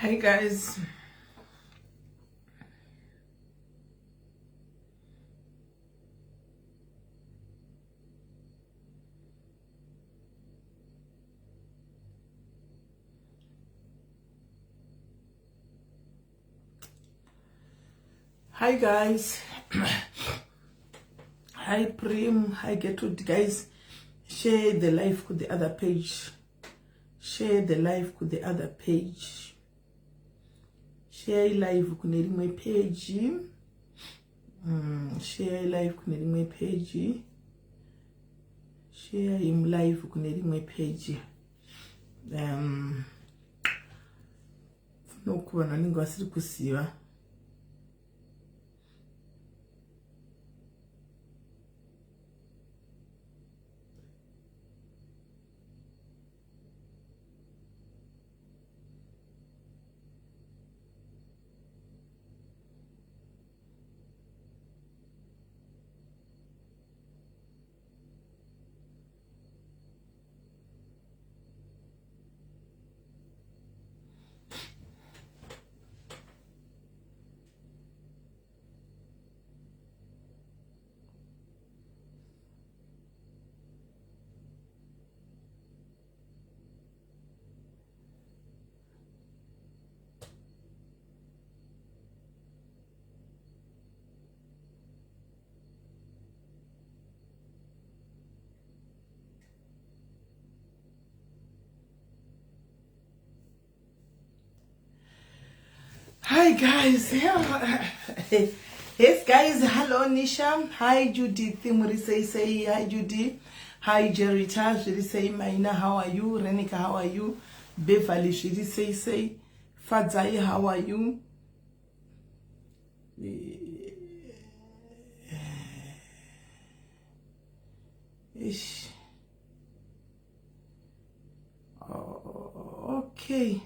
Hi guys. Hi guys. Hi Prim. Hi Gertrude. Guys, share the live to the other page. Share the live to the other page. Share live kune rimwe page. Share live kune rimwe page. Share him live kune rimwe page. No kuona ningo asiri kusiva. Hi guys. Yes guys, hello Nisha. Hi Judith say hi Judy. Hi Jerita, she say Maina, how are you? Renika, how are you? Beverly, she say Fadzai, how are you? Ish. Oh, okay.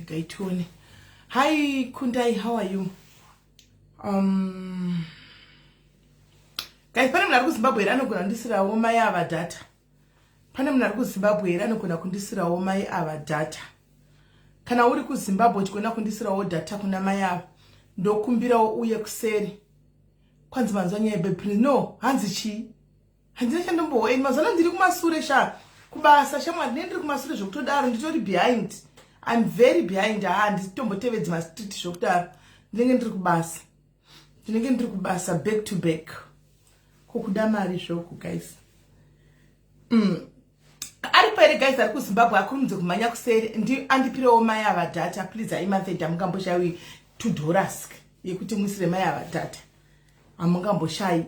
Gaituni. Hi Kundai, how are you? Guys, pane munhu ari kuZimbabwe here anogona kundisirawo mai ava data. Pane munhu ari kuZimbabwe here anogona kundisirawo mai ava data. Kana uri kuZimbabwe uchigona kundisirawo data kuna mai ava, ndokumbirawo uye kuseri. Kwanzi manzwa nyaya yebeprince. No, hanzi chi? Handina chandomboweni mazana ndiri kumasure sha. Kubasa shamwari ndiri kumasure zvokutodaro nditori behind. I'm very behind. Nditombotevedza mastreet zvokutodaro. Ndinenge ndiri kubasa back to back. Kokuda mari zvoko guys. Aripo here guys ari kuZimbabwe akurumidze kumhanya kuseri andipirewo mai ava data. Please aimatheda mungamboshayi $2 yekuti muisire mai ava data. Amungamboshayi.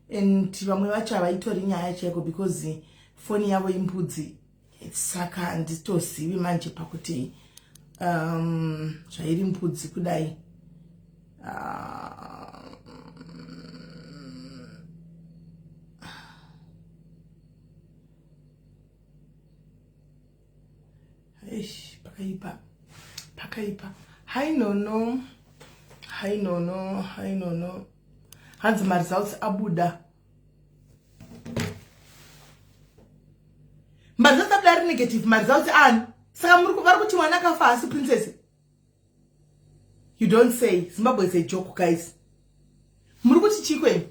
And vamwe vacho havaitori nyaya chaiko because phone yavo imbudzi. Saka handitozivi manje pakuti zvairi mbudzi kudai. Pakaipa. Hi Nono. Hanzi results abuda. Results abuda ari negative. Results an. Saka muri vari kuti mwana akafa asi princess. You don't say. Zimbabwe is a joke guys. Muri kuti chikwe.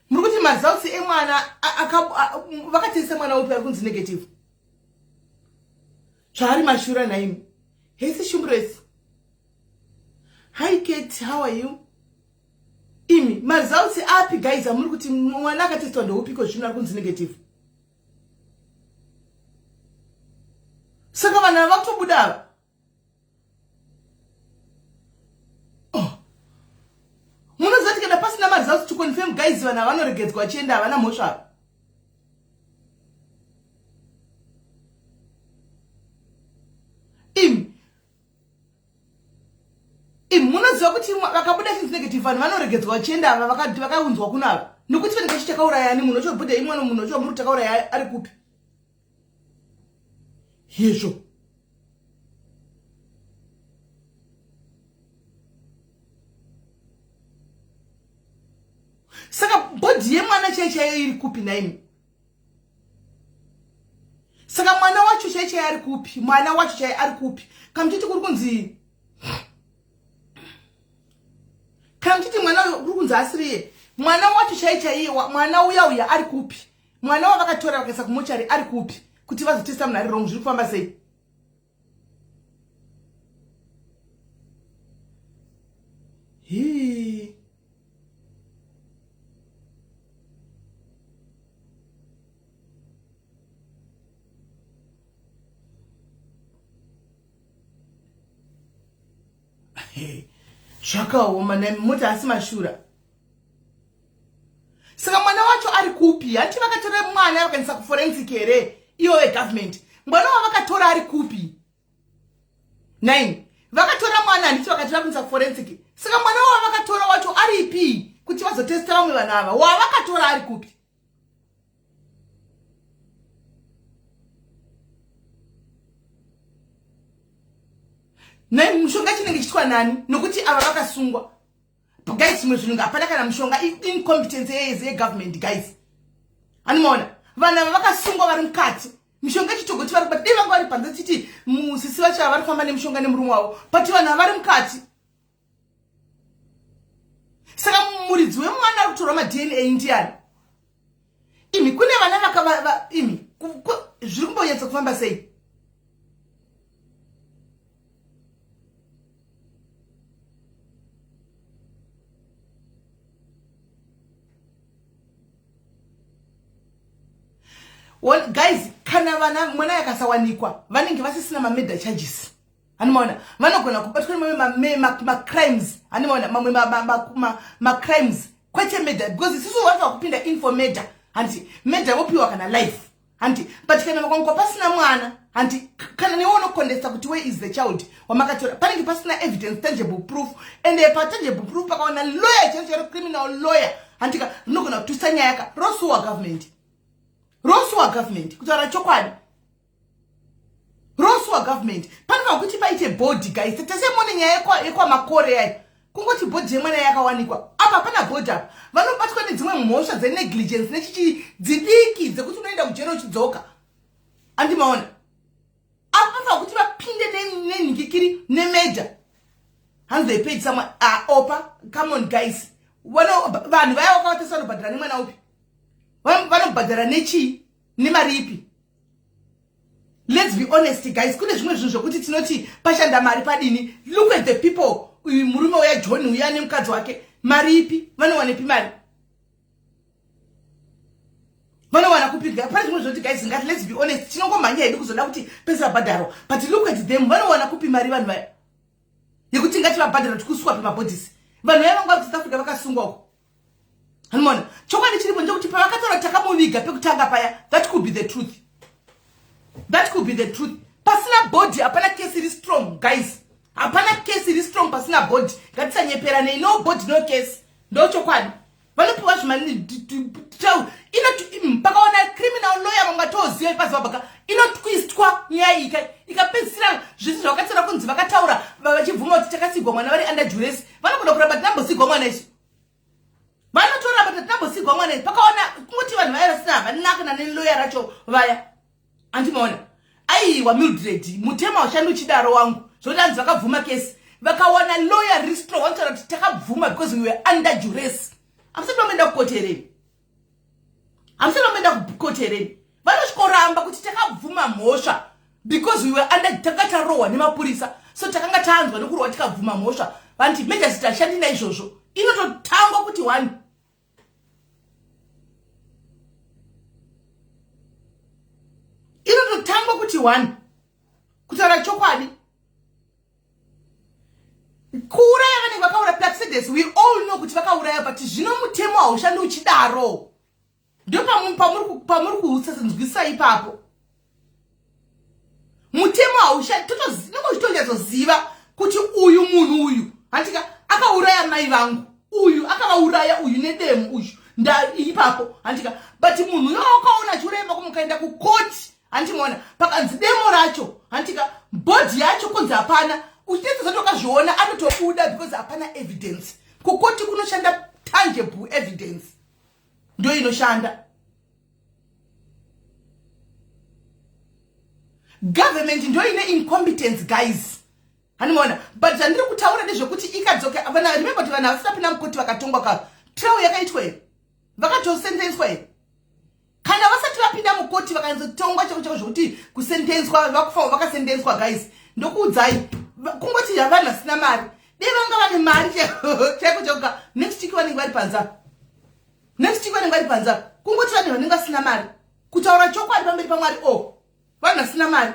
Muri kuti results emwana vakatisa mwana upi ari kunzi negative. Chari mashura naimi. Hesi shumbresi. Hi Kate, how are you? Imi, results api guys, amuri kuti mwana akateswa ndoupi ko zvino ari kunzi negative. Saka vana vakutobuda. Munozati kana pasina results to confirm guys vana vanoregedzwa vachienda havana mhosva. Munoziva kuti vakabuda since negative vanhu vanoregedzwa vachienda ava vakaunzwa kunava. Nokuti vanhu vachitakaurayani munhu ochobhuda imwe munhu ochomuri takauraya ari kupi. Yezvo. chaiyo iri kupi naimi? Saka mwana wacho chaiyo ari kupi? Mwana wacho chaiyo ari kupi? Kamuchiti kuri kunzi mwana kuri kunzi asiriye. Mwana wacho chaiyo mwana uya ari kupi? Mwana wavakatora vakaisa kumochari ari kupi? Kuti vazotesta munhu ari wrong zviri kufamba sei? Zvakaoma mota asi mashura. Saka mwana wacho ari kupi? Hati vakatora mwana vakaendesa kuforensic here iyo government. Mwana wavakatora ari kupi? 9. Vakatora mwana handiti vakatora kuendesa kuforensic. Saka mwana wavakatora wacho ari ipi? Kuti vazotesta vamwe vanhu ava. Wavakatora ari kupi? Mushonga chinenge chichitwa nani? Nokuti ava vakasungwa. Guys, muzvinhu hapana kana mushonga incompetence yegovernment guys. Animaona? Vanhu ava vakasungwa vari mukati. Mushonga chitogoti vari kubata. Dei vanga vari panze chiti musisi vacho vari kufamba nemushonga nemurume wavo. But vanhu ava vari mukati. Saka muridzi wemwana ari kutorwa ma-DNA ndiani? Imi kune vana vakava imi zviri kumbonyatsa kufamba sei? Guys, kana vana mwana yakasawanikwa vanenge vasisina ma-murder charges. Animaona? Vanogona kubatwa ma-crimes. Animaona? Ma-crimes. Kwete murder. Because isusu vafa kupinda in for murder. Anti, murder wopiwa kana life. Anti, but kana vakangwa pasina mwana. Anti, kana niwono contesta kuti where is the child. Wamakatora. Panenge pasina evidence, tangible proof. And the tangible proof pakaona lawyer, criminal lawyer. Anti, nogona kutusanya yaka. Rosu wa government. Rosu wa government. Kutara chokwadi. Rosu wa government. Panika kuti paite body guys. Tese mone nyaya ekwa makore yai. Kungoti body yemwana yakawanikwa. Apa pana body apa. Vanobatwa nedzimwe mhosva dze negligence nechichi dzidiki dzekuti unoenda kujera uchidzoka. Andimaona. Apa kuti vapinde nenhikikiri nemurder. Hands they paid someone opa. Come on guys. Vanhu vaya wakawatesa vanobhadhara nemwana upi. Vanobhadhara nechi nemaripi. Let's be honest guys. Kune zvimwe zvinhu zvokuti tinoti pashanda mari padini. Look at the people. Murume uya John uya nemukadzi wake. Maripi. Vanowanepi mari? Vanowana kupi? Pane zvimwe zvoti guys ngati let's be honest. Tinongomhanya hedu kuzoda kuti pesa bhadharo. But look at them. Vanowana kupi mari vanhu vaya? Yekuti ngati vabhadhara tikuswapa mabhodhisi. Vanhu vaya vanga vari South Africa vakasungwa uko. Hanimona, chokwadi chiripo ndekuti pavakatora takamuviga pekutanga paya, that could be the truth. That could be the truth. Pasina body, hapana case iri strong, guys. Hapana case iri strong, pasina body. Ngatisanyeperane, no body, no case. Ndo chokwadi. Vanopiwa zvimani, pakaona criminal lawyer vangatoziva ipasi vabaka, inotwistwa nyaya ikapedzisira zvisi zvakatsira kunzi vakataura vachibvuma kuti takasigwa mwana vari under duress. Vanokuda kuramba tinambosigwa mwana isu. Vanotora bata tambosigwa mwana pakaona kuti vanhu vaya vasina vanakana nelawyer racho vaya. Andimaona. Aiwa Mildred, mutema washanda uchidaro wangu. Zvodanzi vakabvuma case. Vakawana lawyer restore wantaura kuti takabvuma because we were under duress. Amusati vamenda kukotereni. Amusati vamenda kukotereni. Vanoshikoramba kuti takabvuma mhosva because we were under takatarohwa nemapurisa. So takanga tanzwa nokurwa tikabvuma mhosva. Vanti meja sitashandi naizvozvo. Inototangwa kuti one. Inototangwa kuti one. Kutaura chokwadi. Kuuraya vanenge vakaura Plaxides, we all know kuti vakauraya but zvino mutemo haushandi uchidaro. Ndio pamuri kuutsanzwisisa ipapo. Mutemo haushandi totoziva kuti uyu munhu uyu antika akauraya mai vangu. Uyu akavauraya uyu nedemu uyu. Nda ipapo antika but munhu yokaona churemba kumukaenda kukoti. Antimona pakanzi demo racho antika body yacho kunzi hapana. Uchitesa zatoka zviona anotobuda because hapana evidence. Kukoti kunoshanda tangible evidence. ndio inoshanda. Government ndio ine incompetence guys. Hanimona, but ndiri kutaura nezvekuti ikadzoka vana remember kuti vana vasina pina mukoti vakatongwa ka trial yakaitwa here. Vakatosentenswa here. Kana vasati vapinda mukoti vakanzotongwa chako zvokuti kusentenswa vakufa vakasentenswa guys. Ndokuudzai kungoti havana sina mari. Dei vanga vane mari cheko choka next week vanenge vari panza. Next week vanenge vari panza. Kungoti vanhu vanenge vasina mari. Kutaura chokwadi pamberi paMwari vanhu vasina mari.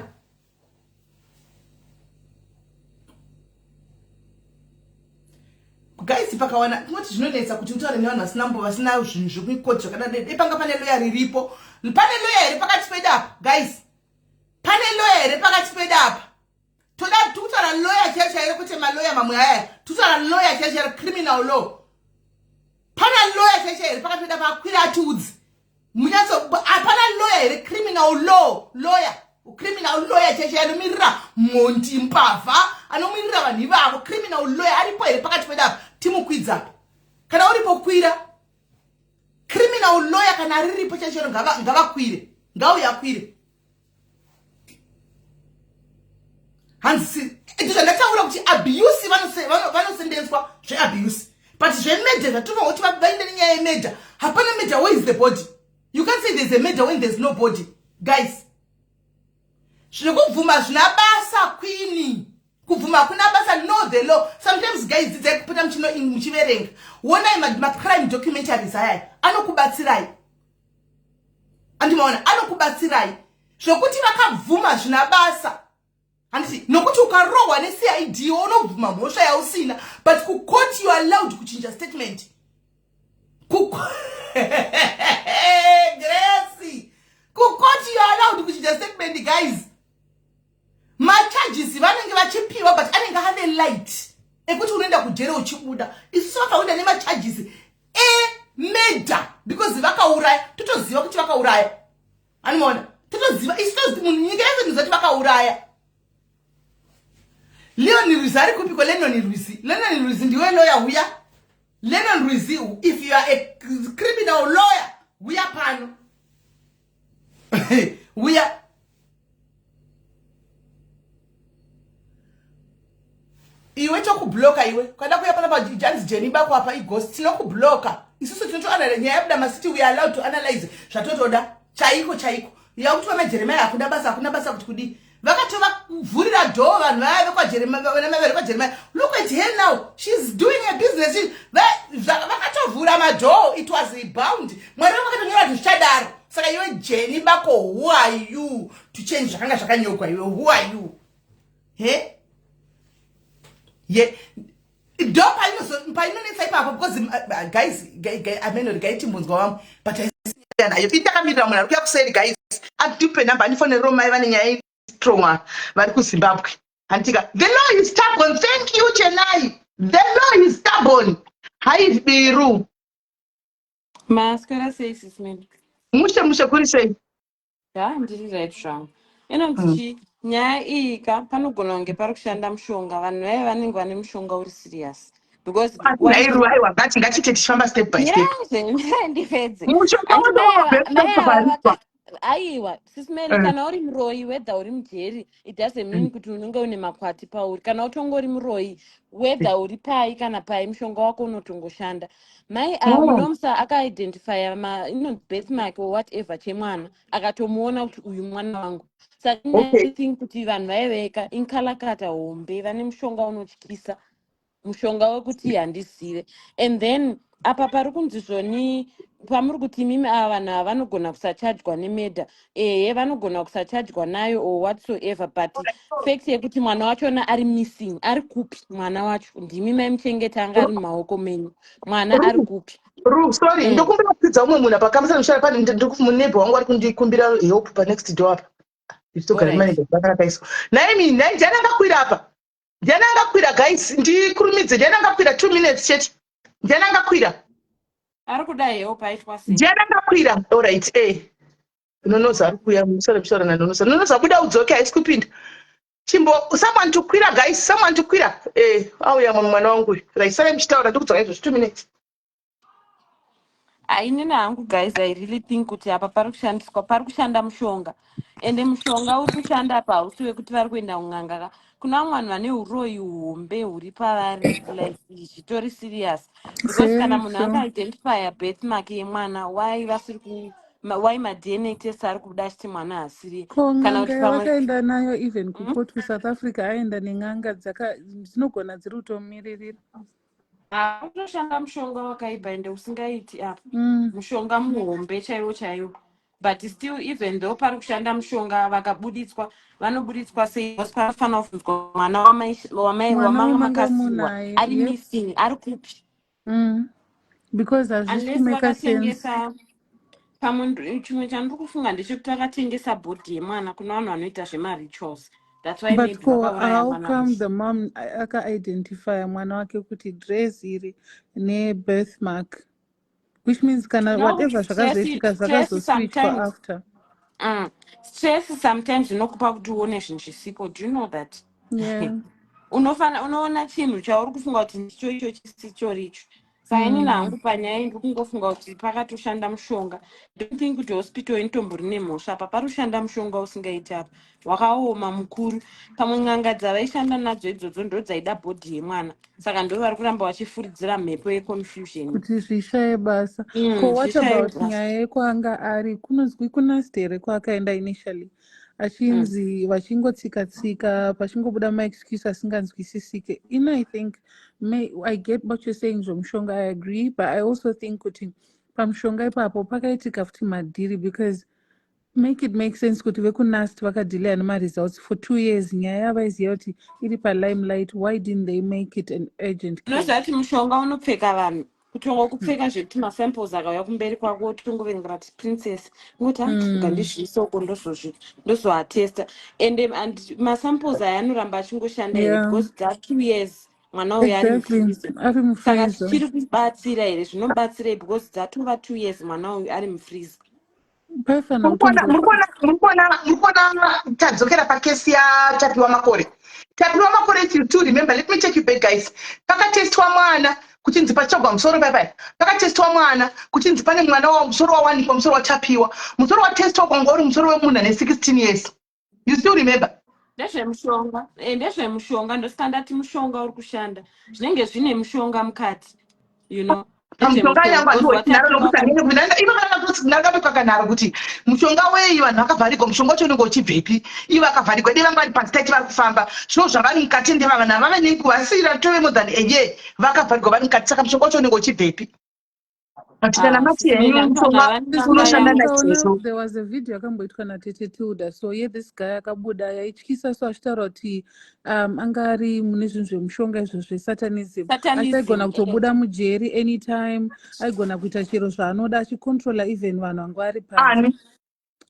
Guys pakawana kungoti zvinonetsa kuti utaure nevanhu vasina mbo vasina zvinhu zvekukoti zvakadai. Panga pane lawyer riripo. Pane lawyer iri pakati pedapa guys. Pane lawyer iri pakati pedapa. Toda tutara lawyer chachaire kuti malawyer mamwe aya. Tutara lawyer chachaire criminal law. Pana lawyer chachaire pakati pedapa akwira atudzi. Munyaso apana lawyer iri criminal law lawyer. Criminal lawyer chachaire mirira monti mpava. Anomirira vanhu vavo criminal lawyer aripo ere pakati pedapa timukwidza. Kana uripo kwira. Criminal lawyer kana riripo chachaire ngavakwire. Ngauyakwire. Hansi ito ndataura kuti abuse vanosendenswa zveabuse but zvemurder zvatova kuti vabainde nenyaya yemurder hapana murder. Where is the body? You can't say there's a murder when there's no body guys. Zvinokubvuma zvina basa queen kubvuma kuna basa know the law. Sometimes guys dzidzai kupota muchiverenga wonai macrime documentaries aya anokubatsirai andimaona anokubatsirai zvokuti vakabvuma zvina basa. Handisi nokuti ukarohwa neCID unobvuma mhosva yausina but kukoti you are allowed kuchinja statement. Gracie kukoti you are allowed kuchinja statement guys. Macharges vanenge vachipiwa but anenge ane light ekuti unoenda kujere uchibuda. Isusu vakaunda nemacharges murder because vakauraya totoziva kuti vakauraya. Anoona totoziva isusu munhu nyika yese ndizoti vakauraya. Leon Rwizi ari kupiko Lenon Rwizi. Lenon Rwizi ndiwe lawyer huya. Lenon Rwizi if you are a criminal lawyer huya pano. Huya. Iwe chokubloka iwe. Kwenda kuya pana pa Jan's Jenny bako apa ighost tinokubloka. Isusu tinotoana nyaya yabuda masiti we are allowed to analyze zvatotoda chaiko. Yakuti vama Jeremiah akunda basa kuti kudi. Vakatova kuvhurira door vanhu vaya vekwa Jeremiah. Look at her now. She's doing a business. Vakatovhura madoo. It was bound. Mwari vakatonyora zvishadaro. Saka iwe Jenny bako who are you to change zvakanga zvakanyokwa iwe who are you? He? Yeah. Do painonetsa ipapo because guys ameno gaiti munzwa wamu but I itakamira munhu ari kuya kuseri guys. Atipe number anifonero mai vane nyaya strong vari kuZimbabwe. Antika the law is stubborn. Thank you Chennai. The law is stubborn. Hi Biru. Maskara says it's me. Mushe kuri sei. Yeah, ndiri right strong. Inonzi nyaya iyi ka panogona kunge pari kushanda mushonga vanhu vaya vanenge vane mushonga uri serious because aiwa ngachite tichifamba step by step. Ndifedze mushonga aiwa sisimeli kana uri muroyi whether uri mujeri it doesn't mean kuti unenge une makwati pauri. Kana utongori muroyi whether uri pai kana pai mushonga wako unotongoshanda. Mai munomsa akaidentifya birthmark or whatever chemwana akatomuona kuti uyu mwana wangu. Saka I think kuti vanhu vaiveka inkalakata hombe vane mushonga unotyisa mushonga wekuti handizive. And then apa pari kunzi zvoni pamuri kuti mimi ava vanhu ava vanogona kusachajwa nemedha vanogona kusachajwa nayo or whatsoever but fact yekuti mwana wachona ari missing ari kupi mwana wacho ndimi maimuchengeta anga ari mumaoko menyu mwana ari kupi. Sorry ndokumbira kupidza umwe munhu apa kamusana mushara pane ndokumunebha wangu ari kundikumbira help pa next door apa nditogara manager zvakanaka iso naimi ndiani angakwira apa ndiani angakwira guys ndikurumidze ndiani angakwira 2 minutes chete ndiani angakwira ari kudai help aitwa sei ndiani angakwira alright nonoza ari kuya musara nonoza buda udzoke haisi kupinda chimbo someone to kwira guys someone to kwira auya mwana wangu right sare muchitaura ndikudzora izvo 2 minutes Ainini hangu guys, I really think kuti apa pari kushanda mushonga, ende mushonga uri kushanda apa hausi wekuti vari kuenda kun'anga ka. Kuna vamwe vanhu vane uroyi humbe huri pavari, like zvitori serious, because kana Very munhu true. akaidentifya birthmark yemwana, why madna test ari kubuda achiti mwana hasiri, Ko kana kuti n'anga pamwe yavakaenda nayo even kuport kuSouth Africa aenda nen'anga dzinogona dziri kutomiririra. unoshanda mushonga wakaipa ende usingaiti apa, Mm. mushonga muhombe chaiwo chaiwo, but still even though pari kushanda mushonga vakabuditswa, vanobuditswa sei? Because panofanira kubvunzwa mwana Mwana wamanga wemanga makasiyiwa munaye, ari yes. missing, ari kupi, Because hazvisi unless kumeka sense. vakatengesa pamwe. Chimwe chandiri kufunga ndechekuti vakatengesa bhodhi yemwana kuna vanhu vanoita zvemarituals, that's why But maybe ko vakauraya how mwana come uyu. the mom aka-identifya mwana wake kuti dress iri ne-birthmark, which means kana No, whatever zvakazoitika stress zvakazoswitchwa sometimes. after. Stress sometimes zvinokupa kuti uone zvinhu zvisiko. Do you know that? Yeah. Unoona chinhu chauri kufunga kuti ndicho icho chisichori icho. Saka inini hangu panyaya iyi ndiri kungofunga kuti pakatoshanda mushonga. Don't think kuti hospital inotombori nemhosva apa pari kushanda mushonga usingaiti apa. Wakaoma mukuru. Pamwe n'anga dzavaishanda nadzo idzodzo ndo dzaida bhodhi yemwana. Saka ndo vari kuramba vachifuridzira mhepo yeconfusion. Kuti zvishaye basa. Ko what Zvishaye about basa. nyaya yekwanga ari kunonzwi kuna stere kwaakaenda initially achinzi vachingotsika-tsika pachingobuda maexcuse asinganzwisisike. I think I get what you're saying zvomushonga, I agree, but I also think kuti pamushonga ipapo pakaitika futi madhiri, because make it make sense kuti vekunast vakadhilaya nemaresults for 2 years. Nyaya yavaiziva kuti iri palimelight, why didn't they make it an urgent case? Unoziva kuti mushonga unopfeka vanhu, kutongokupfeka zvekuti masamples akauya kumberi kwako wotongoverengera kuti princess ngoti ngandizviisoko ndozoatesta, ende masamples aya anoramba achingoshanda here Yeah, because dza2 years mwana uyu ari exactly. mufreezer. Ari Saka mufreezer. zvichiri kubatsira here, zvinobatsira because dzatova 2 years mwana uyu ari mufreezer. Paifana murikuona tadzokera pakesi yatapiwa makore. Tapiwa makore, if you do remember, let me take you back guys. Pakatestwa mwana kuchinzi pachobva musoro paipai, pakatestwa mwana kuchinzi pane mwana musoro wawanikwa, musoro watapiwa, musoro watestwa kwanga uri musoro wemunhu ane 16 years. You still remember? Ndezvemushonga ndosika ndati mushonga uri kushanda, zvinenge zvine mushonga mukati, you know. Mushonga yangu handiwo chinharo nokuti ndinoda kukakanharo kuti mushonga wei vanhu vakavharigwa, mushonga wacho unenge uchibvepi, ivo vakavharigwa dei vanga vari pasitaiti vari kufamba, zvino zvavari mukati ndeva vanhu havava nekuvasira tove more than a year vakavharigwa vari mukati, saka mushonga wacho unenge uchibvepi. But kana mati henyu mushonga unoshanda naizvozvo. there was a video yakamboitwa naTete Tilda, so this guy akabuda yaityisa, so achitaura kuti anga ari mune zvinhu zvemushonga izvo zvesatanism, asi aigona kutobuda mujeri anytime, aigona kuita chero zvaanoda achicontrola even vanhu vanga vari panze.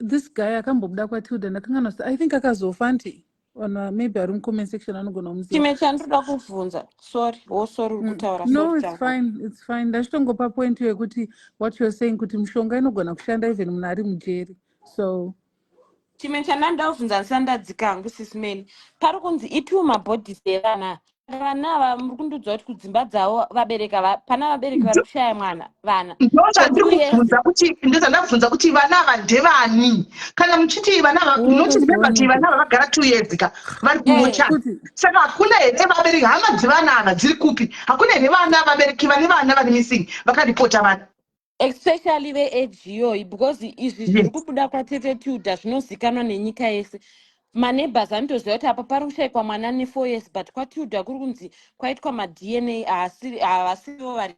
This guy akambobuda kwaTilda ndakanganwa I think akazofa nti maybe ari mucomment section anogona kumuziva. Chimwe chandinoda kubvunza, sorry uri kutaura. No, it's fine. Ndachitongopa point yekuti what you're saying kuti mushonga inogona kushanda even munhu ari mujeri. So chimwe chandanda kubvunza ndisandadzika hangu sisimeni, pari kunzi itiwo mabhodhisi evana vana ava muri kundiudza kuti kudzimba dzavo vabereka pana vabereki vari kushaya vana ndozvandabvunza kuti vana ava ndevani, kana muchiti vana ava munotirememba kuti vana ava vagara 2 years ka vari kumocha, saka hakuna here vabereki, hama dzevana ava dziri kupi? Hakuna here vana vabereki vane vana vari missing vakaripota vana, especially veage iyoyi, because izvi zviri kubuda kwaTete Tilda zvinozikanwa nenyika yese. Maneighbors anotoziva kuti apa pari kushayikwa mwana ne4 years, but kwaTilda kuri kunzi kwaitwa madna havasivo vari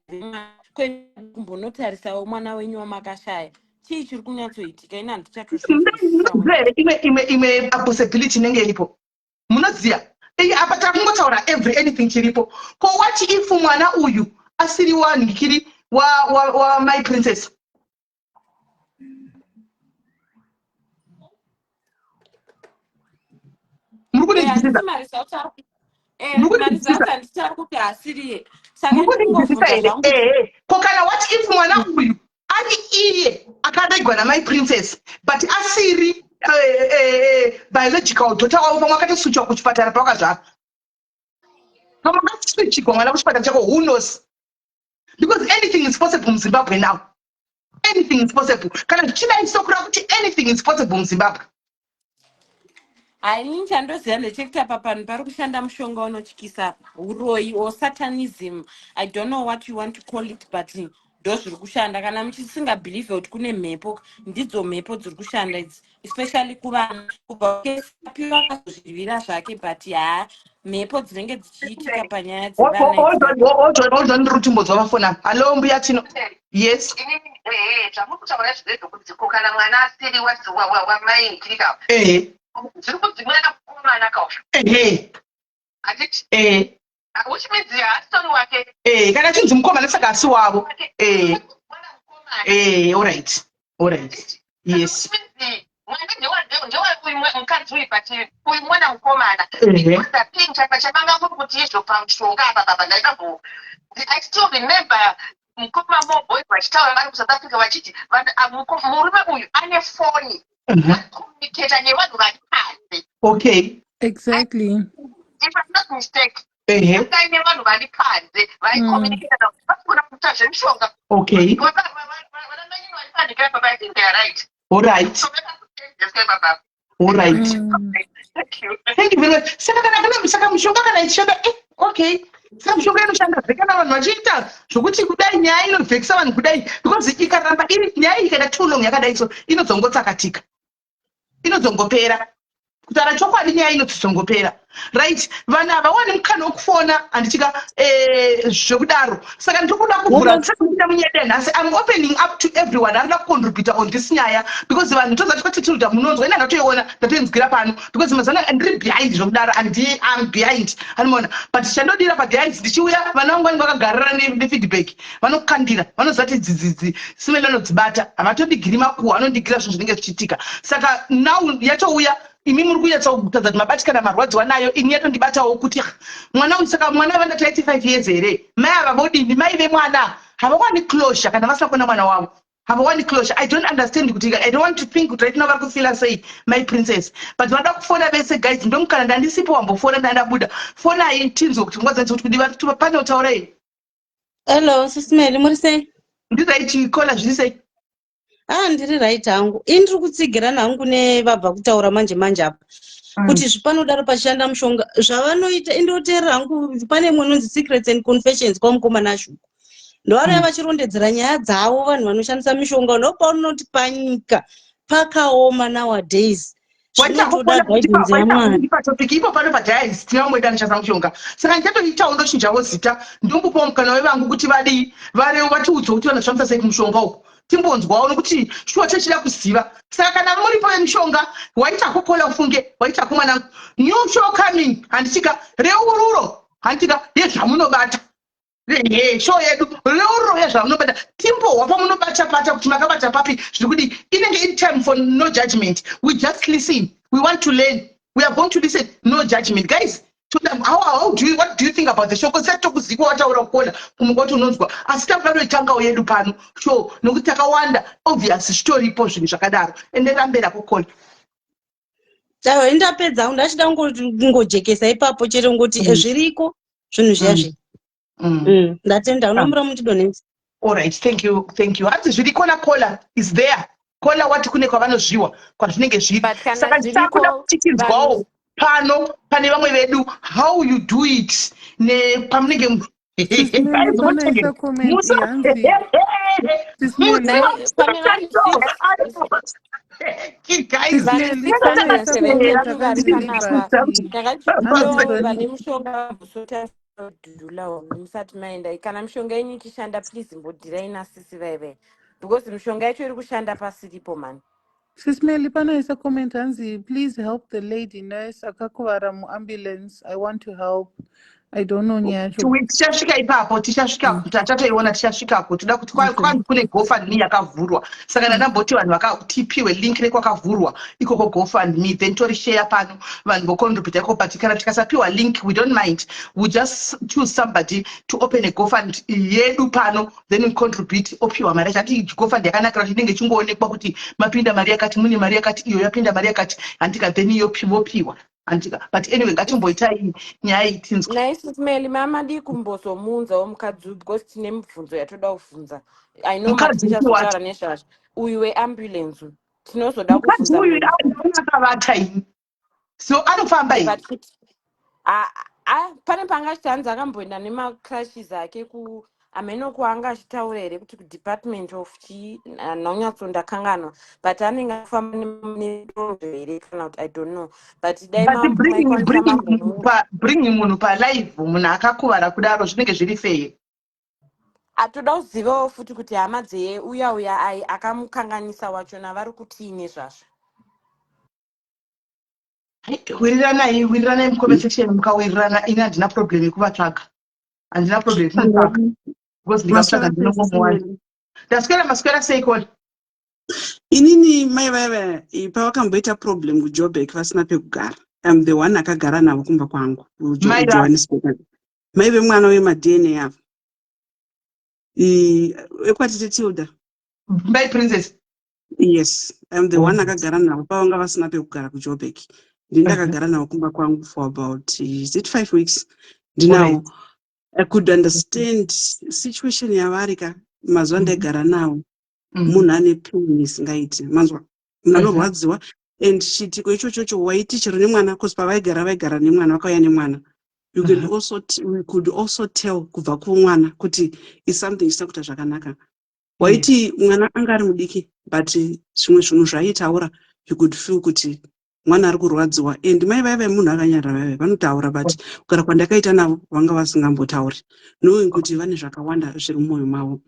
kumbonotarisavo mwana wenyu wamakashaya. Chii chiri kunyatsoitika? Ina handichatozvinzwisisa. imwe possibility inenge iripo munoziva apa takungotaura anything chiripo. Ko what if mwana uyu asiri wanhikiri wa my princess? Ko kana what if mwana uyu ari iye akaregwa namai princess but asiri biological daughter wavo, pamwe akatoswichwa kuchipatara pavakazvara, pamwe akaswichigwa mwana kuchipatara chako, who knows? Because anything is possible muZimbabwe now. anything is possible. Kana zvichidai sokura kuti anything is possible muZimbabwe. Haini chandoziva ndechekuti apa panhu pari kushanda mushonga unotyisa uroi or satanism. I don't know what you want to call it, but ndo zviri kushanda. Kana muchisingabhilieve kuti kune mhepo, ndidzo mhepo dziri kushanda idzi, especially kuvana. Kubva kukesapiwa akazozvivira zvake, but mhepo dzinenge dzichiitika panyaya dzevana idzi. Hold on, Rutimbodzwa vafona. Hello, mbuya Tino. Yes. Zvamukutaura zvezvokuti kana mwana asiri wamai kirika. Zviri kudzimwana mukomana kausha. Handiti? Which means haasori wake. Kana chinzi mukomana saka asi wavo. All right. Yes. Mwana ndewa mukadzi uri pativi. Uyu mwana mukomana. Chapa chamanga muri kuti izvo pamushonga apa ndaidambo. I still remember mukoma boys vachitaura vari kuSouth Africa vachiti murume uyu ane foni. Communicate nevanhu vari panze. Okay. Exactly. If I'm not mistaken. Akaine vanhu vari panze vaicommunicate vakona kuita zvemishonga. Okay. Vanamai vari pandikira baba, I think they are right. All right. So let's go, Baba. All right. Thank you. Thank you very much. Saka mushonga kana ichishanda okay. Saka mushonga inoshanda kana vanhu vachiita zvokuti kudai nyaya inovhekisa vanhu kudai because ikaramba iri nyaya ikaita too long yakadai so inozongotsakatika. Inozongopera. Kutaura chokwadi nyaya inozongopera. Right? Vanhu havawani mukana wokufona handichika zvokudaro. Saka ndinokuda kuvhura kuita munyaya nhasi. I'm opening up to everyone arida kucontribute on this nyaya because vanhu tozati kwatitiruda munonzwa ina ngatoiona ndatoinzwira pano because mazana ndiri behind zvokudaro and I'm behind. Anoona but chandodira paguys ndichiuya vana vangu vanenge vakagarira nefeedback vanokandira vanozati dzidzidzi simene anodzibata havatodigiri makuhwa anodigira zvinhu zvinenge zvichiitika. Saka now yatouya imi muri kunyatsa kutadza kuti mabatikana marwadziwa nayo ini yatondibatawo kuti mwana uyu saka mwana vanda 25 years here mai havavodini mai vemwana havawani closure kana vasina kuona mwana wavo havawani closure. I don't understand kuti I don't want to think kuti right now vari kufila sei my princess but vanoda kufona vese guys ndomukana ndandisipo wambofona ndandabuda fonai tinzwe kuti mungadzanisa kuti kudi pane utaura here. Hello sisimeli muri sei? Ndiraiti kola zviri sei? Ndiri right hangu ndiri kutsigirana hangu nevabva kutaura manje apa kuti zvipanodaro pachishanda mushonga zvavanoita indoteerera hangu pane mwe unonzi secrets and confessions kwamukomana ashuku ndovari vachirondedzera nyaya dzavo vanhu vanoshandisa mishonga ndopaunoti panyika pakaoma nowadays. Zvinotoda guidance yaMwari. Topic ipo pano padais tinamweda nchasa mushonga saka ndichatoitawo ndochinjawo zita ndombopawo mukana wevangu kuti vadi varewo vatiudzwa kuti vanozvamisa sei kumushonga uko timbonzwawo nokuti shuwa tichida kuziva. Saka kana muripo yemishonga waitako kola ufunge waitako mwanangu new show coming handichika reururo handichika yezvamunobata show yedu reururo yezvamunobata timbohwa pamunobata kuti makabata papi zviri kuti inenge iri time for no judgment. We just listen, we want to learn, we are going to listen, no judgment guys. What do you think about the show? Because that's tokuzikwa wataura kuona kumugoti unonzwa asi takatoitangawo yedu pano show nokuti takawanda obvious zvitoripo zvinhu zvakadaro ende rambera kukola. Chaiwo indapedza ndachida ngojekesa ipapo chero ngoti zviriko zvinhu zviyazvi. Ndatenda unomura mutidonetsa. All right, thank you. Hanzi zviriko na kola is there. Kola wati kune kwavanozviwa kwazvinenge zviri. Saka ndisakuda kutichinzwawo pano pane vamwe vedu how you do it ne pamunenge musati maenda kana mishonga yenyu ichishanda please mbodhirai nasisi vaive because mishonga yacho iri kushanda pasiripo mani. Sisimeli pana isa comment hanzi please help the lady nurse akakuvara muambulance. I want to help. I don't know nyacho. Tichasvika ipapo tichasvika tatoiona tichasvikako toda kuti kwanzi kune GoFundMe yakavhurwa saka ndamboti vanhu vakatipiwe link rekwakavhurwa ikoko GoFundMe then torishare pano vanhu vocontribute iko but kana tikasapiwa link we don't mind, we just choose somebody to open a GoFund yedu pano then we contribute opiwa mari chati GoFund yakanakira kuti inenge chingoonekwa kuti mapinda mari yakati mune mari yakati iyo yapinda mari yakati handika then yopiwa but anyway ngatimboitai nyaya itinzwa. naisi smeli mamadi kumbosomunzawo mukadzi uyu because tine mibvunzo yatoda kubvunza. I know Mukadzi matichazotaura wacho nezvazvo. Uyu weambulance tinozoda mukadzi kubvunza uyu munhu. akavata ini so anofamba But here. pane panga achitanzi akamboenda nemacrashes ake amenoku anga achitaura here kuti kudepartment of chii naunyatsondakanganwa but anenge afamba nedonzvo here kana kuti I don't know but dai But maikwanisa bring munhu palive munhu akakuvara kudaro zvinenge zviri fair. atoda kuzivawo futi kuti hama dzeye uya ai akamukanganisa wachona vari kutiine zvazvo. Wiriranai muconversation mukawirirana ini handina problem yekuvatsvaga handina problem yekumutsvaga because ndikamutsvaga ndinomuwana. Ndaswera maswera sei kona inini mai vaiva pavakamboita problem kuJoburg vasina pekugara. I'm the one akagara navo kumba kwangu kuJohannesburg. Mai vemwana wemadna avo ekwatite Tilda. My princess. Yes, I'm the one akagara navo pavanga vasina pekugara kuJoburg. Ndakagara navo kumba kwangu for about is it 5 weeks. Ndinawo I could understand situation yavarika mazuva ndaigara nawo. Munhu ane pain isingaiti manzwa munhu anorwadziwa and chitiko ichocho waiti chero nemwana because pavaigara nemwana vakauya nemwana you can also we could also tell kubva kumwana kuti is something isina kuita zvakanaka. Waiti mwana anga ari mudiki but zvimwe zvinhu zvaaitaura you could feel kuti mwana ari kurwadziwa and mai vaiva munhu akanyarara vaiva vanotaura but kugara kwandakaita navo vanga vasingambotauri knowing kuti vane zvakawanda zviri mumwoyo mavo.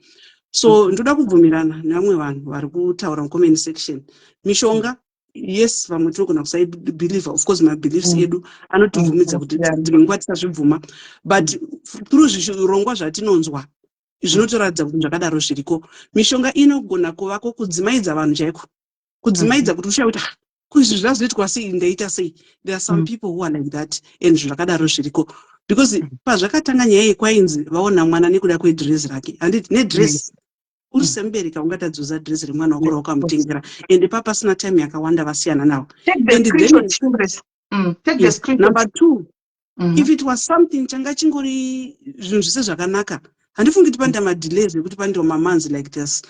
So ndoda kubvumirana nevamwe vanhu vari kutaura mucomment section. Mishonga yes vamwe tinogona kusaibelieve of course mabeliefs edu anotibvumidza kuti dzimwe nguva tisazvibvuma but through zvirongwa zvatinonzwa zvinotoratidza kuti zvakadaro zviriko. Mishonga inogona kuvako kudzimaidza vanhu chaiko kudzimaidza kuti ushaye kuti kuzvi zvazoitwa sei ndaita sei. There are some people who are like that and zvakadaro zviriko because pazvakatanga nyaya yekwainzi vaona mwana nekuda kwedress rake handiti nedress uri sembereka ungatadzoza dress remwana wako rawakamutengera and papasina time yakawanda vasiyana nawo. And then number 2 if it was something changa chingori zvinhu zvise zvakanaka handifungiti panda madelays ekuti panda mamonths like this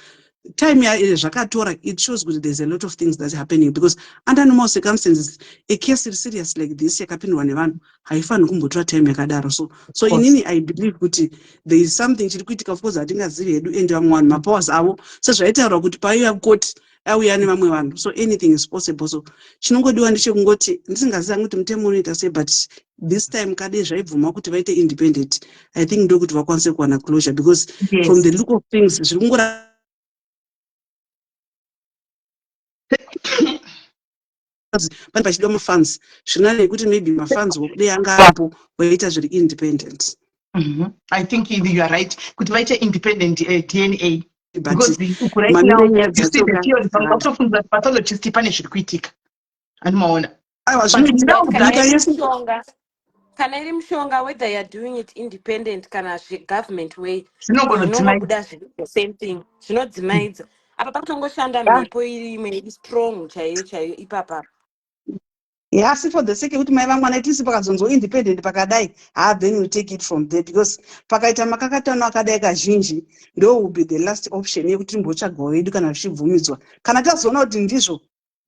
time zvakatora it shows kuti there's a lot of things that's happening because under normal circumstances a case is serious like this yakapindwa nevanhu haifaniri kumbotora time yakadaro so inini I believe kuti there is something chiri kuitika of course hatingazivi hedu and vamwe vanhu mapowers avo sezvaitaurwa kuti paiva court auya nevamwe vanhu so anything is possible. So chinongodiwa ndechekungoti ndisingaziva kuti mutemo unoita sei but this time kade zvaibvuma kuti vaite independent I think ndokuti vakwanise kuwana closure because from the look of things zviri kungora pane pachidwa mafans zvinane nekuti maybe mafans wokudei anga apo vaita zviri independent. I think you are right kuti vaite independent DNA because patologist pane zviri kuitika anomaona kana iri mishonga whether you're doing it independent kana government way zvinongobuda the same thing zvinodzimaidza apa pakutongoshanda mhepo iri imwe strong chaiyo ipapa. Yes, for the sake kuti mai vamwana tisi pakazonzo independent pakadai then you take it from there because pakaita makakatano akadai kazhinji ndo will be the last option yekuti mbotsvagawo yedu kana zvichibvumidzwa kana tazoona kuti ndizvo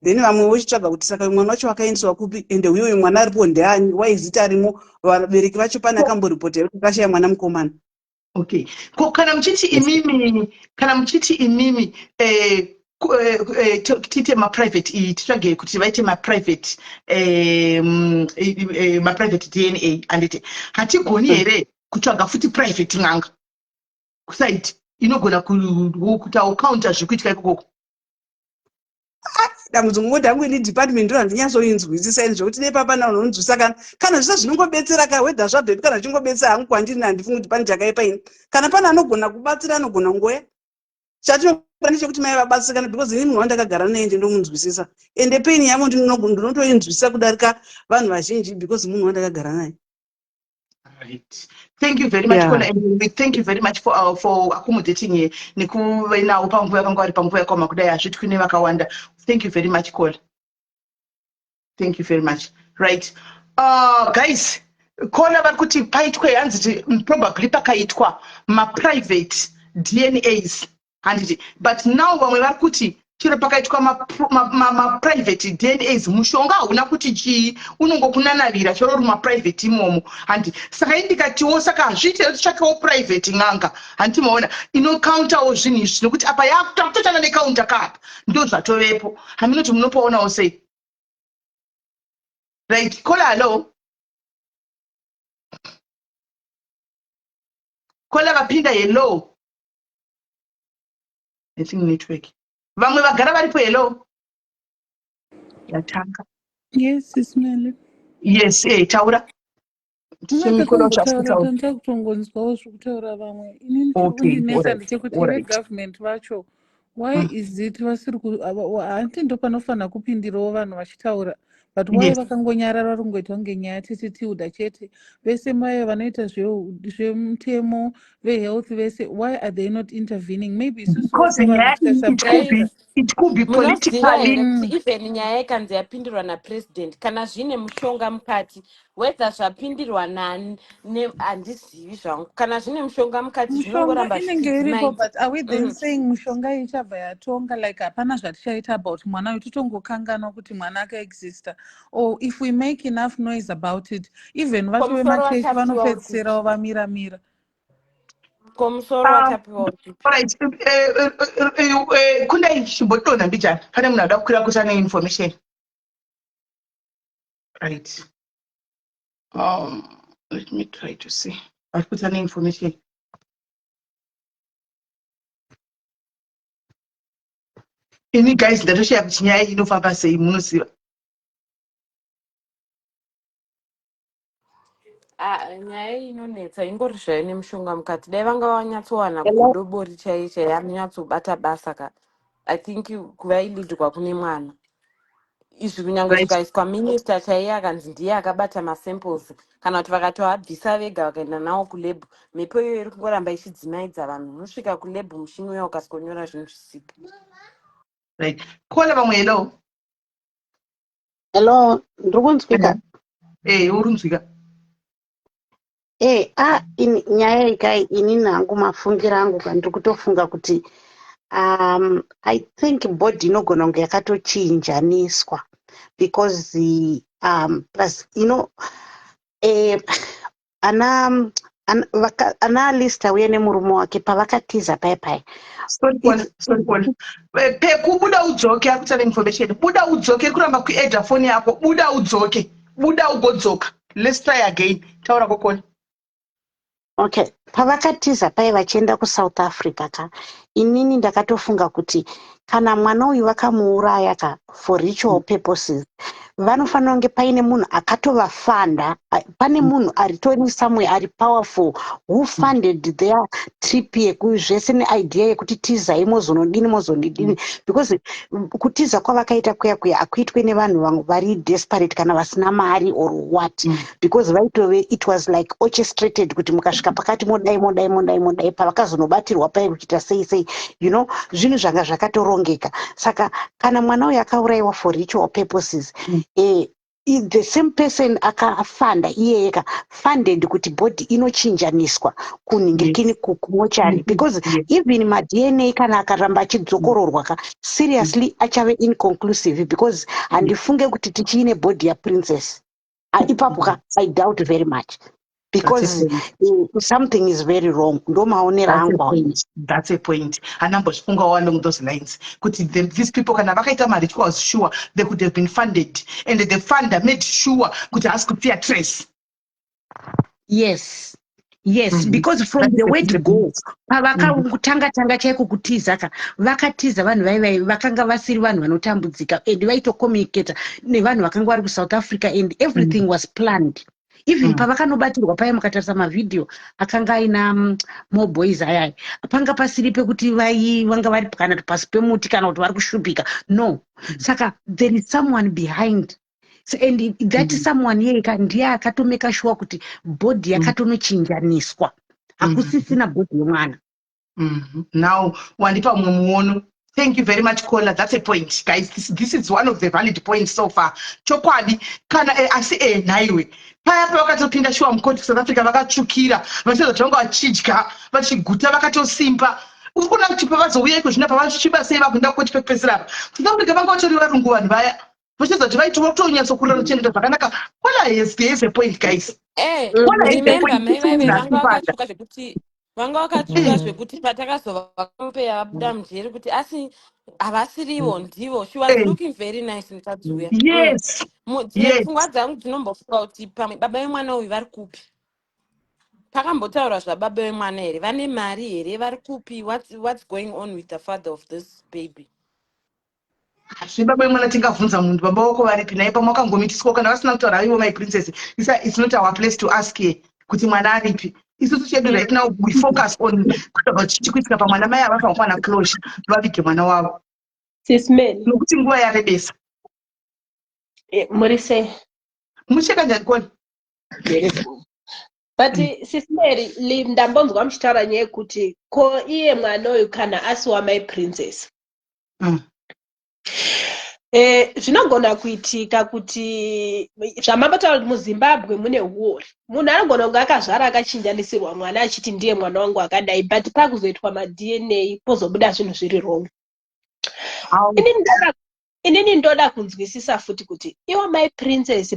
then vamwe vochitsvaga kuti saka mwana wacho akaendeswa kupi ende uyo mwana aripo ndeani waizita rimo vabereki vacho pane akamboripota kuti kashaya mwana mukomana. Okay, kana muchiti imimi tite maprivate titsvage kuti vaite maprivate maprivate DNA anditi hatigoni here kutsvaga futi private n'anga kusaiti inogona kutawo counter zvikuitika ikoko. Dambudziko ngoti hangu ini department ndo handinyasoinzwisisa ini zvokuti nepapa nawo nonzwisisa kana zvisa zvinongobetsera ka whether zvabvepi kana zvingobetsera hangu kwandiri handifungi kuti pane chakaipa ini kana pane anogona kubatsira anogona ngoya chatinofanira chekuti mai vabatsirikana because ini munhu wandakagara naye ndomunzwisisa ende paini yavo ndinotoinzwisisa kudarika vanhu vazhinji because munhu wandakagara naye. Right. Thank you very much, Kona, and we thank you very much for accommodating here. Nikuva nawo panguva yakanga vari panguva yakoma kudai hazviti kune vakawanda. Thank you very much, Kona. Thank you very much. Right. Guys, kona vari kuti paitwe hanzi probably pakaitwa ma-private DNAs handiti, but now vamwe vari kuti chiro pakaitwa ma-private DNAs mushonga hauna kuti chii, unongokunanavira choro uri ma-private imomo handi. Saka indikatiwo saka hazviite titsvakewo private n'anga handiti, maona inokauntawo zvinhu izvi nokuti apa yakutotana nekaunta kaapa ndo zvatovepo. Haminoti munopaonawo sei? Right, kola hello. Kola vapinda hello. I think network. Vamwe vagara varipo hello. Yatanga. Yes, Ismail. Yes, taura. Ndakatombutaura tandida kutongonzwawo zvekutaura vamwe. Inini chiri kundinetsa ndechekuti vegovernment vacho, why is it vasiri hanti ndo panofanira kupindirawo vanhu vachitaura, but why vakangonyarara vari kungoita ngenyaya tititiuda chete? Vese maye vanoita zvemutemo vehealth vese, why are they not intervening? Maybe it could be politically. Even nyaya ikanzi yapindirwa napresident, kana zvine mushonga mukati, whether zvapindirwa nani handizivi zvangu, kana zvine mushonga mukati zvinongoramba zvichidzimai. But are we then saying mushonga ichabva yatonga, like hapana zvatichaita about mwana uyu, totongokanganwa kuti mwana akaexista? Or if we make enough noise about it, even vacho vemachechi vanopedzisirawo vamiramira. Alright, kundai chimbotona mbijana pane munhu ada kukwira kuti ane information. Right. Let me try to see. I'll put an information. Ini guys, ndatoshaya kuti nyaya inofamba sei munoziva. Nyaya inonetsa ingori zvayo nemushonga mukati. Dai vanga vanyatsowana godobori chaicho yanyatsobata basa ka. I think kuvailidwa kune mwana. Izvi kunyange zvikaiswa minista chaiye akanzi ndiye akabata masamples, kana kuti vakatoabvisa vega vakaenda nawo kulab, mhepo iyoyo iri kungoramba ichidzimaidza vanhu. Unosvika kulab mushini uya ukasingonyora zvinhu zvisika. Right. Kola vamwe hello. Hello, ndiri kunzwika? Uri kunzwika. Nyaya ikai ini nangu mafungiro angu ndiri kutofunga kuti I think body inogona kunge yakatochinjaniswa, because plus ana lista uye nemurume wake pavakatiza paipai. Pekubuda udzoke akutana information. Buda udzoke kuramba kuedha phone yako. Buda udzoke. Buda ugodzoka. Let's try again. Taura kokoni. Okay, pavakatiza pai vachienda kuSouth Africa ka, inini ndakatofunga kuti kana mwana uyu vakamuuraya ka for ritual purposes, vanofanira kunge paine munhu akatovafanda, pane munhu aritori somewhere ari powerful who funded their trip yekuzvese neidea yekuti tizai mozonodini, because kutiza kwavakaita kuya akuitwe nevanhu vari desperate kana vasina mari or what, because vaitove it was like orchestrated kuti mukasvika pakati modai pavakazonobatirwa pai kuchita sei, you know, zvinhu zvanga zvakatorongeka. Saka kana mwana uyu akaurayiwa for ritual purposes, the same person akafanda iyeye funded kuti body inochinjaniswa kuningirikini kumochari, because even ma-DNA kana akaramba achidzokororwa ka seriously achave inconclusive, because handifunge kuti tichiine body yaprincess ipapo ka I doubt very much, because something is very wrong. That's a point. Anambozvifungawo along those lines. These people kana vakaita rituals, sure they could have been funded, and the funder made sure kuti has kupia trace. Yes, because from the way to go pavakatanga chaiko kutiza ka vakatiza vanhu vaivai vakanga vasiri vanhu vanotambudzika, and vaitocommunicata nevanhu vakanga vari kuSouth Africa, and everything was planned. Even pavakanobatirwa paya mukatarisa mavidhio akanga aina more boys ayai, panga pasiri pekuti vanga vari kana pasi pemuti kana kuti vari kushupika, no. Saka there is someone behind. So, and that someone yeka ndiye akatomeka sure kuti body yakatonochinjaniswa, hakusisina body yemwana. Now wandipa mumwe muono Thank you very much, caller. That's a point, guys. This is one of the valid points so far. Chokwadi, kana asi naiwe. Paya pakatopinda shuwa mukoti South Africa vakatsvukira, vachizotanga vachidya, vachiguta vakatosimba. Ukuna kuti pavazouya ikvezvino pavachiba sei vagunda kuti pekupedzisira apa. South Africa vanga vatori varungu vanhu vaya. Vachizoti vaitwa kutonyatsokurira kuchengeta zvakanaka. Caller has a point, guys. Remember mai vanga vakatsvuka zvekuti vanga vakatsvuka zvekuti patakazova vakampeya vabuda mujeri kuti asi havasiriwo ndivo. She was looking very nice mukadzi uya. Yes. Pfungwa dzangu dzinombofunga kuti pamwe baba vemwana uyu vari kupi, pakambotaura zvababa vemwana here, vane mari here, vari kupi, what's going on with the father of this baby? Baba vemwana tingabvunza munhu baba vako varipi naye pamakangomitiswa kana vasina kutaura ivo my princess. It's not our place to ask here kuti mwana aripi. Isusu chedu right now we focus on chichikwitsika pamwana mai avafa mwana closure vavige mwana wavo. Sis Mary. Nokuti nguva yarebesa. Murise. Mucheka njani koni? But Sis Mary, ndambonzwa muchitaura nyaya yekuti ko iye mwana uyu kana asiwa my princess. Zvinogona kuitika kuti zvamabataura kuti muZimbabwe mune uori. Munhu anogona kunge akazvara akachinjanisirwa mwana achiti ndiye mwana wangu akadai, but pakuzoitwa maDNA pozobuda zvinhu zviri wrong. Inini ndoda kunzwisisa futi kuti iwo my princess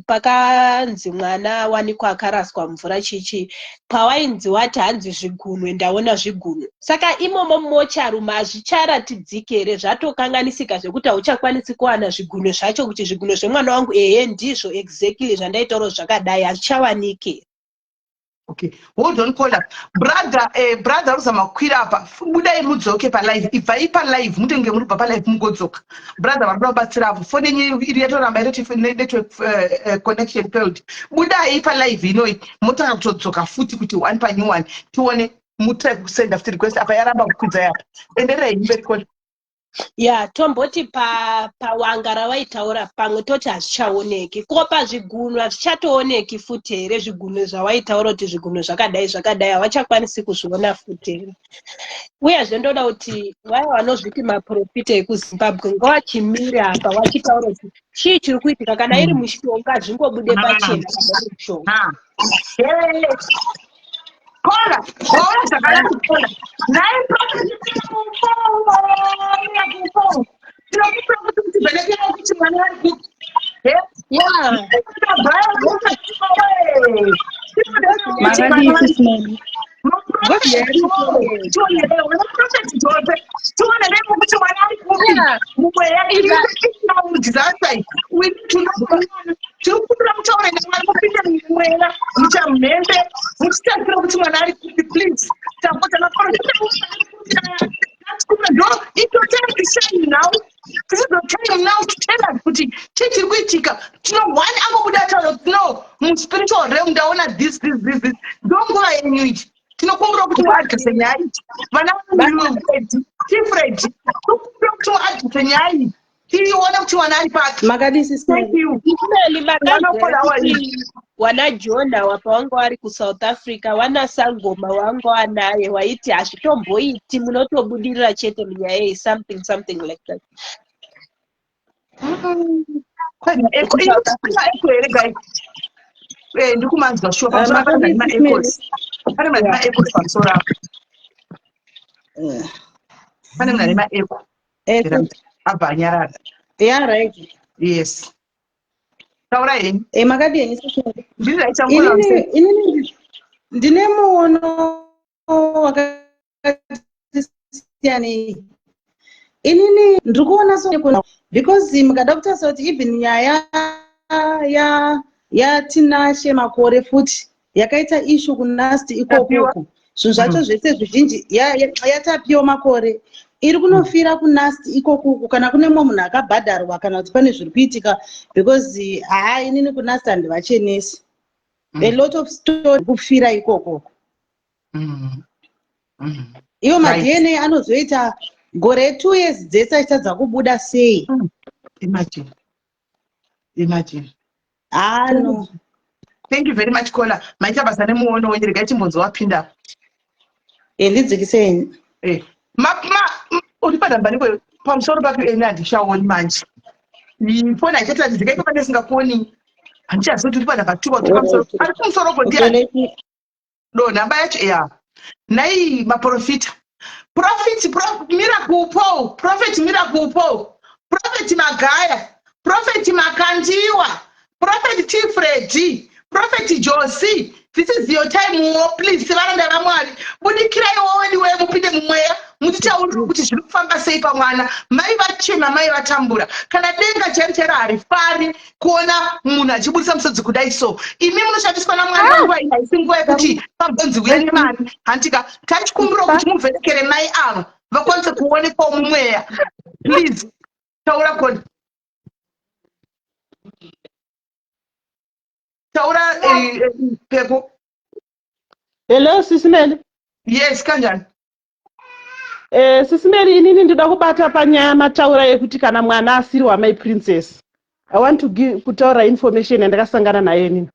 pakanzi mwana wanikwa akaraswa mvura chichi, pawainzi wati hanzi zvigunwe, ndaona zvigunwe. Saka imomo mocharume hazvicharatidzike here, zvatokanganisika zvekuti hauchakwanisi kuwana zvigunwe zvacho kuti zvigunwe zvemwana wangu ndizvo exactly zvandaitauro zvakadai, hazvichawanike. Okay, hold on, caller. Brother uzama kukwira apa. Budai mudzoke pa live. Ibvai pa live, mutenge muri pa live mugodzoka. Brother varikuda kubatsira apo. Fone yenyu iri yatoramba network connection failed. Budai pa live inoi. Mutanga kutodzoka futi kuti one pa new one. Tione mutry kusend after request apa yaramba kukwidza yapa. Enderai mberi caller. Tomboti pawanga rawaitaura pamwe toti hazvichaoneki. Ko pazvigunwe hazvichatooneki futi here, zvigunwe zvawaitaura kuti zvigunwe zvakadai havachakwanisi kuzviona futi here. Uyezve ndoda kuti vaya vanozviti maprofita ekuZimbabwe ngavachimira apa vachitaura kuti chii chiri kuitika kana iri mushonga zvingobude pachena kana iri mushonga. Caller, waona zvakanaka kuona. Naye tinokupa kuti mtibelekera kuti mwana ari kupi. It's your time to shine now. This is the time now to tell us, kuti chechiri kuitika. One angobuda no, spiritual realm ndaona this. Don't go yenyu ichi. Tinokumbura kuti muadrese nyaya ichi. Vana Fred. Tinokumbura kuti muadrese nyaya ichi. Tiriona kuti mwana ari pasi. Makadisi thank you. Wana Jona wapa wangu wari ku South Africa, wana Sangoma wangu wanaye waiti hazvitomboiti munotobudirira chete munyaya something like that. Ndikumanzwa sure pane pamusoro apo. Pane munhu ane maeko. Abva anyarara. Yeah, right. Yes. Taura henyu. Makadini sisi. Inini ndine muono wakasiyana. Inini ndikuona so because mukada kutaura kuti even nyaya ya Tinashe Makore futi yakaita issue kunasti ikoko. Zvinhu zvacho zvese zvizhinji yatapiwa Makore. Iri kunofira kunasti ikoko kana kune mumwe munhu akabhadharwa kana kuti pane zviri kuitika because inini kunasti handivachenesi. A lot of story kufira ikoko. Iwo maDNA anozoita gore 2 years dzese achitadza kubuda sei. Imagine. No. Thank you very much caller. Maita basa nemuono wenyu regai chimbonzo wapinda. Ndidzikiseni. uri padambaniko pamusoro pake ene handishaoni manje foni haichatatidzika iko pane singakoni handichazivi kuti uri padamba 2 kuti pamusoro ari kumusoro ndiani nhamba yacho ya nhai maprofita miracle paul prophet miracle paul prophet magaya prophet makandiwa prophet tifred prophet josi. This is your time, please. Sevaranda ramwari budikirai wodi we mupinde mumweya mutitaurira kuti zviri kufamba sei pamwana mai vachema mai vatambura kana denga chentera harifari kuona munhu achibudisa musodzi kudai so imi munoshandiswa namwari nguva ina isi nguva yekuti pabvonzi uya nemari handika tachikumbira kuti muvherekere mai ava vakwanise kuonekwawo mumweya please taura kodi taura Pepo. Hello Sisimeli. Yes kanjani. Sisimeli inini ndoda kubata panyaya mataura yekuti kana mwana asiri wamai princess. I want to kutaura information yandakasangana nayo inini.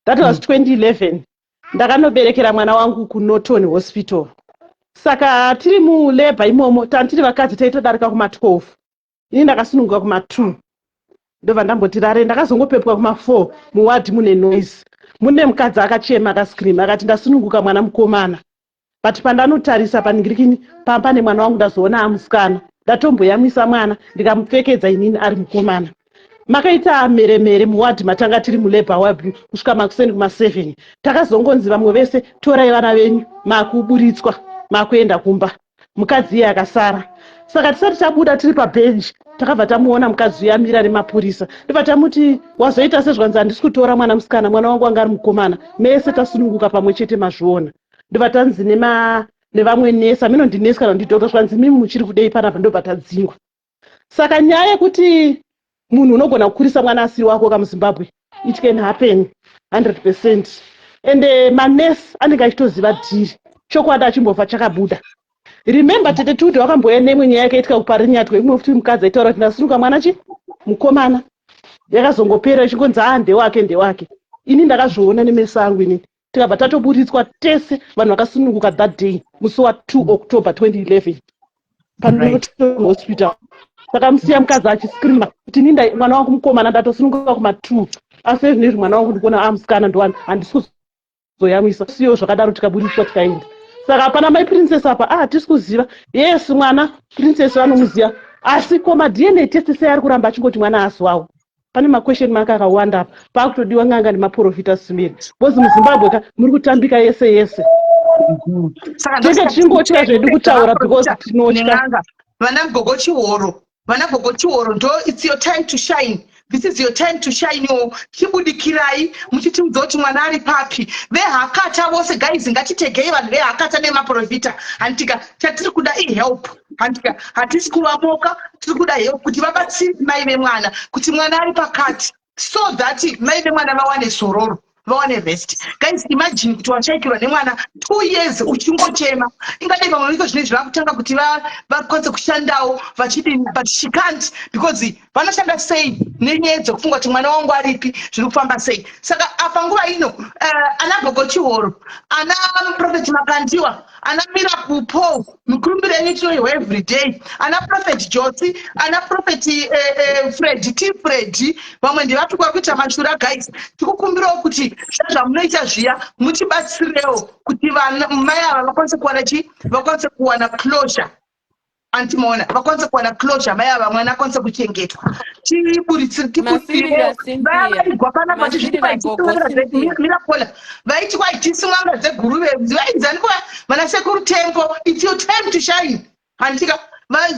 That was 2011. Ndakanoberekera mwana wangu kuNorton Hospital. Saka tiri muleba imomo tantiri vakadzi taitodarika kuma 12. Ini ndakasununguka kuma 2. Ndobva ndamboti rare ndakazongopepwa kuma 4 muwadi mune noise. Mune mukadzi akachema akascream akati ndasununguka mwana mukomana. But pandanotarisa paningirikini pane mwana wangu ndazoona amusikana. Ndatomboyamwisa mwana ndikamupfekedza inini ari mukomana. Makaita meremere muwadi matanga tiri muleba ward kusvika makuseni kuma 7. Takazongonzi vamwe vese torai vana venyu makuburitswa makuenda kumba. Mukadzi iye akasara. Saka tisati tabuda tiri pabench takabva tamuona mukadzi uya amira nemapurisa. Ndobva tamuti wazoita sezvanzi handisi kutora mwana musikana mwana wangu anga ari mukomana. Mese tasununguka pamwe chete mazviona. Ndobva tanzi nevamwe nesa mino ndinesi kana ndidhokta zvanzi mimi muchiri kudei panapa ndobva tadzingwa. Saka nyaya yekuti munhu unogona kukurisa mwana asiri wako kamuZimbabwe it can happen 100%. Ende manesi anenge achitoziva dhiri chokwadi achimbobva chakabuda. Remember tete tuti wakamboya nemwe nyaya yake itika kuparinyatwe imwe futi mukadzi aitaura kuti ndasununguka mwana chi mukomana. Yakazongopera ichingonzi ndewake. Ini ndakazviona nemeso angu ini. Tikabva tatoburitswa tese vanhu vakasununguka that day musi wa2 October 2011 paNorton Hospital. Saka musiya mukadzi achiscreama kuti ninda mwana wangu mukomana ndatosununguka kuma 2 asi zvinezvi mwana wangu ndikuona amusikana ndowani handisi kuzoyamwisa siyo zvakadaro tikaburitswa tikaenda. Saka hapana mai princess apa tisi kuziva yes mwana princess vanomuziva asi koma DNA test sei ari kuramba achingoti mwana asi wawo. Pane maquestion mark akawanda apa pakutodiwa nganga nemaprofita Sisimeli bozi muZimbabwe muri kutambika yese. Saka tichingotya zvedu kutaura because tinotya. Vana gogo chihoro ndo it's your time to shine. This is your time to shine. Chibudikirai muchitimudza kuti mwana ari papi. Vehakata vose guys ngatitegei vanhu vehakata nemaprofita. Handika chatiri kuda help. Handika hatisi kuvamoka tiri kuda help kuti vabatsire mai vemwana kuti mwana ari pakati so that mai vemwana vawane sororo vawane rest. Guys imagine kuti washaikirwa nemwana 2 years uchingochema ingadai vamwe viko zvinezvi vakutanga kuti vakwanise kushandawo vachidini but she can't because vanoshanda sei nenyaya dzokufunga kuti mwana wangu aripi zviri kufamba sei. Saka apa nguva ino ana gogo chihoro ana prophet makandiwa ana miracle paul mukurumbira yenyu every day ana prophet josi ana prophet fred vamwe ndivatukwa kuita mashura guys tikukumbirawo kuti zvamunoita zviya mutibatsirewo kuti mai ava vakwanise kuwana chi vakwanise kuwana closure. Antimaona vakwanise kuwana closure mai ava mwana akwanise kuchengetwa tiburitsirivaaigwa panapa tichimirakola vaiti kwaitisi mwanga dzeguruve vainzanikuva vanasekuru tempo it's your time to shine. Handika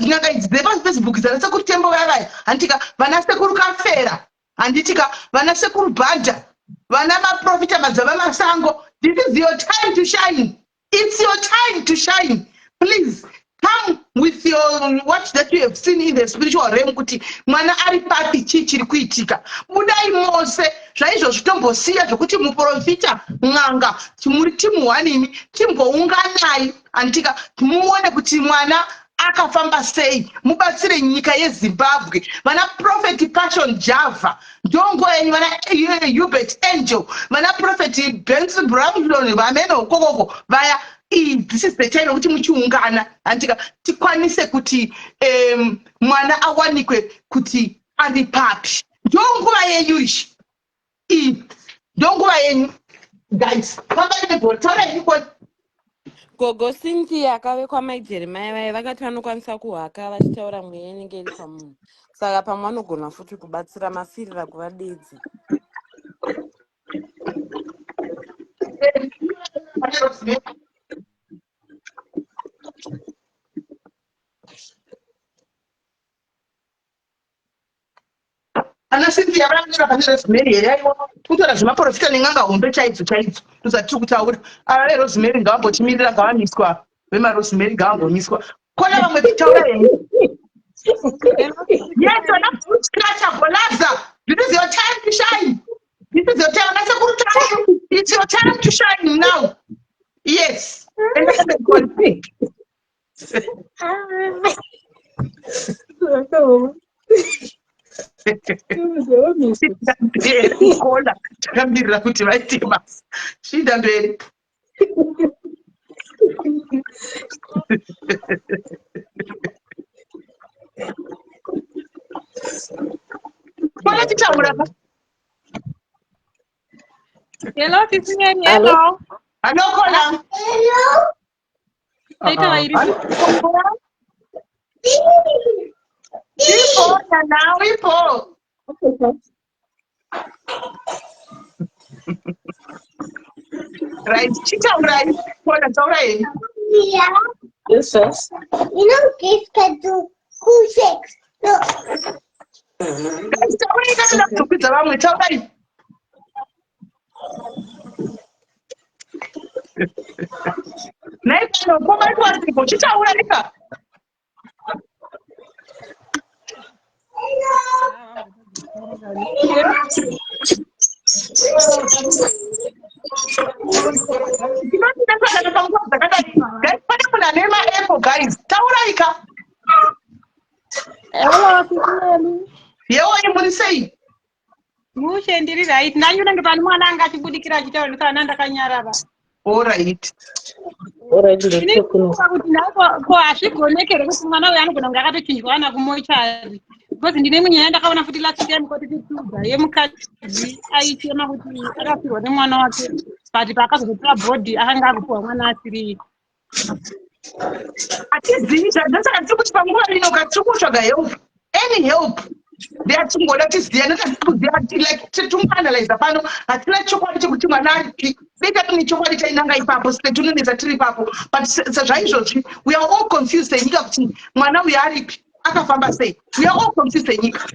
nyanga idzi dzepafacebook dzanasekuru tempo vavaya handika vanasekuru kafera handitika vanasekuru bhadha vana maprofita madzava masango. This is your time to shine. It's your time to shine. Please come with your what that you have seen in the spiritual realm kuti mwana ari papi chiri kuitika budai mose zvaizvo zvitombosiya zvokuti muprofita n'anga muri timu 1 imi timbounganai antika muone kuti mwana akafamba sei mubatsire nyika yeZimbabwe. Vana prophet passion java ndongo yenyu vana Hubert angel vana prophet Benson Brownlon vameno kokoko vaya this is the time ukuthi muchiungana andika tikwanise kuti mwana awanikwe kuti ari papi ndonguva yenyu ishi ndonguva yenyu guys pambainebhori taurai ikoni gogo Cynthia akavekwa majeremaya vaye vakati vanokwanisa kuhaka vachitaura mweya inenge iri pamunhu saka pamwe vanogona futi kubatsira masirira kuva dedzi. ana Cynthia varamira pane Rosemary here aiwa kutora zvemaprofita neng'anga hombe chaidzo tuzati tiri kutaura ava veRosemary ngavambotimirira ngavamiswa vemaRosemary ngavambomiswa kona vamwe kutaura henyu. Yes, vana scratcher golaza. This is your time to shine. This is your time. It's your time to shine now. Yes. Takamira kuti vaitema shida mberi. Wala titaura. Hello, Rosemary. Hello. Hello, Kola. Hello. Ipo. Right, titaura. Kola taura. Yeah. Yes, yes. You know, kids can do cool sex. No. Guys, taura taura. Next, come on, what's the coach? Taura nika. Guys, tauraika. Hello, yewo muri sei? Mushe ndiri right. Nanyu nenge pani mwana anga achibudikira achitaura kana ndakanyarara. All right. Ini kuti ndako ko azvigonekere kuti mwana uyu anogona kunge akatochinjwa na kumochari. Because ndine munyaya ndakaona futi last time kuti tituga yemukadzi aichema kuti akafirwa nemwana wake. But pakazotora body akanga akupuwa mwana asiri. Atizivi zvadzasaka tiri kuti panguva ino katiri kutsvaga help. Any help. Ndeatingoda tiziya nekuziya like titumanalyze pano hatina chokwadi chekuti mwana aripi beta tine chokwadi chainanga ipapo setunoneza tiri ipapo but sezvaizvozvi we are all confused senyika kuti mwana uyu aripi akafamba sei. We are all confused senyika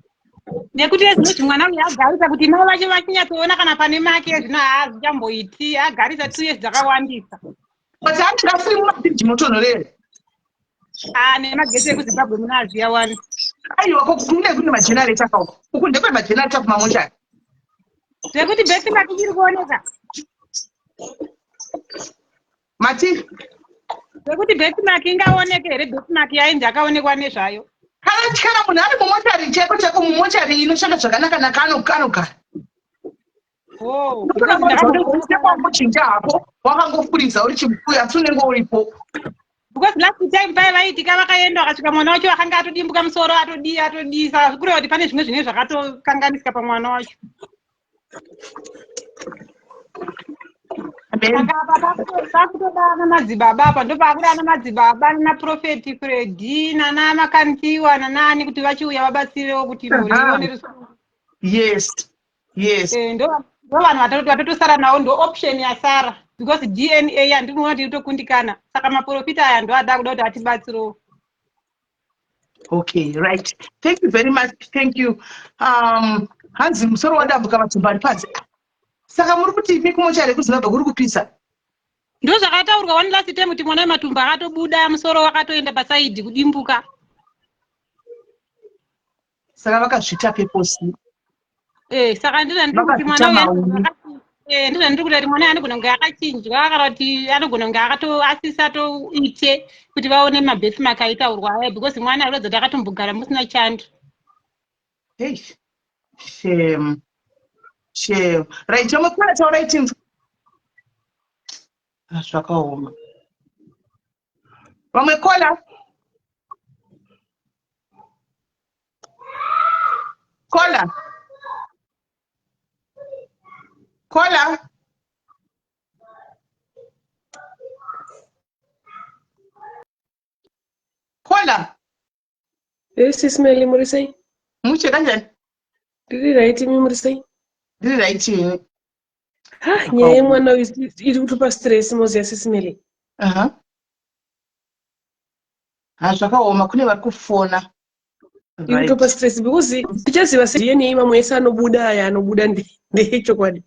nekuti ezinoti mwana uyu agarisa kuti mai vacho vachinyatsoona kana pane make zvino haazvichamboiti agarisa 2 years dzakawandisa but anenge asiri mumabhiriji motonhorere nemagesi ekuzimbabwe muna aziya wani aiwa kune majenareta kauko uku ndekwe majenareta kumamochari zvekuti birthmark ichiri kuoneka mati zvekuti birthmark ingaoneke here birthmark yainzi akaonekwa nezvayo kana munhu ari mumochari cheko mumochari inoshanda zvakanaka nakanogara muchinja hapo wakangofuriza uri chibuya asi unenge uripo. Because last time pai vaitika vakaenda vakasvika mwana wacho akanga atodimbuka musoro atodi saka kureva kuti pane zvimwe zvakatokanganisika pamwana wacho. Pakutoda ana madzibaba apa ndopakuda ana madzibaba nanaprofeti Fredi nana makantiwa nanani kuti vachiuya vabatsirewo kuti mhuri ione rusoro. Yes. Ndo vanhu vatotosara nawo ndo option yasara. Because DNA yandinoona kuti itokundikana saka maprofita aya ndo ada kuda kuti atibatsirewo. Okay, right. Thank you very much. Thank you. Hanzi musoro wadambuka matumba ari panze. Saka muri kuti ipi kumochari kuZimbabwe kuri kupisa? Ndo zvakataurwa one last time kuti mwana wematumba akatobuda musoro wakatoenda pasaidi kudimbuka. Saka vakazvita peposi. Saka ndizvo ndiri kuti mwana uyu ndizvo ndiri kuti mwana anogona kunge akachinjwa kana kuti anogona kunge akatoasisa toite kuti vaone mabirthmark aitaurwa aya because mwana arozoti akatombogara musina chando. Shame. Right, chomukura tauraiti zvakaoma. Vamwe kola. Kola. Kola. Kola. Yes, Ismail Murisai. Muche kanjani? Diri right mi Murisai. Ndiri right. Ha, nyaya mwana iri kutupa stress Moses Ismail. Zvakaoma kune vari kufona. Iri kutupa stress because tichaziva DNA mamwe ese anobuda aya anobuda ndechokwadi.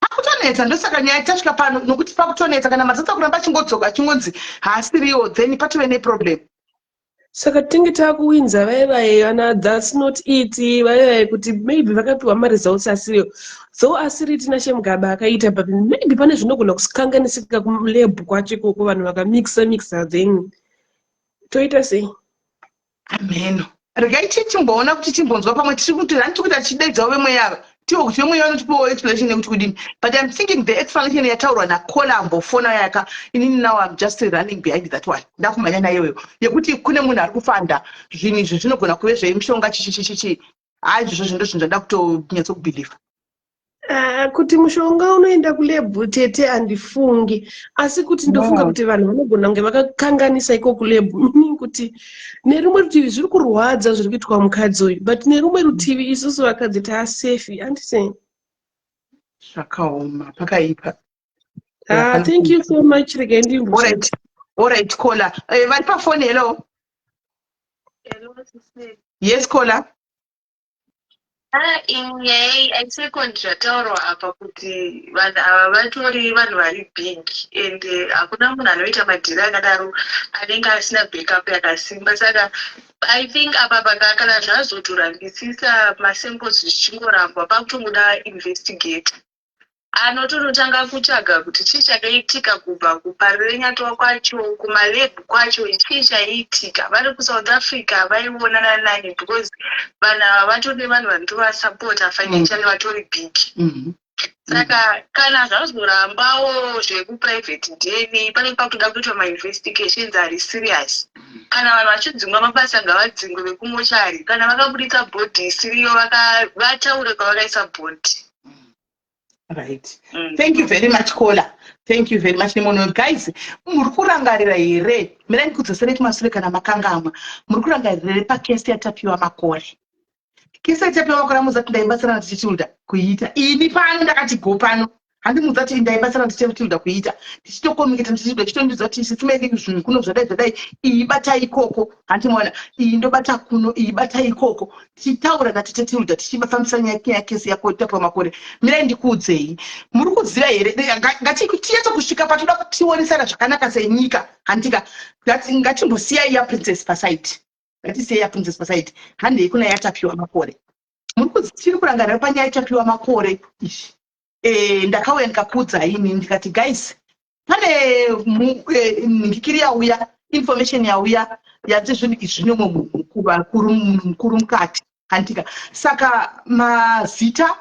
Pakutonetsa ndosaka nyaya tasvika pano nokuti pakutonetsa kana matsatsa kuramba achingodzoka achingonzi haasiriwo then patove neproblem. Saka tinge takuwinza vana that's not it vai kuti maybe vakapiwa maresults asiriyo. So asiri tina shemugaba akaita but maybe pane zvinogona kukanganisika kulab kwacho ikoko vanhu vakamixa then toita sei? Amen. Regai tichimboona kuti timbonzwa pamwe tiri kuti hani tiri kuita tichidaidzawo vemwe yava tiwo kuti vemwe vanotipawo explanation yekuti kudini, but I'm thinking the explanation yataurwa nakola ambofona yaka inini now I'm just running behind that one. Ndakumhanya nayeyo yekuti kune munhu ari kufanda zvinhu izvi zvinogona kuve zvemishonga chichichichichi. Izvozvo zvindo zvinhu zvanda kutonyatsokubhilivha. Kuti mushonga unoenda kulab tete handifungi, asi kuti ndofunga kuti vanhu vanogona kunge vakakanganisa iko kulab, meaning kuti nerumwe rutivi zviri kurwadza zviri kuitwa mukadzi uyu, but nerumwe rutivi isusu vakadzi taasafe, handisei? Zvakaoma pakaipa. Thank you so much. All right, Kola. Vari pafoni, hello? Hello, sister. Yes, Kola. Inyaya aisekond zvataurwa apa kuti vanhu ava vatori vanhu vari big ende hakuna munhu anoita madhiri akadaro anenge asina backup yakasimba. Saka I think apa kana zvazotorangisisa masamples zvichingorambwa pakutomuda investigator anotonotanga kutsvaga kuti chii chakaitika kubva kuparenyatwa kwacho kumalab kwacho chii chaiitika. Vari kuSouth Africa vaionana nani because vanhu ava vatori vanhu vanotovasapota financially vatori big. Saka kana zvazorambawo zvekuprivate deni pane pakutoda kuitwa mainvestigations ari serious. Kana vanhu vachidzingwa mabasa ngavadzingwe vekumochari, kana vakabudisa bhodhi isiriyo vataure kwavakaisa bhodhi. Right. Thank you very much, Kola. Thank you very much, Nemono. Guys, muri kurangarira here. Mirani kudzosera kumashure kana makangama. Muri kurangarira here pakesi yatapiwa makore. Kesi yatapiwa makore muzati ndaibatsira ndichichilda kuita. Ini pano ndakati go pano. Handi muzati ndaibatsira ndichichilda kuita. Tichitokomiketa ndichichilda chitondidzwa kuti sitimeni zvinhu kuno zvadai ibata ikoko. Handi mwana indobata kuno ibata ikoko. Tichitaura natichachilda tichibafambisa nyaya kesi yako yatapiwa makore. Mirai ndikuudzei. Muri kuziva here ngatiyeto kusvika patoda kutionesana zvakanaka senyika. Handika ngatimbosiya iya princess paside. Ngatisiya iya princess paside. Handi kuna yatapiwa makore. Muri kuziva kurangarira panyaya yatapiwa makore ishi. Ndakauya ndikakuudzai ini ndikati guys pane ndikiri yauya information yauya yati zvinhu izvi zvine munhu mukuru mukati handika. Saka mazita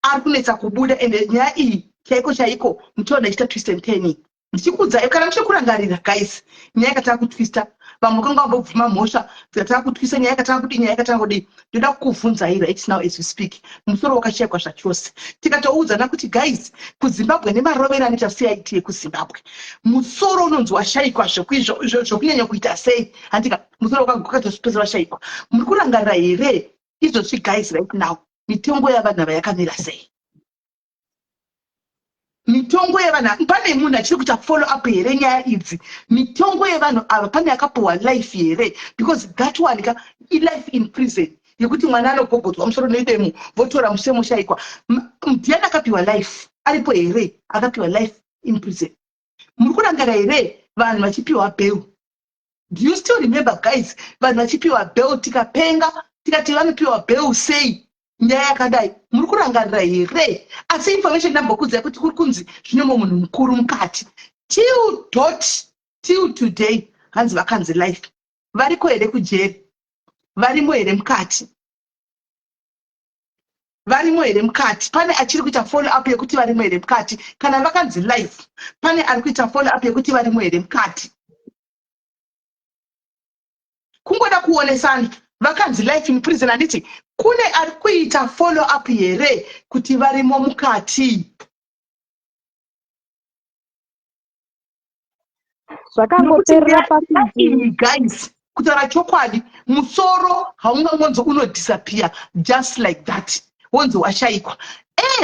ari kunetsa kubuda ende nyaya iyi chaiko mutoona ichita twist and turning. Ndichikuudzai kana muchiri kurangarira guys nyaya yakatanga kutwista vamwe vakanga vambobvuma mhosva dzikatanga kutwisa nyaya yakatanga kudii nyaya yakatanga kudii. Ndoda kukubvunzai right now as we speak musoro wakashayikwa zvachose tikatoudzana kuti guys kuZimbabwe nemarovero anoita CID yekuZimbabwe musoro unonzi washayikwa zvokunyanya kuita sei. Handika musoro wakatozvipesa washayikwa. Muri kurangarira here izvozvi guys right now mitongo yavanhu ava yakamira sei? Mitongo yevanhu pane munhu achiri kuita follow up here nyaya idzi. Mitongo yevanhu ava pane akapiwa life here because that one life in prison yekuti mwana anogogodzwa musoro nedemo votora musemo shayikwa. Ndiani akapiwa life aripo here akapiwa life in prison? Muri kurangarira here vanhu vachipiwa bail? Do you still remember guys vanhu vachipiwa bail tikapenga tikati vanopiwa bail sei nyaya yakadai? Muri kurangarira here? Asi information ndambokuudzai kuti kuri kunzi zvine munhu mukuru mukati till today hanzi vakanzi life. Variko here kujeri? Varimo here mukati? Varimo here mukati? Pane achiri kuita follow up yekuti varimo here mukati? Kana vakanzi life pane ari kuita follow up yekuti varimo here mukati? kungoda kuonesana. Vakanzi life in prison handiti kune ari kuita follow up here kuti varimo mukati. Zvakangoperera pasiji. Guys, kutaura chokwadi musoro haungangonzo uno disappear just like that. Wonzo washaikwa.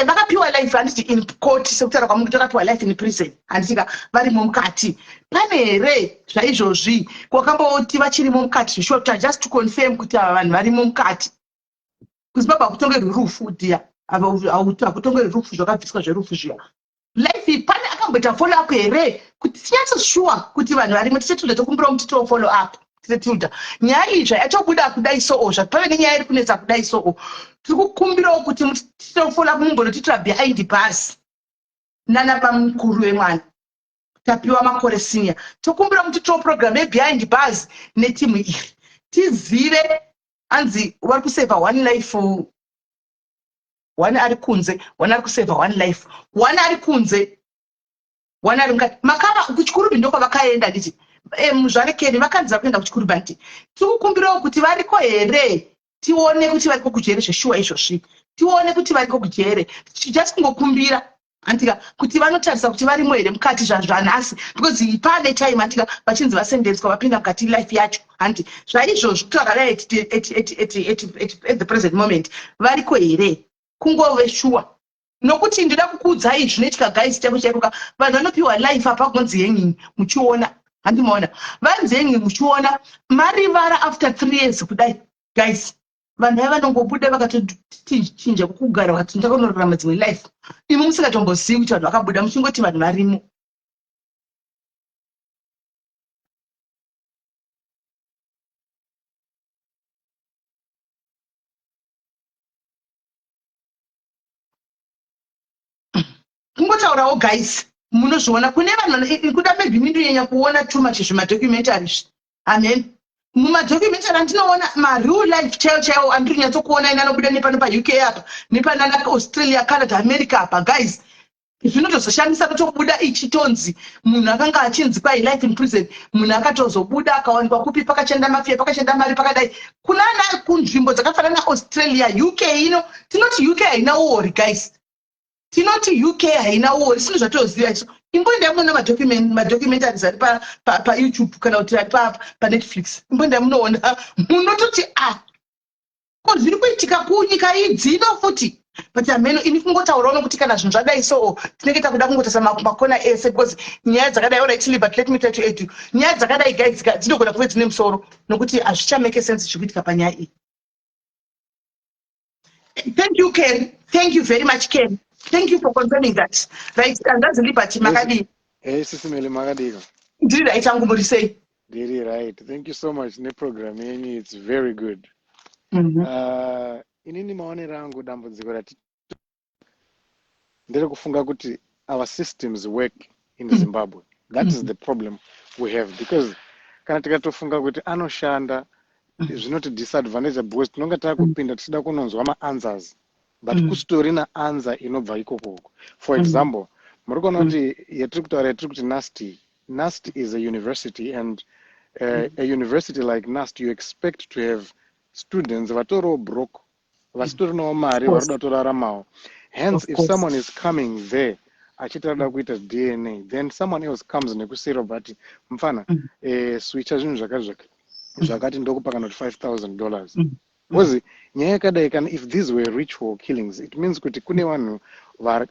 Vakapiwa life handiti in court sekutaura kwamunhu kuti vakapiwa life in prison handitika varimo mukati. Pane here zvaizvozvi kwakamboti vachirimo mukati zvishota just to confirm kuti ava vanhu varimo mukati. Kuzimbabwe hakutongerwi rufu dia. Hakutongerwi rufu zvakabviswa zverufu zviya. Life pane akamboita follow up here kuti tinyatsoshua kuti vanhu varimo tichetoda tokumbira kuti to follow up. Tichetoda nyaya iyi zvayatobuda kudai so zvapave nenyaya iri kunetsa kudai so tiri kukumbirawo kuti titofollow up mumbonotitira behind bars nana pamukuru wemwana tapiwa makore senior tokumbira kuti to program behind bars netimu iri tizive anzi vari kuseva one life one ari kunze one ari kuseva one life one ari kunze one ari mukati makava kuchikurubi ndoko vakaenda nditi muzvarekeni vakanzira kuenda kuchikurubi nditi tikukumbirawo kuti variko here tione kuti variko kujere zveshuwa izvozvi tione kuti variko kujere just kungokumbira antika kuti vanotarisa kuti varimo here mukati zvanhasi because pane time antika vachinzi vasendedzwa vapinda mukati life yacho handi zvaizvozvi kutaura at the present moment variko here kungove shuwa nokuti ndida kukuudzai zvinoitika guys chako chairuka vanhu vanopiwa life apa kunzi hengi muchiona handimaona vanzi hengi muchiona marivara after 3 years kudai guys vanhu ava vanongobuda vakatochinja kugara vakati ndakanorarama dzimwe life imi musingatombozivi kuti vanhu vakabuda muchingoti vanhu varimo. Kungotaurawo guys munozviona kune vanhu kuda maybe mindonyanya kuona too much zvimadocumentaries. Amen. Mumadocumentary andinoona mareal life chaiwo andiri kunyatsokuona ina anobuda nepano paUK apa nepanana Australia, Canada, America apa guys. Zvinotozoshamisa kutobuda ichitonzi munhu akanga achinzi kwai life in prison munhu akatozobuda akawanikwa kupi pakachenda mafia pakachenda mari pakadai kunana kunzvimbo dzakafanana naAustralia, UK ino tinoti UK haina war guys. Tinoti UK haina war sino zvatoziva iso. Imbonda muno madocumentaries ari pa YouTube kana kuti ari pa Netflix. Imbonda munoona munototi ko zviri kuitika kunyika idzino futi. But ameno ini kungotaurawo kuti kana zvinhu zvadai so tinenge takuda kungotasa makona ese because nyaya dzakadai alright but let me tell you nyaya dzakadai guys dzinogona kuve dzine musoro nokuti hazvichamake sense chikuitika panyaya iyi. Thank you Ken. Thank you very much Ken. Thank you for confirming that. Right, and that's Liberty Makadi. Hey, Sisimeli Makadiga. Did I tell you say? Very right. Thank you so much. Ne program it's very good. Inini maone rangu dambudziko rati ndere kufunga kuti our systems work in Zimbabwe. That is the problem we have because kana tikatofunga kuti anoshanda zvinoti disadvantage because tinonga takupinda tichida kunonzwa ma-answers. But kustorina answer inobva ikoko. For example, muri kuona kuti yatiri kutaura yatiri kuti NUST is a university and a university like NUST you expect to have students vatoro broke vasitorinawo mari varikuda kutoraramawo. Hence if someone is coming there achitada kuita DNA then someone else comes nekusero but mfana switcha zvinhu zvakati ndokupa kana kuti $5,000. Because nyaya yakadai kana if these were ritual killings it means kuti kune vanhu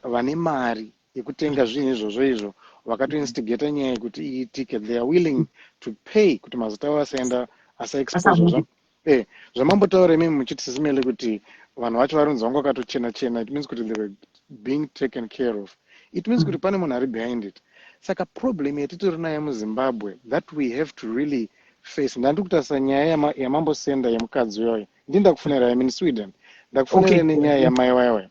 vane mari yekutenga zvinhu izvozvo vakatoinstigata nyaya yekuti iitike they are willing to pay kuti mazita avo asaenda asaexpose zvamambotaura imimi muchiti Sisimeli kuti vanhu vacho varunzi vanga vakatochena it means kuti they were being taken care of. It means kuti pane munhu ari behind it. Saka problem yatitori nayo muZimbabwe that we have to really face. Ndandi kutarisa nyaya yamambosenda yemukadzi uyoyo ndinda kufunira in Sweden ndakufunira nenyaya yamai wayo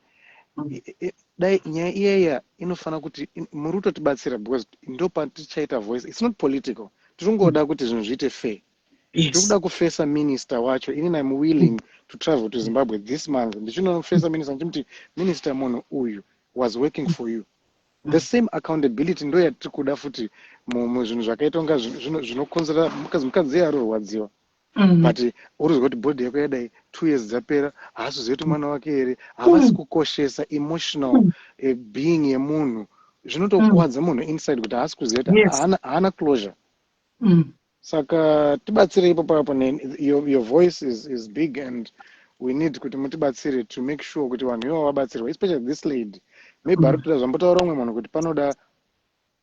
dai nyaya iyeya inofana kuti muri kutotibatsira because ndo patichaita voice. It's not political. Tiringoda kuti zvinhu zviite fair. Tirikuda kufesa minister wacho inini I'm willing to travel to Zimbabwe this month ndichindofesa minister ndichiti minister munhu uyu was working for you. The same accountability ndo yatiri kuda futi muzvinhu zvakaita kunga zvinokonzera mukadzi arorwadziwa but urikuzwa kuti bhodhi yako yadai 2 years dzapera haasi kuziva kuti mwana wake here havasi kukoshesa emotional being yemunhu zvinotokuwadza munhu inside kuti haasi kuziva kuti haana closure. Saka tibatsire ipapo. Your voice is big and we need kuti mutibatsire to make sure kuti vanhu ivo vabatsirwa, especially this lady. Maybe ari kutoda zvambotaura umwe munhu kuti panoda,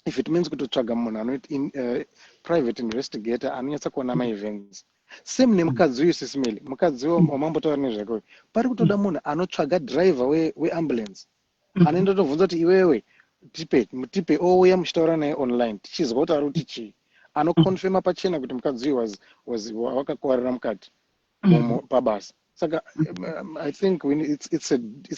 if it means kutotsvaga munhu anoita private investigator anonyatsa kuona ma-events. Same nemukadzi uyu sisimeli, mukadzi wamambotaura nezvake uyu. Pari kutoda munhu anotsvaga driver weambulance. Anoenda tovhunza kuti iwewe tipe ouya muchitaura naye online tichizwa kuti ari kuti chii. Anokonfirma pachena kuti mukadzi uyu wakakuwarira mukati pabasa. Saka I think it's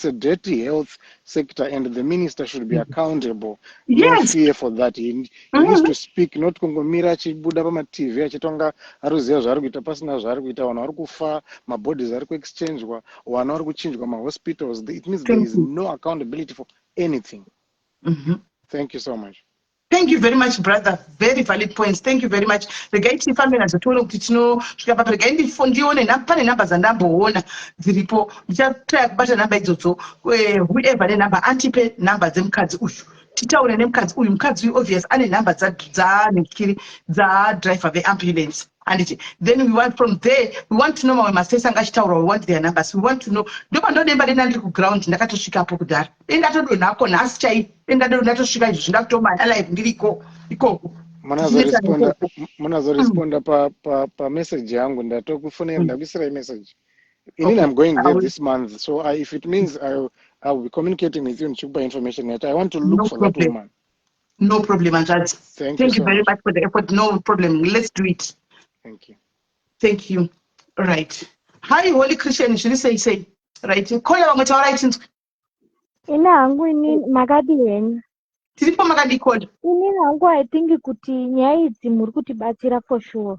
a dirty health sector and the minister should be accountable. No fear for that. He needs to speak, not kungomira achibuda pama-TV achitonga aruziva zvaari kuita pasina zvaari kuita, vanhu vari kufa, mabodies ari kuexchangwa, vanhu vari kuchinjwa mahospitals. It means there is no accountability for anything. Thank you so much. Thank you very much, brother. Very valid points. Thank you very much. Regai tifambe nazotoona kuti tinosvika papo. Regai ndione pane namba dzandamboona dziripo. Ndichatry kubata namba idzodzo. Whoever ne namba antipe namba dzemukadzi uyu. Titaure nemukadzi uyu. Mukadzi uyu obvious ane namba dzanekiri driver veambulance. And then we want from there, we want to know when Masesa ngachitaura, we want their numbers. We want to know. Ndopa ndodemba ndiri ku ground ndakatosvikapo kudhara. Ndatodo nako nhasi chai. Ndatosvika izvo ndakutoma alive ndiriko ikoko. Munazoresponda pa message yangu ndatokufonera ndakuisira message. Inini I'm going there this month, so if it means I will be communicating with you and chupa information that I want to look for that woman. No problem, Anjad. Thank you very much for the effort. No problem. Let's do it. Thank you. Thank you. Right. Hi, Holy Christian. Should you say? Right. Call your language. All right. Ina hangu ini makadi yenyu. Tiripo makadi code. Ini hangu I think kuti nyaya idzi muri kutibatsira for sure.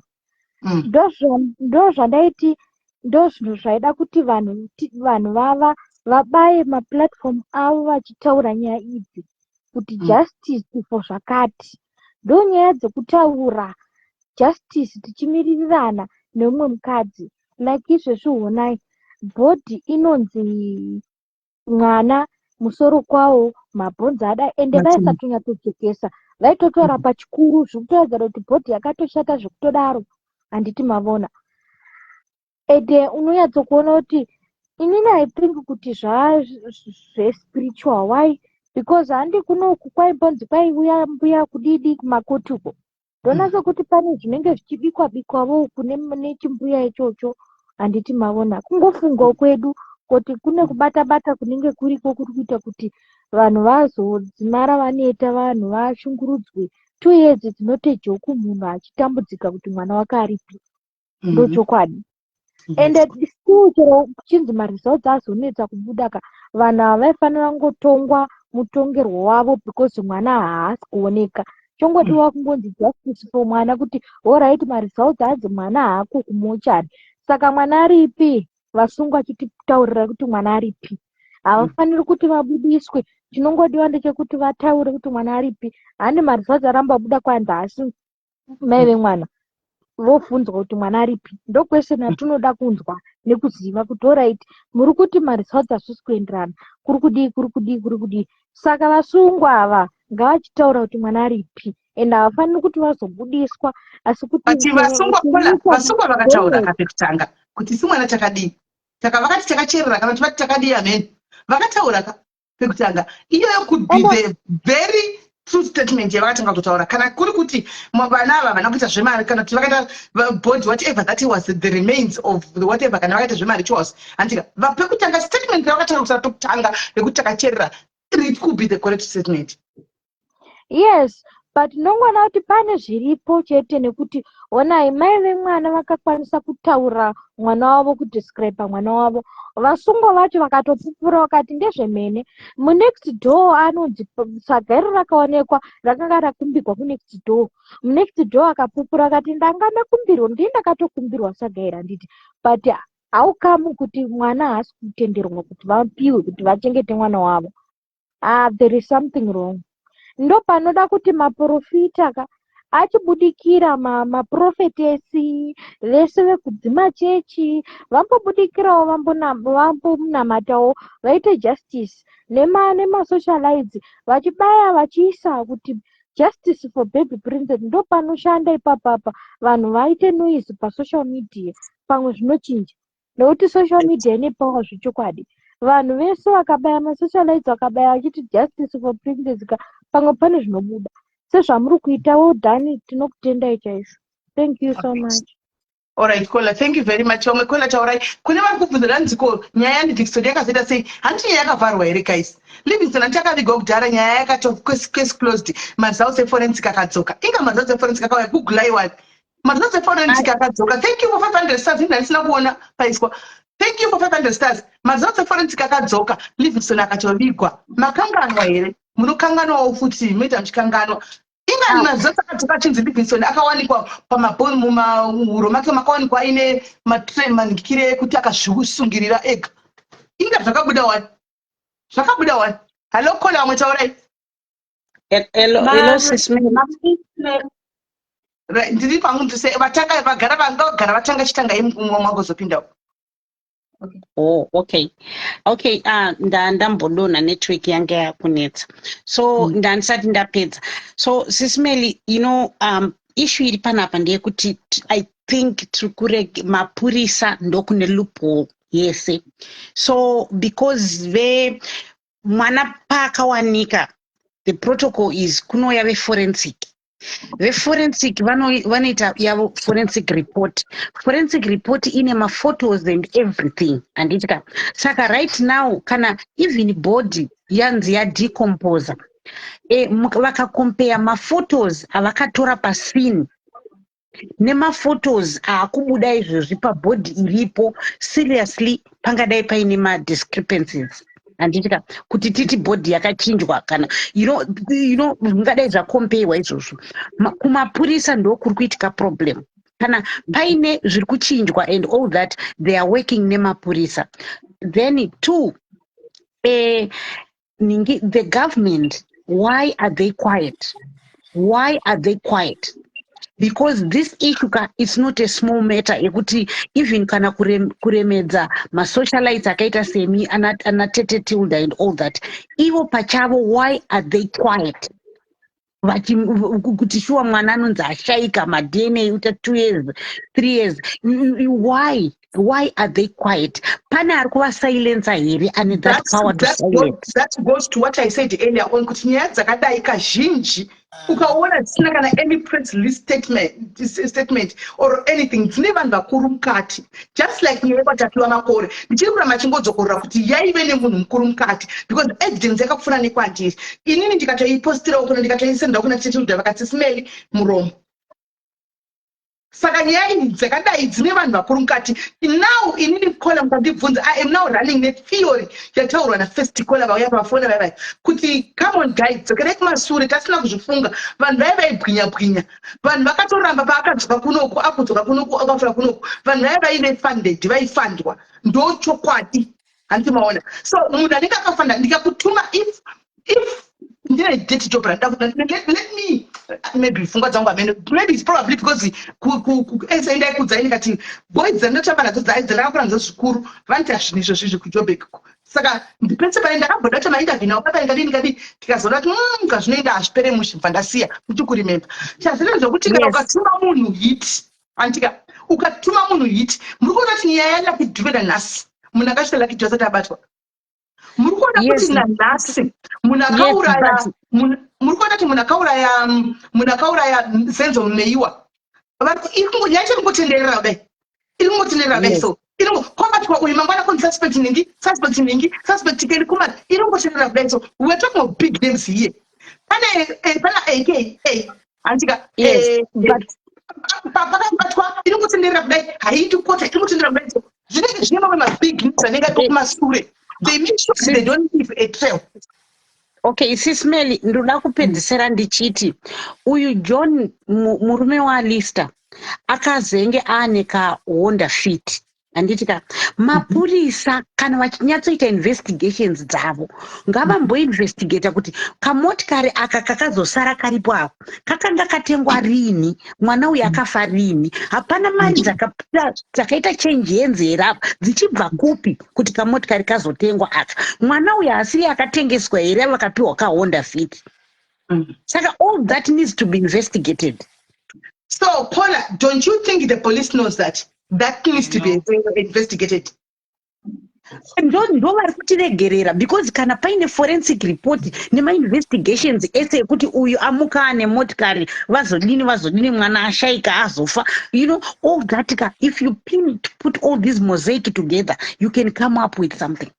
Ndo zvandaiti ndo zvinhu zvaida kuti vanhu vava vabaye maplatform avo vachitaura nyaya idzi kuti justice for zvakati. Ndo nyaya dzekutaura justice tichimirirana neumwe mukadzi. Like izvezvi honai bhodhi inonzi mwana musoro kwawo mabhonzi adai ende vaisatonyatsodzokesa vaitotora pachikuru zvekutoratidza kuti bhodhi yakatoshata zvekutodaro handiti mavona. Ende unonyatsokuona kuti inini I think kuti zvespiritual. Why? Because handi kunoku kwaibhonzi kwaiuya mbuya kudidi kumakotuko ndonatso kuti pane zvinenge zvichibikwa-bikwavo kune chimbuya ichocho handiti mavona. Kungofunga kwedu kuti kune kubata-bata kunenge kuriko kuri kuita kuti vanhu vazodzimara vaneta, vanhu vashungurudzwe 2 years dzinote joku munhu achitambudzika kuti mwana wake aripi. Ndo chokwadi. Ende still chero chinzi maresults azonetsa kubuda ka vanhu havaifanira ngotongwa mutongerwo wavo because mwana haasi kuoneka. Chongodiwa kungonzi justice for mwana kuti alright maresults adzi mwana haako kumochari. Saka mwana aripi? Vasungwa chititaurira kuti mwana aripi. Havafaniri kuti vabudiswe. Chinongodiwa ndechekuti vataure kuti mwana aripi. Handi maresults aramba buda kwanzi asi mai vemwana vofunzwa kuti mwana aripi. Ndo question yatinoda kunzwa nekuziva kuti alright muri kuti maresults hazvisi kuenderana. Kuri kudii. Saka vasungwa ava ngavachitaura kuti mwana aripi. Ende havafaniri kuti vazobudiswa asi kuti vasungwa vakataura kapekutanga kuti si mwana chakadii. Saka vakati takacherera kana kuti takadii ameni. Vakataura pekutanga. Iyoyo could be the very true statement yavakatanga kutaura. Kana kuri kuti vana ava vana kuita zvemari kana kuti vakaita body whatever that was the remains of the whatever kana vakaita zvemari chose. Andika pekutanga statement yavakataura kutanga yekuti takacherera. It could be the correct statement. Yes, but nongona kuti pane zviripo chete nekuti onai mai vemwana vakakwanisa kutaura mwana wavo kudescribe mwana wavo. Vasungwa vacho vakatopupura vakati ndezvemene munext door anonzi sagairo rakaonekwa rakanga rakumbirwa kunext door. Munext door akapupura akati ndanga nakumbirwa ndakatokumbirwa sagairo handiti but haukamu kuti mwana haasi kutenderwa kuti vapiwe kuti vachengete mwana wavo. There is something wrong. Ndo panoda kuti maprofita achibudikira maprofetesi vese vekudzima chechi vambobudikirawo vambomunamatawo vaite justice nemasocialites vachibaya vachiisa kuti justice for baby princess ndo panoshanda ipapapa vanhu vaite noise pasocial media pamwe zvinochinja nekuti social media ine power zvechokwadi vanhu vese vakabaya masocialites vakabaya vachiti justice for princess pamwe pane zvinobuda sezvamuri kuitawo dhani tinokutendai chaizvo. Thank you so much. Alright, Kola, thank you very much. Kola taurai. Kune vari kubvunza Ranziko nyaya yandiDixon yakazoita sei? Handiti nyaya yakavharwa here guys? Livingston handakavigwa kudhara nyaya yakati case closed. Maresults eforensic akadzoka. Inga maresults eforensic akauya kugulaiwa. Maresults eforensic akadzoka. Thank you for 500 stars. Ndisina kuona paiswa. Thank you for 500 stars. Maresults eforensic akadzoka. Livingston akatovigwa. Makanganwa here. Munokanganwawo futi muita muchikanganwa. Inga maresults akadzoka chinzi Livingston akawanikwa pamabhoni mumahuro make makawanikwa aine manikire ekuti akazvisungirira ega. Inga zvakabuda wani. Zvakabuda wani. Hello Kola wamwe taurai. Hello sis ndiri pangu ndise vatanga vagara vangagara vatanga chitanga imwe mwangozopindawo. Okay. Ndambodona network yanga yakunetsa. So ndandisati ndapedza. So Sisimeli, issue iri panapa ndeyekuti I think mapurisa ndokune loophole yese. So because mwana paakawanika, the protocol is kunouya veforensic. Veforensic vanoita yavo forensic report. Forensic report ine maphotos and everything. Anditika. Saka right now kana even body yanzi ya decomposer. Vakacompare maphotos avakatora pascene nemaphotos akubuda izvozvi pabody iripo, seriously pangadai paine madiscrepancies. Anditika kuti titi body yakachinjwa kana ngadai zvakompewa izvozvo kumapurisa ndokuri kuitika problem kana paine zviri kuchinjwa and all that they are working nemapurisa. Then two, the government, why are they quiet? Because this issue is not a small matter ekuti even kana kuremedza masocialites akaita semi anatete Tilda and all that. Ivo pachavo, why are they quiet? Kuti shuwa mwana anonzi ashaika madna uta 2 years 3 years. Why are they quiet? Pane ari kuva silence here and that power to silence. That goes to what I said earlier on kuti nyaya dzakadai kazhinji ukaona dzisina kana any press release statement or anything dzine vanhu vakuru mukati, just like nyaya yekwatapiwa makore. Ndichiri kuramba chingodzokorora kuti yaive nemunhu mukuru mukati because evidence yakakufuna nekwandiri. Inini ndikatoipostirawo kuna ndikatoisenda kuna Tilda vakati Sisimeli muromo. Saka nyaya idzi dzakadai dzine vanhu vakuru mukati. Now inini Kola mukandibvunza, I am now running netheory yataurwa naFirst Kola vauya pafona vai kuti come on guys, dzokerai kumashure tasina kuzvifunga. Vanhu vaibwinya vanhu vakatoramba paakadzoka kunoku akudzoka kunoku akafura kunoku. Vanhu vaine funded vaifandwa ndochokwadi. Handiti maona. So munhu anenge akafanda ndikakutuma if ndine date job let me maybe pfungwa dzangu amene maybe it's probably because enda ikudzaini kati boys dzandotamba nadzo dzandakakura nadzo zvikuru vanoti hazvinhu izvo zvizvi kuJoburg. Saka ndipese pane ndakabhoda kuti mainterview nawo papa ndikadini tikazoona kuti kazvinoenda hazvipere mushe bva ndasiya kuti kurimemba. Chazvino zvokuti kana ukatuma munhu hit antika ukatuma munhu hit muri kuona kuti nyaya yakidhivena nhasi munhu akasvika laki josati abatwa. Muri kuona kuti nanhasi munhu akauraya muri kuona kuti munhu akauraya Zenzo Meiwa. Nyaya chiri kungotenderera kudai iri kungotenderera kudai. So kwambatwa uyu mangwana koni suspect ningi keli kumana iri kungotenderera kudai. So we're talking of big names here. Pane AKA antika pakabatwa iri kungotenderera kudai haiti kota iri kungotenderera kudai. So zvinenge zvine mamwe mabig names anenge ari kumashure. They make sure they don't leave a trail. Okay, Sisimeli, ndoda kupedzisira ndichiti uyu John murume waLister akazenge ane ka Honda Fit handitika mapurisa kana vachinyatsoita investigations dzavo ngavamboinvestigata kuti kamotikari aka kakazosara karipo ako kakanga katengwa rini, mwana uyu akafa rini, hapana mari dzakaita change yenzera apa dzichibva kupi kuti kamotikari kazotengwa aka, mwana uyu asiri akatengeswa here vakapiwa kahonda fit. Saka all that needs to be investigated. So Paula, don't you think the police knows that needs to be investigated? Ndo vari kutiregerera because kana paine forensic report nema-investigations ese ekuti uyu amuka ane motikari vazodini mwana ashaika azofa, you know, all that. If you put all this mosaic together, you can come up with something.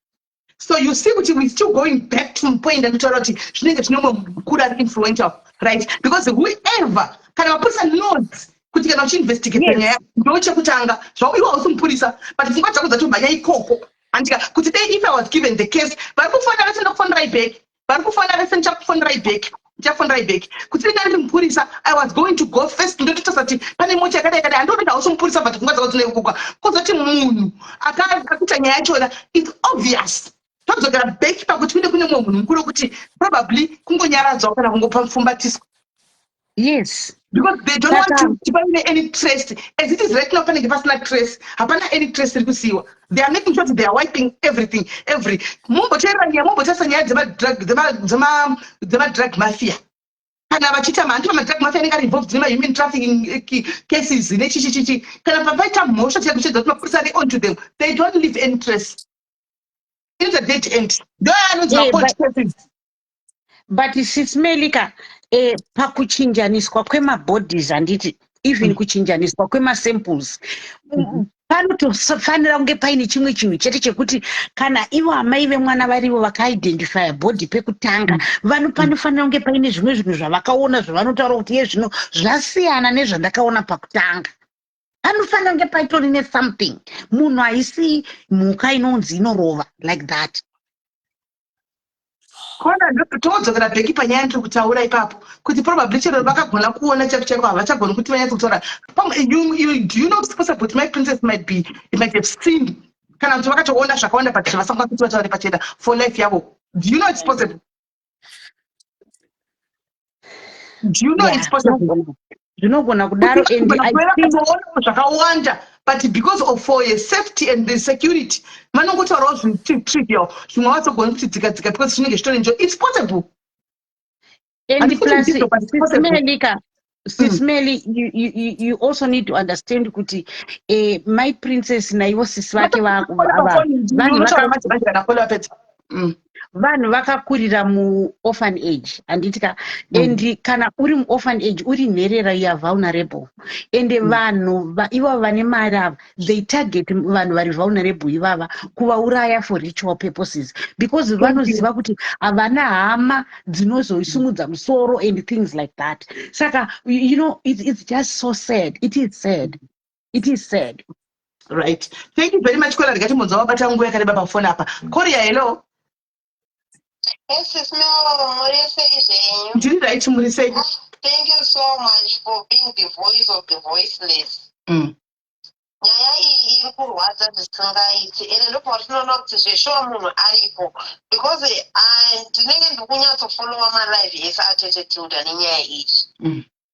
So you see, we're still going back to point and authority. Could have influential, right? Because whoever can a person knows kuti kana uchinvestigate nyaya ndoche kutanga zvauiwa usimpurisa but pfungwa dzako dzatobhanya ikoko andika kuti dai if I was given the case vari kufanira senda kufonera back vari kufanira senda kufonera back kuti ndari mpurisa I was going to go first ndototasa kuti pane mocha yakadai andopinda usimpurisa but pfungwa dzako dzine ikoko kuzoti munhu akakuita nyaya yachona it's obvious. Tozogara back pakuti kune mumwe munhu mukuru kuti probably kungonyaradzwa kana kungopa mufumbatiswa. Yes. Because they don't want to find any trace. As it is right now, personal trace. Hapana any trace. They are making sure that they are wiping everything. Mumbo tesa nyaya drug mafia. Kana vachita mantu drug mafia nenga involved in human trafficking cases. Kana papaita mosha tia kuchedza mapurisa they on to them. They don't leave any trace. It's a dead end. But sismelika pakuchinjaniswa kwemabodies handiti even kuchinjaniswa kwemasamples panotofanira kunge paine chimwe chinhu chete chekuti kana ivo amai vemwana varivo vakaidentifya body pekutanga panofanira kunge paine zvimwe zvinhu zvavakaona zvavanotaura kuti zvino zvasiyana nezvandakaona pakutanga. Panofanira kunge paitorine something, munhu haisi mhuka inonzi inorova like that. Kona todzokera bheki panyaya ndiri kutaura ipapo kuti probably chero vakagona kuona chaiko havachagoni kuti vanyatsa kutaura. Do you know it's possible kuti my princess might have seen kana kuti vakatoona zvakawanda but zvavasanga kuti vataure pachena for life yavo? Do you know it's possible? Do you know it's possible? Zvinogona kudaro and I think zvakawanda but because of for safety and the security manongotaurawo zvinhu trivial zvimwe vatsogona kuti dzika because zvinenge zvitori njo it's possible. And plus Sismeli, you also need to understand kuti my princess naivo sisi vake vanhu vakakurira muorphanage handitika and kana uri muorphanage uri nherera ya vulnerable and vanhu ivo vane mari ava they target vanhu vari vulnerable ivava kuvauraya for ritual purposes because vanoziva kuti havana hama dzinozoisumudza musoro and things like that. Saka you know it's just so sad. It is sad. Right. Thank you very much. Kola rigati mudza wabata nguva yakareba pafoni apa. Korea, hello. Yes, it's me. Ndiri right muri sei? Thank you so much for being the voice of the voiceless. Nyaya iyi iri kurwadza zvisingaiti ende ndopatinoona kuti zveshuwa munhu aripo because ndinenge ndikunyatsofollowa malive ese atete Tilda nenyaya ichi.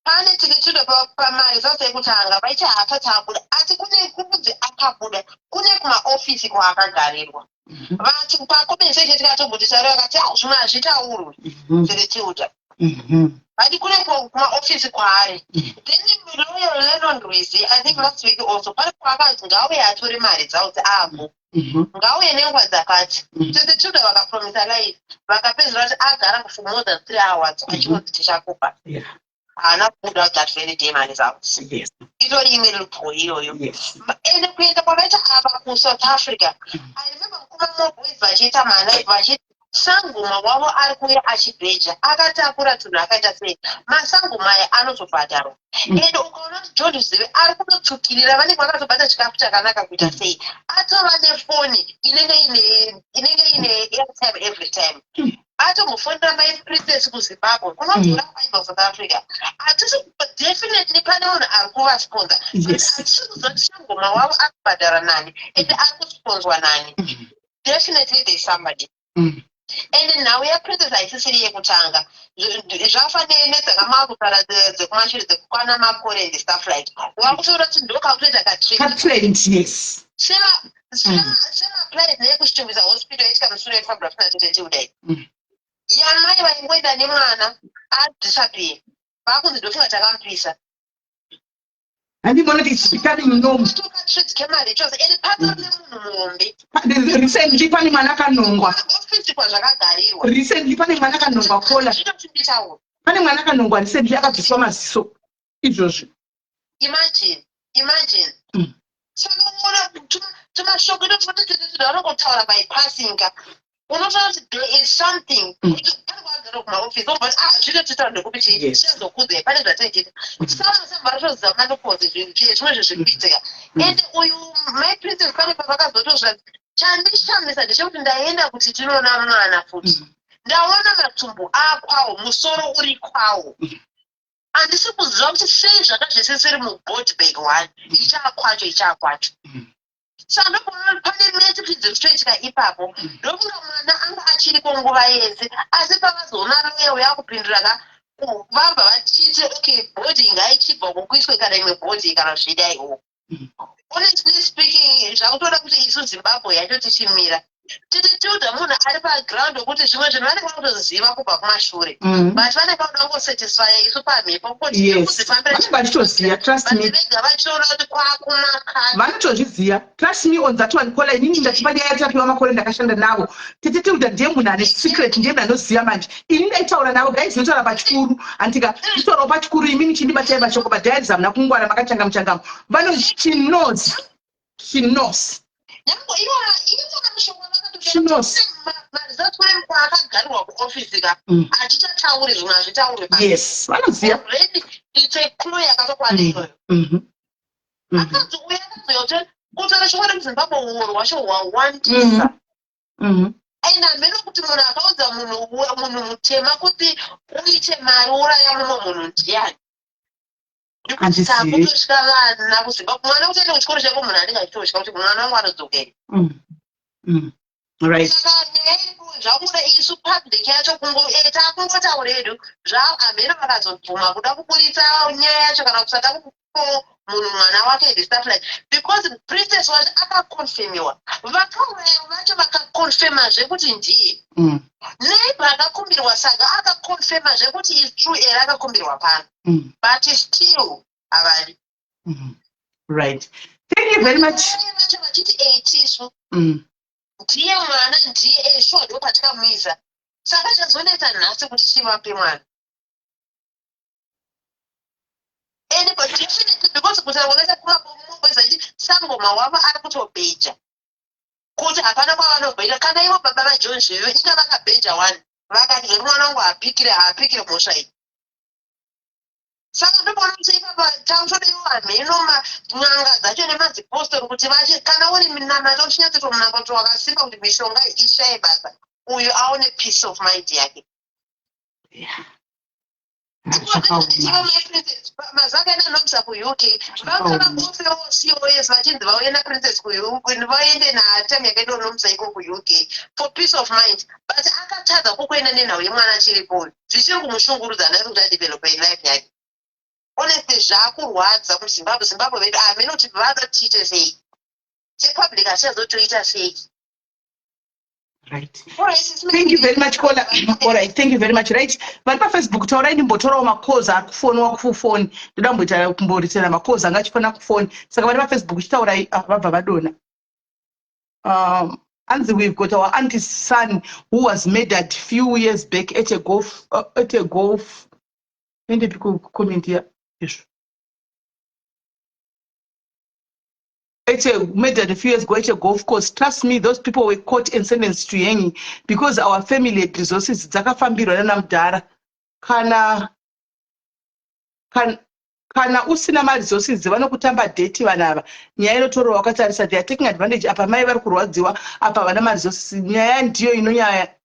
Pane tikituda pamari sasa yekutanga vaichahafa tabuda asi kunzi akabuda kune kumaofisi kwaakagarirwa vati pakomeseke tikatobudisa rero akati zvimwe hazvitaurwi tikituda vati kune kumaofisi kwaari then loyo lenondrisi I think last week also pane kwaakati ngauye atore mari dzawo dzeavo ngauye nenguva dzakati tikituda vakapromisa life vakapedzera kuti agara for more than 3 hours achingoti tichakupa haana kubuda that very day mari dzavo itori imwe lupo iyoyo ende kuenda kwakaita ava kuSouth Africa I remember mukuma moboys vachiita malive vachiti sangoma wavo ari kuuya achibheja akatakura tunhu akaita sei masangoma aya anozobhadharwa ende ukaona kuti John Zive ari kunotsukirira vanenge vakazobata chikafu chakanaka kuita sei atova nefoni inenge ine airtime every time atomufundira maiprincess kuzimbabwe kunodhura kuvaibva south africa hatisi definitely pane munhu ari kuvasponsa hatisi kuziva kuti shangoma wavo ari kubhadhara nani ende ari kusponswa nani definitely there's somebody and nhau yaprincess haisisiri yekutanga zvafanire nedzakamavukana dzekumashure dzekukwana makore and stuff like wakutoona kuti ndokakutoita katrained yes semaplied neyekushitumbisa hospital yaisika mushure wefambura funa tete kudai yamai vaingoenda nemwana adisappear vakunzi ndofunga takamupisa handimona kuti it's becoming normal tokatreat kemari chose ende patari nemunhu muhombe recently pane mwana akanongwa ofisi kwazvakagarirwa recently pane mwana akanongwa kola zvinochimbitaura pane mwana akanongwa recently akabviswa maziso izvozvo imagine saka unoona tumashoko tototototo vanongotaura bypassinga unotaura kuti there is something kuti anokwagara kumaofisi but zvinototaura ndekuti chiazokudza pane zvataichita samasambaratoziva manopozi zvimwe zvezvikuitika ende uyu maiprincess pane pavakazotozva chandishamisa ndechekuti ndaenda kuti tinoona mwana futi ndaona matumbu akwawo musoro uri kwawo handisi kuziva kuti sei zvakazvisisiri mubodbag 1 ichaakwacho saka ndokuona pane metikidzo zvitoitika ipapo ndokunga mwana anga achiriko nguva yese asi pavazoona royewo yakupindura vabva vachiti okay boarding haichibva kukuiswe kana imwe boarding kana zvidaiwo honestly speaking zvakutoda kuti isu zimbabwe yatotichimira titiudza munhu ari paground wekuti zvimwe zvinhu vanenge vakutoziva kubva kumashure but vanenge vauda kungosatisfya isu pamhepo vachitoziva trust me vega vachiona kuti kwakumakani vanotozviziva trust me on that one kola inini ndatipa nyaya yatapiwa makore ndakashanda navo titiudza ndiye munhu ane secret ndiye munhu anoziva manje ini ndaitaura navo guys ndinotaura pachikuru andika nditaurawo pachikuru imini chindibatai mashoko badhaidzam nakungwara makachangamuchangamu vanoti she knows marizatore mukwaakagarirwa kuofisi ka achitatauri zvimwe hazvitauri yes vanoziva it's a clue yakatokwana iyoyo akanzi uyo akazoya kuti kutore chokwadi muzimbabwe uoro hwacho hwawandisa and hameno kuti munhu akaudza munhu mutema kuti uite mari uraya mumwe munhu ndiani ndikutitaputosvika vana kuzimbabwe mwana kutoenda kuchikoro chako munhu anenge achitosvika kuti mwana wangu anodzokeri saka nyaya iripo zvakuda isu public yacho takungotaura edu hameno vakazobvuma kuda kuburitsa nyaya yacho kana kusada kupo munhu mwana wake and stuff like because princess wacho akakonfemiwa vakaurayo vacho vakakonfemazve kuti ndiye neighbor akakumbirwa saga akakonfemazve kuti is true ere akakumbirwa pano but still havari right. Thank you very much. vacho vachiti etisu ndiye mwana ndiye eshuwa ndo patikamuisa saka chazonetsa nhasi kuti chivape mwana and but definitely because kutaonesa kumabomboza chiti sangoma wavo ari kutobheja kuti hapana kwavanobheja kana ivo baba vajohn zveyo inga vakabheja 1 vakati zvori mwana wangu haapikire mhosva iyi saka ndokuona kuti ipapa tautodaiwo hameno n'anga dzacho nemadzipostori kuti vache kana uri minamato uchinyatsotomunanga kuti wakasimba kuti mishonga ishaye basa uyu aone peace of mind yake mazaka ananomisa kuuk vanga vangofewo cos vachinzi vauye naprincess vaende naatame yakaita unomisa iko kuuk for peace of mind but akatadza kukuenda nenhau yemwana chiripo zvichiri kumushungurudza naye kuti adevelopa life yake honestly zvakurwadza muzimbabwe vedu hameno kuti vada tiite sei chepublic hachichazotoita sei. Right. All right. Thank you very much, Kola. All right. Thank you very much. Right. Vari paFacebook taurai ndimbotorawo makoza ari kufonwa kufoni. Ndoda mboita kumboritira makoza anga achifona kufoni. Saka vari paFacebook chitaurai vabva vadona. And we've got our auntie's son who was murdered few years back at a golf. And people comment here. Yes. Murdered a few years ago at a golf course. Trust me, those people were caught and sentenced to hanging because our family had resources. Dzakafambirwa nana mudhara. Kana usina resources vanokutamba date vanava. Nyaya inotorwa wakatarisa, they are taking advantage. Apa mai vari kurwadziwa, apa vana resources. Nyaya ndiyo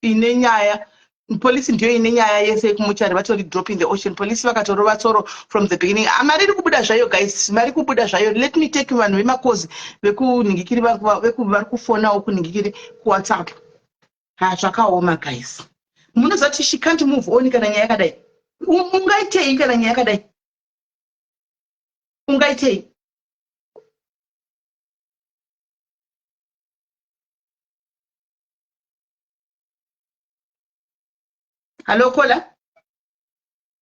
ine nyaya polisi ndiyo ine nyaya yese yekumuchari vatori drop in the ocean. Polisi vakatorova tsoro from the beginning. Mari iri kubuda zvayo guys, mari kubuda zvayo. Let me take vanhu vemakozi vekunhingikiri vari kufonawo kunhingikiri kuwhatsapp. Zvakaoma guys. Munoziva kuti she can't move on kana nyaya yakadai. Ungaitei kana nyaya yakadai? Ungaitei? Hello, Kola?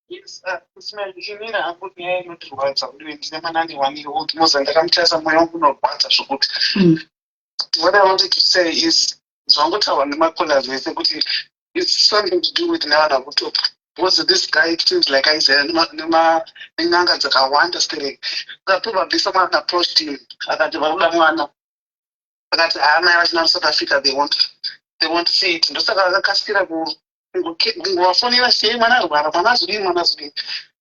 Yes, zvimira hangu nyaya inotirwadza uye ndine manani 1 year old moza ndakamutarisa mwoyo wangu unorwadza zvokuti what I wanted to say is zvangotaurwa nemakolas vese kuti it's something to do with nevanhu vakutopa because this guy it seems like aizeya nenyanga dzakawanda stereki probably someone approached him akati vakuda mwana akati mai vachina kusouth africa they want to see it ndosaka akakasira kungovafonera sei mwana arwara mwana azodini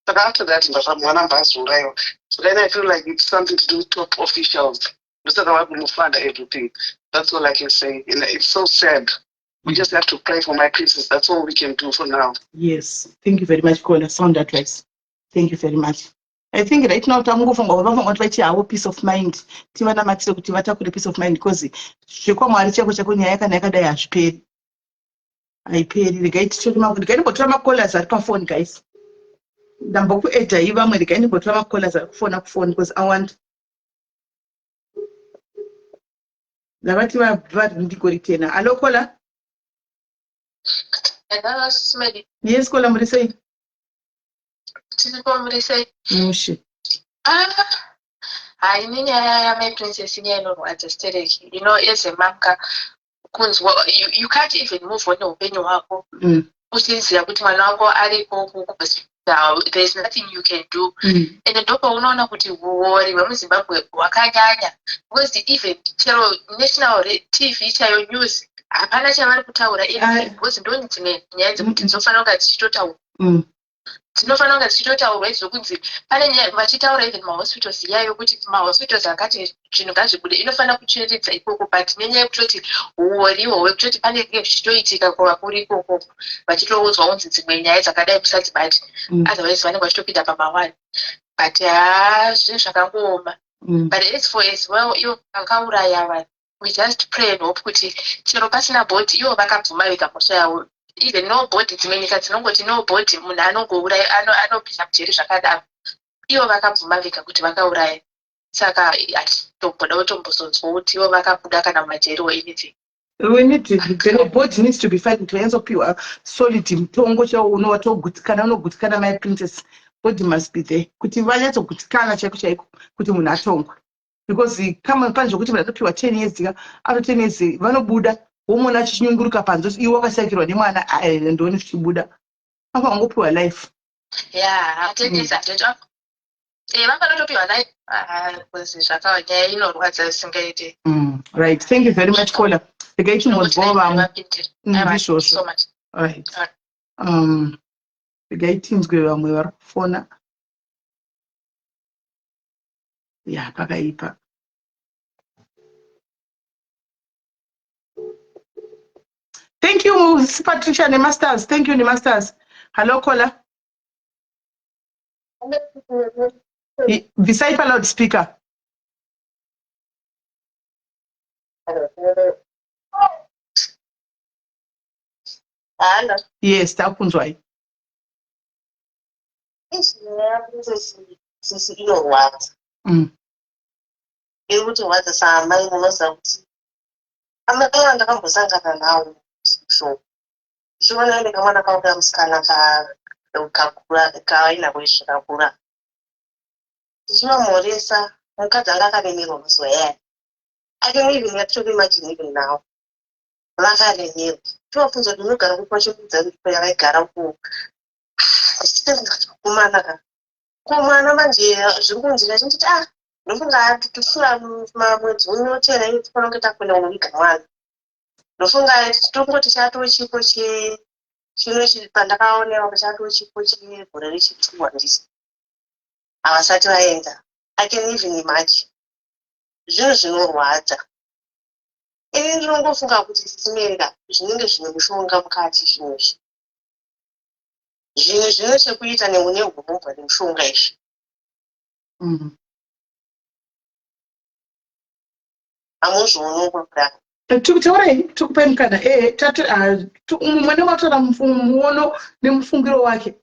saka after that mwana mbazouraiwa. So then I feel like it's something to do with top officials ndosaka vari kumufanda everything. That's all I can say. And it's so sad. We just have to pray for my princess. That's all we can do for now. Yes, thank you very much, Kola. Sound advice. Thank you very much. I think right now tamungofunga kuti vachihawo peace of mind. Tivanamatire kuti vatakure peace of mind because zvekwamwari chako nyaya kana yakadai hazviperi. Haiperi. Regai nimbotora makolas ari pafoni guys. Ndambokuedha ivamwe regai nimbotora makolas ari kufona kufoni because I want lavati vari ndigori tena. Hello, Kola? Hello, Smedi. Yes, Kola, muri sei? Tiripo muri sei? Mushi. Haini nyaya yamai princess inyaya inorwadza stereki. You know, as a mamka kunzwa you can't even move on neupenyu hwako. Uchiziva kuti mwana wako ariko kuhospital, there's nothing you can do. And ndopa unoona kuti huori hwemuZimbabwe hwakanyanya because even chero national TV chayo news hapana chavari kutaura anything because ndoni dzimwe nyaya dzekuti dzinofanira kunge dzichitotaurwa. Dzinofanira kunge dzichitotaurwa izvokunzi pane nyaya vachitaura even mahospitals iyayo kuti mahospitals akati zvinhu ngazvibude inofanira kucherechedza ikoko but nenyaya yekutoti huoriwo hwekutoti panenge zvichitoitika kuvakuru ikoko vachitoudzwa kunzi dzimwe nyaya dzakadai musadzibati otherwise vanenge vachitopinda pama1 but zvinhu zvakangooma. But as well ivo vakauraya vanhu we just pray and hope kuti chero pasina bhodhi ivo vakabvuma vega mhosva yavo. Even no bhodhi dzimwe nyika dzinongoti no bhodhi munhu anongouraya anopinda mujeri zvakadaro ivo vakabvuma vega kuti vakauraya. Saka hatitombodawo tombozonzwa kuti ivo vakabuda kana mumajeri or anything. We need to, the body needs to be fighting to answer pure solid mutongo chao unowatogutsikana unogutsikana my princess. Body must be there kuti vanyatsogutsikana chaiko chaiko kuti munhu atongwe because kama pane zvokuti vanatopiwa 10 years after 10 years vanobuda womona achinyunguruka panze iwo wakashakirwa nemwana ndoni zvichibuda apa vangopiwa life. Yeah, 10 years after vanganotopiwa life because zvakanyaya inorwadza singaite. Right, thank you very much Kola. Regai timbonzwawo vamwe ndizvozvo. Right. Regai tinzwe vamwe vari kufona. Yeah, pakaipa. Thank you, Patricia Nemasters. Thank you, Nemasters. Hello, Kola. Visaipa loudspeaker. Hello. Yes, takunzwai. Sisi inorwadza. Iri kutorwadza saamai munoziva kuti amai ndakambosangana nawo so chiona ine kamwana kangu kamusikana kakura kainako zvakakura zvinomhoresa mukadzi anga akaremerwa mazuva yaya. I can even have to imagine even now. Vakaremerwa tovabvunza kuti unogara kupa chokudza yakaigara uko kumana kumwana manje zviri kunzira chinditi ndofunga tofura mwedzi unotera ini tifanira kunge takwenda kuviga mwana ndofunga tongoti chatoo chipo chino pandakaonewa pachatoo chipo chegore rechitumwa ndisi havasati vaenda. I can even imagine zvinhu zvinorwadza. Ini ndinongofunga kuti simerika zvinenge zvine mushonga mukati zvinhu izvi zvinhu zvine chekuita neurombwa nemushonga izvi. Hamuzvionowo kudaro. Taurai tukupai mukana mwene watora muono nemufungiro wake.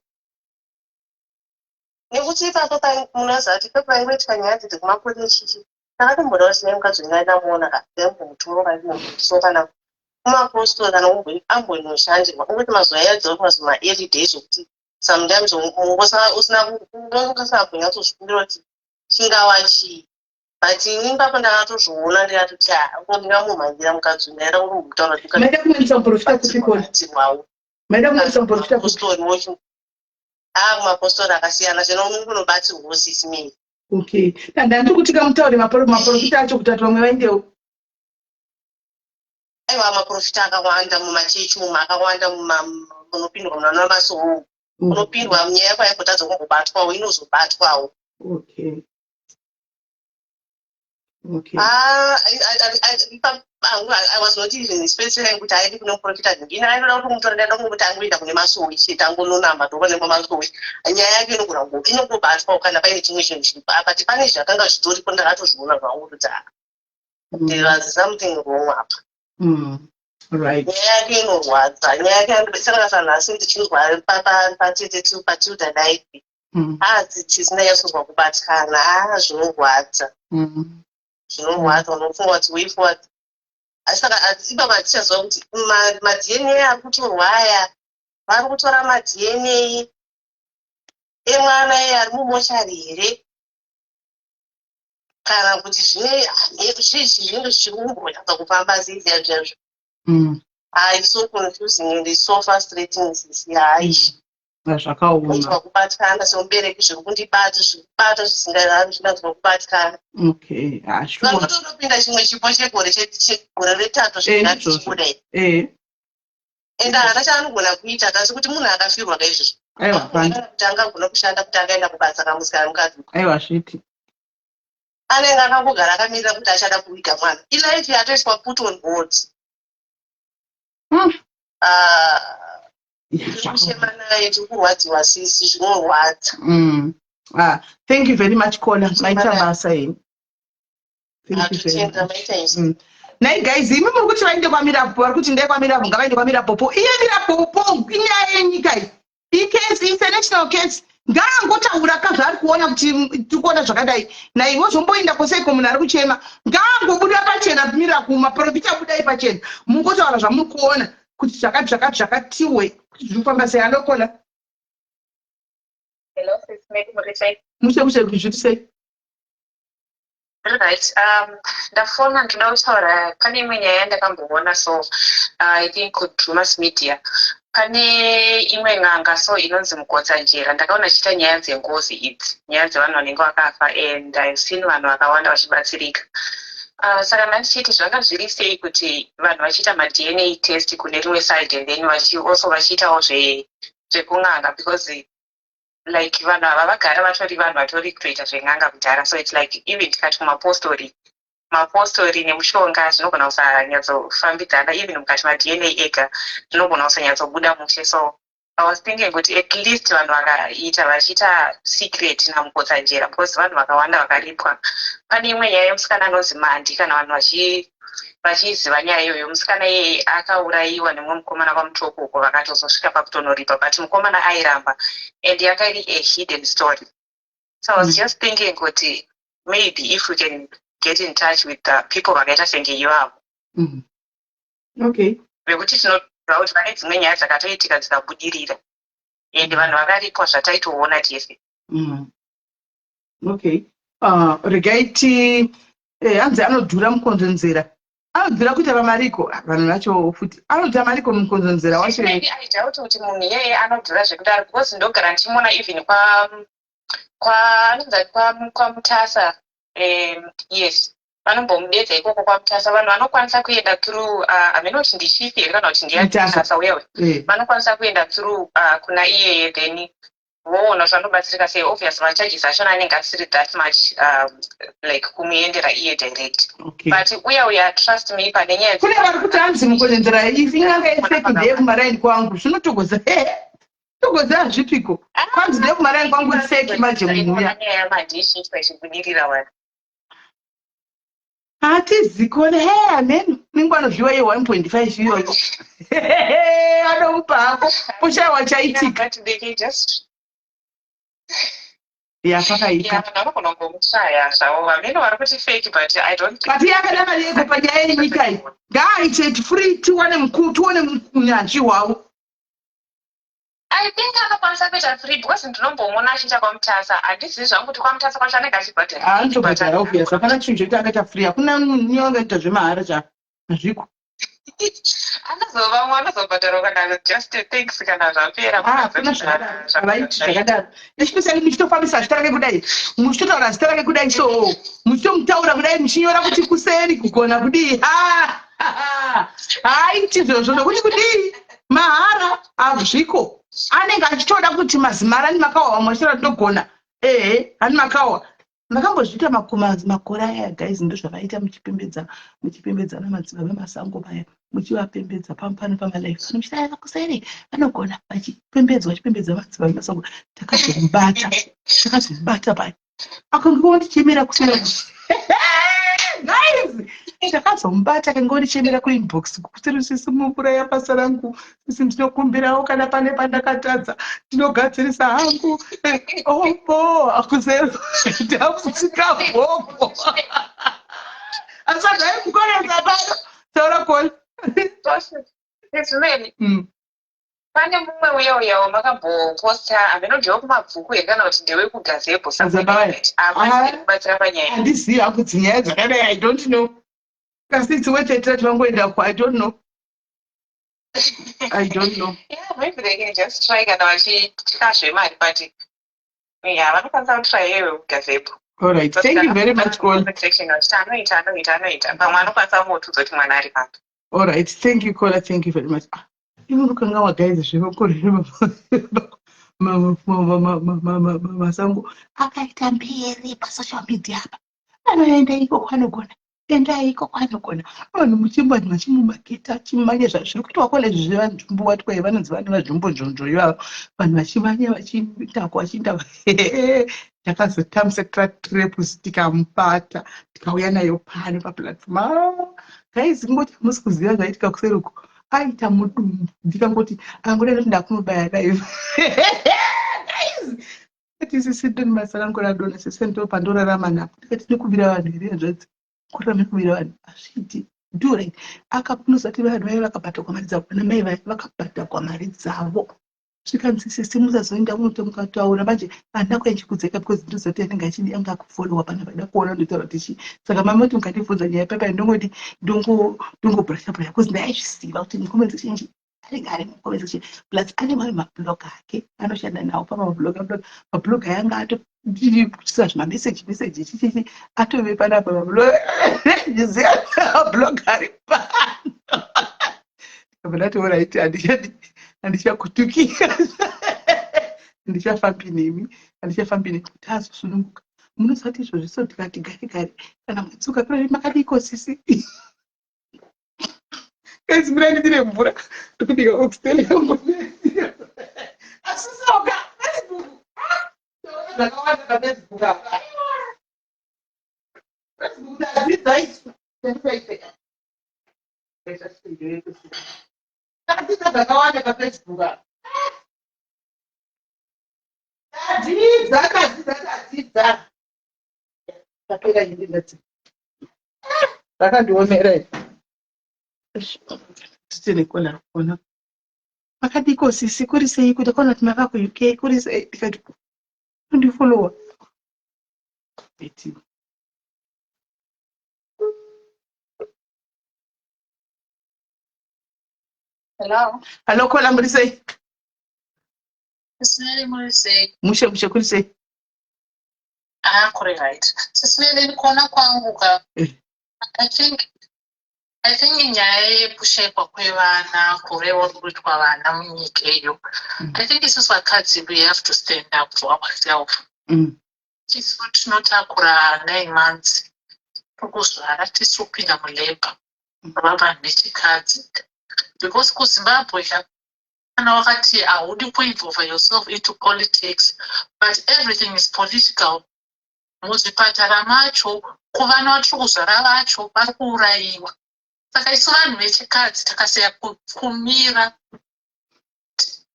Nekuti ipapo munoziva kuti paingoitika nyaya dzekumakoleji takatomboda kuti nei mukadzi ndamuona kaemumutoro so kana kumapostori kana ambonoshandirwa ungoti mazuva yadzora kumazuva ma-early days okuti sometimes usina kunyatsozvikumbira kuti chingava chii, but ini ipapo ndakatozviona ndikatoti ndingamumhangira mukadzi ndaida kutaura kuti kumapostori akasiyana zvino kunobatsirwawo sisimei. Okay. Ndandiri kuti kamutaure maprofita acho kuti vamwe vaendewo. Aiwa maprofita akawanda mumachechi umu akawanda munopindwa muna masowo. Unopindwa munyaya kwaikutadza kumbobatwawo inozobatwawo. Okay. Okay. I was not even specifying kuti aidi kune muprofita ndingine ainoda kuti mutora ndaida kungomuti angoenda kune masowi chete angononamba ndova nemasowi nyaya yake inongobatwa kana paine chimwe chinhu chiripo but pane zvakanga zvitoripo ndakatozviona zvangu kuti there was something wrong apa. Right. Nyaya yake inorwadza, nyaya yake saka sanhasi ndichinzwa patilda night tisina yasorwa kubatikana zvinorwadza zvinorwadza unofunga kuti way forward. Saka ipapa tichaziva kuti madna ari kutorwa aya vari kutora madna emwana ari mumochari here kana kuti zvinenge zvichirumboyadza kufamba seizia zvazvo. It's so confusing and it's so frustrating. Zvakaoma. Kubatikana semubereki zviri kundibata zvikubata zvisingazvinazwa kubatikana. Okay. Vanotopinda chimwe chipo chegore retatu zvinazvichikudai. And haana chaanogona kuita kasi kuti munhu akafirwa kaizvozvo. Kuti angagona kushanda kuti angaenda kubasa kamusikana mukadzi. Aiwa sviti. Anenge akangogara akamirira kuti achada kuviga mwana. Ilaifi yatoiswa put on hold. Kurwadziwa sisi zvinorwadza. Thank you very much Kona. Maita basa yenyu. Thank you very much. Nai guys, imi muri kuti vaende kwaMirapo, vari kuti ndai kwaMirapo, ngavaende kwaMirapopo. Iye Mirapopo inyaya yenyika iyi. Icase international case ngaangotaura kazvaari kuona kuti tikuona zvakadai. Naivo zvomboenda kwoseiko munhu ari kuchema. Ngaangobuda pachena Mirapo, maprofita budai pachena. Mungotaura zvamuri kuona kuti zvakatiwe kuti zviri kufamba sei. Anokona. Hello, sis, Mushe zviri sei? Right. Ndafona ndoda kutaura pane imwe nyaya yandakamboona so I think kuti mass media pane imwe n'anga so inonzi Mukodzanjera ndakaona chiita nyaya dzengozi idzi nyaya dzevanhu vanenge vakafa and I've seen vanhu vakawanda vachibatsirika. Saka mandichiti zvanga zviri sei kuti vanhu vachiita ma-DNA test kune rimwe side and then also vachiitawo zvekun'anga because like vanhu ava vagara vatori vanhu vatori kutoita zven'anga kudhara so it's like even tikati kumapostori nemushonga zvinogona kusanyatsofambidzana even mukati ma-DNA ega zvinogona kusanyatsobuda mushe. So I was thinking kuti at least vanhu vachiita secret naMukodzanjera because vanhu vakawanda vakaripwa. Pane imwe nyaya yemusikana anonzi Mandi kana vanhu vachiziva nyaya iyoyo. Musikana iyeye akaurayiwa nemumwe mukomana kwaMutoko uko vakatozosvika pakutonoripa but mukomana airamba and yanga iri a hidden story. So I was just thinking kuti maybe if we can get in touch with the people vakaita senge ivavo. Okay. Vekuti tinoziva kuti vane dzimwe nyaya dzakatoitika dzikabudirira and vanhu vakaripwa zvataitoona tese. Okay. Regaiti hanzi anodhura Mukonzonzera. Anodhura kuita vamariko vanhu vacho futi. Anodhura mariko Mukonzonzera wacho. Aidauti kuti munhu iyeye anodhura zvekudaro because ndogara ndichimuona even kwaMutasa. Yes. Vanombomudedza ikoko kwaMutasa. Vanhu vanokwanisa kuenda through amenoti ndichifi here kana kuti ndiyamutasa wewe. Vanokwanisa kuenda through kuna iyeye then voona kuti vanobatsirika sei. Obviously macharges achona anenge asiri that much like kumuendera iye direct. But uya trust me pane nyaya kune vari kuti hanzi Mukonzonzera inganga yefake ndeye kumaraini kwangu zvinotogoza togoza zvipiko kwanzi nekumara kwangu fake manje muya madishi chibudirira vanhu hatizikone ameno ningwanozviwa ye 1.5 iyoyo anomupa hako pushawa chaitika yakakaita vanogona kungomushaya zvavo vamene vari kuti fake but I don't think kati yakada mari yeko panyaya yenyika iyi ngaaite free tione unyanzvi hwavo. I think anokwanisa kuita free because ndinombomuona achiita kwamutasa handizivi zvangu kuti kwamutasa kwacho anenge achibhadhara anotobhadhara obvious hapana chinhu choita akaita free hakuna munhu angaita zvemahara zvazviko anozova anozobhadhara kana just thanks kana zvapera zvavaiti zvakadaro especially muchitofambisa zita rake kudai muchitotaura zita rake kudai so muchitomutaura kudai muchinyora kuti kuseri kugona kudii haiti zvozvo zvokuti kudii mahara azviko anenge achitoda kuti mazimara nimakawa mwachira ndogona hani makawa makambozviita makore aya guys ndo zvavaita muchipembedzana madzibaba masango paya muchivapembedza pano pamalife anochitaira kuseri vanogona vachipembedza madzibaba masango takazomubata paya akangewo ndichiemera kusera guys takazomubata kangewo ndichiemera kuinbox kuseri sisi mumvura yapasa rangu sisi ndinokumbirawo kana pane pandakatadza ndinogadzirisa hangu opo akusero ndapfutsika bhoko asadai kukoresa pano taura kona zvimweni pane mumwe uya makamboposta amenojewo kumabvuku ekana kuti ndewekugazebo kubatsira panyaya handizivi hangu dzinyaya dzakadai I don't know kasi dziwetete tivangoendako I don't know yeah maybe they can just try kana vachityira zvemari but yeah vanokwanisa kutry iyewe kugazebo. All right, thank you very much Call. Anoita pamwe anokwanisa kumbotudzwa kuti mwana ari papi. All right, thank you Caller, thank you very much. Inokanga wagaiza zvevakorera masango akaita mberi pasocial media apa anoenda iko kwanogona enda iko kwanogona vanhu muchimbani vachimumaketa achimanya zvazviri kuitwa kole zvezvanzvimbo watwai vanonzi vane vazvimbo nzvonzvo ivavo vanhu vachimanya vachiitako vachiita takazotamisa trapus tikamubata tikauya nayo pano paplatform guys ngoti hamusi kuziva zvaitika kuseruko aita mudumbu ndikangoti angoda kuti ndakunobaya live ati sisi ndoni masarango radona sisi ndo pandorarama napo tikati ndikubira vanhu here zvedzi kuramba kubira vanhu azviti do right akapunuzati vanhu vaiva vakabata kwamari dzavo kana mai vakabata kwamari dzavo zvikanzi sisi musazoenda munotomukataura manje handina kuenchikudzeka because ndozati anenge achidi anga kufollowa pana vaida kuona ndotaura tichi saka mamoti mukandibvunza nyaya pepa ndongoti ndongobrusha because ndaizvisiva kuti mukomenti zhinji anenge ari mukomenti zhinji plus ane mamwe mablog ake anoshanda nawo pamablog ayanga atotisa zvimameseji chichichi atove panapa mablog ari pano kamanatoraiti handichakutukira handichafambi nemi kuti azosununguka munozati izvo zviso tikati gare kana matsuka pira makadiko sisi kazi muranditire mvura ndokudika oxtel yangu asisoka zvakawanda pafacebook apa Facebook ndadzidza izvo ndadzidza zvakawanda pafacebook apa ndadzidza tapera indi ndadzidza zvakandiomera titenekona kona makadiko sisi kuri sei kuti kona kuti mava kuuk kuri sei tikati undifolowa hello Kola muri sei Sisnele muri sei mushe kuri sei kuri right sisnele ndikona kwangu ka I think nyaya yekushaikwa kwevana kurewa kuitwa vana munyika iyo I think isusu vakadzi we have to stand up for ourselves tisu tinotakura 9 months tokuzvara tisu kupinda muleba vavanhu vechikadzi because kuzimbabwe kana wakati haudi kuinvolve yourself into politics, but everything is political. Muzvipatara macho kuvana vatiri kuzara vacho vari kuurayiwa. Saka isu vanhu vechikadzi takasiya kumira.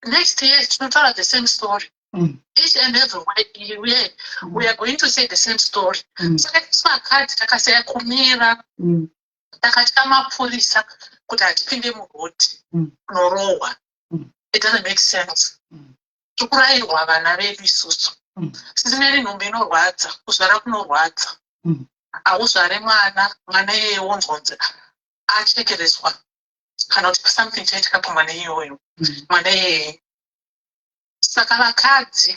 Next year tinotaura the same story. Each and every year we are going to say the same story. Saka isu vakadzi takasiya kumira. Takatya mapurisa kuti hatipinde murodhi kunorohwa. It doesn't make sense. Tikurayirwa vana vedu isusu. Sizimeri nhumbi inorwadza, kuzvara kunorwadza. Hauzvare mwana iyeye wonzonzi achekerezwa. Kana kuti something chaitika pamwana iyoyo. Mwana iyeye. Saka vakadzi,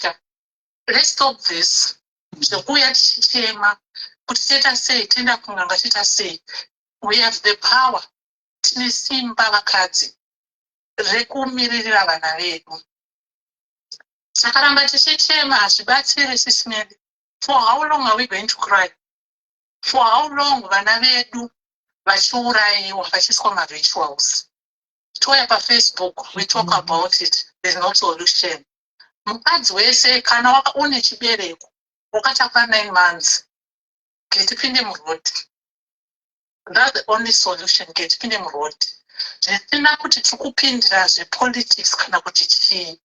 let's stop this. Zvekuuya tichichema kuti toita sei, toenda kun'anga toita sei. We have the power. Tine simba vakadzi rekumiririra vana vedu. Sakaramba tichichema hazvibatsiri sisimedi. For how long are we going to cry? For how long vana vedu vachiurayiwa vachiiswa marituals? Toya paFacebook, we talk about it. There's no solution. Mukadzi wese kana une chibereko wakatakura 9 months, getipinde murodhi. That's the only solution. Getipinde murodhi. Zvitina kuti tikupindira zvepolitics kana kuti chii.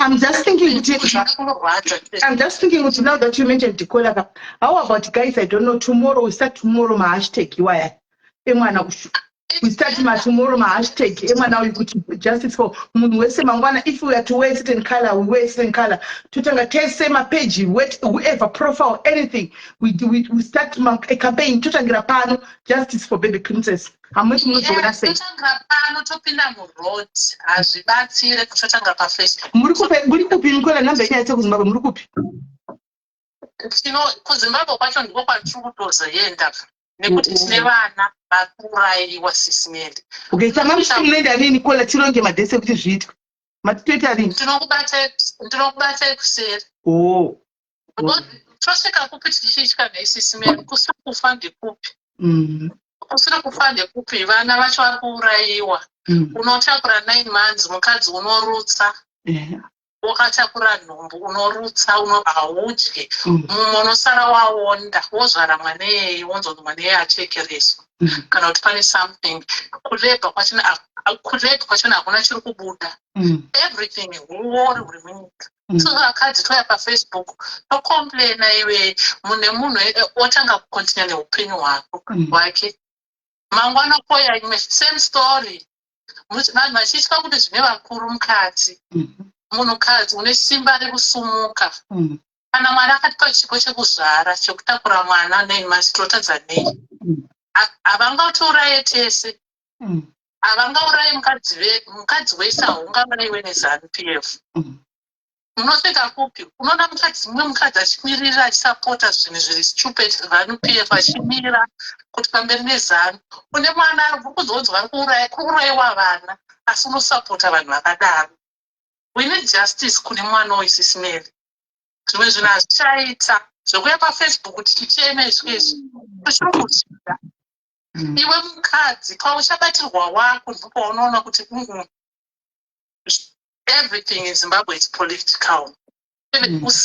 I'm just thinking now that you mentioned Dikola, how about guys, I don't know, tomorrow, we start tomorrow my hashtag we start tomorrow my hashtag now you put justice for if we are to wear certain color, we wear certain color. Tutanga test my page, whoever profile, anything. We start a campaign, tutangira pano, justice for baby princess. How much more do I say? Nekuti tine vana vakurayiwa sisimedi. Okay, tamamsimunenda nini kola tironge madese kuti zviitwe. Matitoita rini? Ndinokubata kuseri. Oh. Tosvika kupi tichiitya nesisimedi, kusina kufa ndekupi. Kusina kufa ndekupi, vana vacho vari kuurayiwa. Unotakura 9 months, mukadzi unorutsa. Wakatakura nhumbu, unorutsa, haudyi. Mumwe unosara waonda, wozvara mwana iyeye, wonzonzi mwana iyeye achekerezwa. Kana kuti pane something. Kurega kwachona hakuna chiri kubuda. Everything huori huri munyika. So vakadzi toya paFacebook, tocomplaina iwe mune munhu otanga kukontinya neupenyu hwake. Mangwana koya imwe, same story. Vanhu vachitya kuti zvine vakuru mukati. Munhukadzi une simba rekusumuka. Kana mwana akatipa chipo chekuzvara, chekutakura mwana 9 months, tinotadza nei. Havangautiuraye tese. Havangauraye mukadzi wese haungaurayiwe neZANU-PF. Unosvika kupi? Unoona mumwe mukadzi achimirira achisapota zvinhu zviri stupid ZANU-PF achimira kuti pamberi neZANU. Une mwana ari kuzonzi vari kuurayiwa vana, asi unosapota vanhu vakadaro. We need justice kune mwana oisisimeri. Zvimwe zvinhu hazvichaita. Zvokuya paFacebook kuti ticheme izvezvi. Tochirikuchita. Iwe mukadzi, pauchabatirwa wako ndipo paunoona kuti everything in Zimbabwe is political.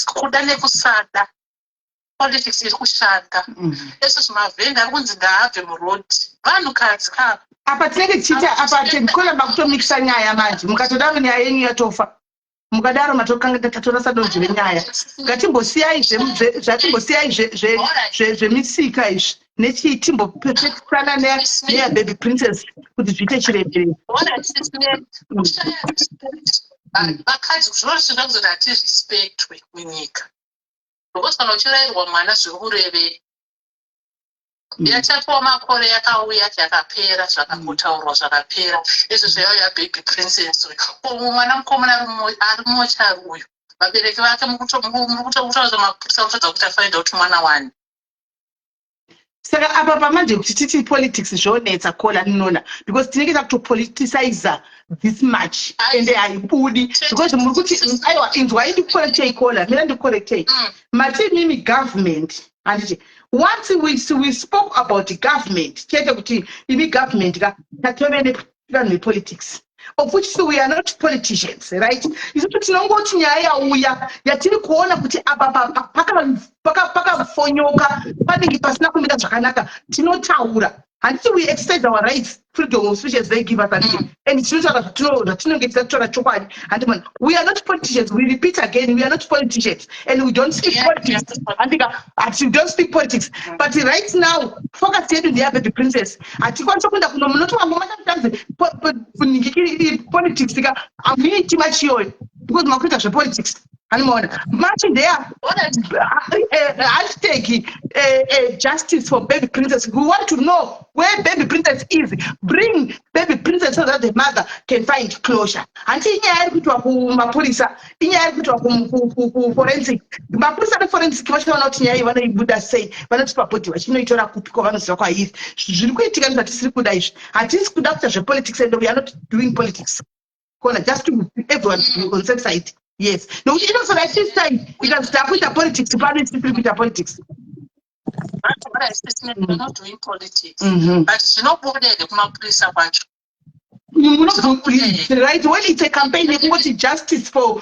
Kuda nekusada. Politics iri kushanda. Eso zvimavhenda ari kunzi ngaabve murodhi. Vanhukadzi kava. Apa tinenge tichita apa tendikola makutomikisa nyaya manje. Mukatodaro nyaya yenyu yatofa. Mukadaro matokanga tatorasa donzvo renyaya. Ngatimbosiyai zvemisika izvi. Nechitimbopepekana neya baby princess kuti zviite chiremberero. Vakadzi zvinosvika kuzoti hatizvispektwe munyika. Nokuti kana uchirayirwa mwana zviri kurevei. Yachapiwa makore yakauya yakapera, zvakangotaurwa zvakapera. Izvo zvaiya baby princess. Mwana mukomana ari mochari uyu. Vabereki vake mukutaura zvamapurisa kutadza kuti afind out mwana wani. Saka apa pamanje kuti titi politics zvonetsa kola ninoona because tinenge takutopoliticize this much and haibudi because muri kuti aiwa inzwa indikukorektei kola mina ndikukorektei mati mimi government handiti once we spoke about the government chete kuti imi government ka tatove nevanhu vepolitics of which we are not politicians, right? Isutu tinongoti nyaya yauya yatiri kuona kuti apa pakafonyoka panenge pasina kumira zvakanaka tinotaura. Until we exercise our rights, freedom of speech as they give us, and it's not that we are not politicians. We repeat again, we are not politicians, and we don't speak politics. We don't speak politics. But right now, focus here on the other princess. I think I'm talking politics. I'm really too much here because my critics are politics. Much there, hashtag justice for baby princess. We want to know where baby princess is. Bring baby princess so that the mother can find closure. Until police, forensic. The forensic Buddha say, but not support you. You know, it's not politics, and we are not doing politics. Just to everyone on the same side. Yes. No, you know, so at this time, we can start with the politics, to balance people with the politics. That's what I said, we're not doing politics. But you know, right, when it's a campaign, they want justice for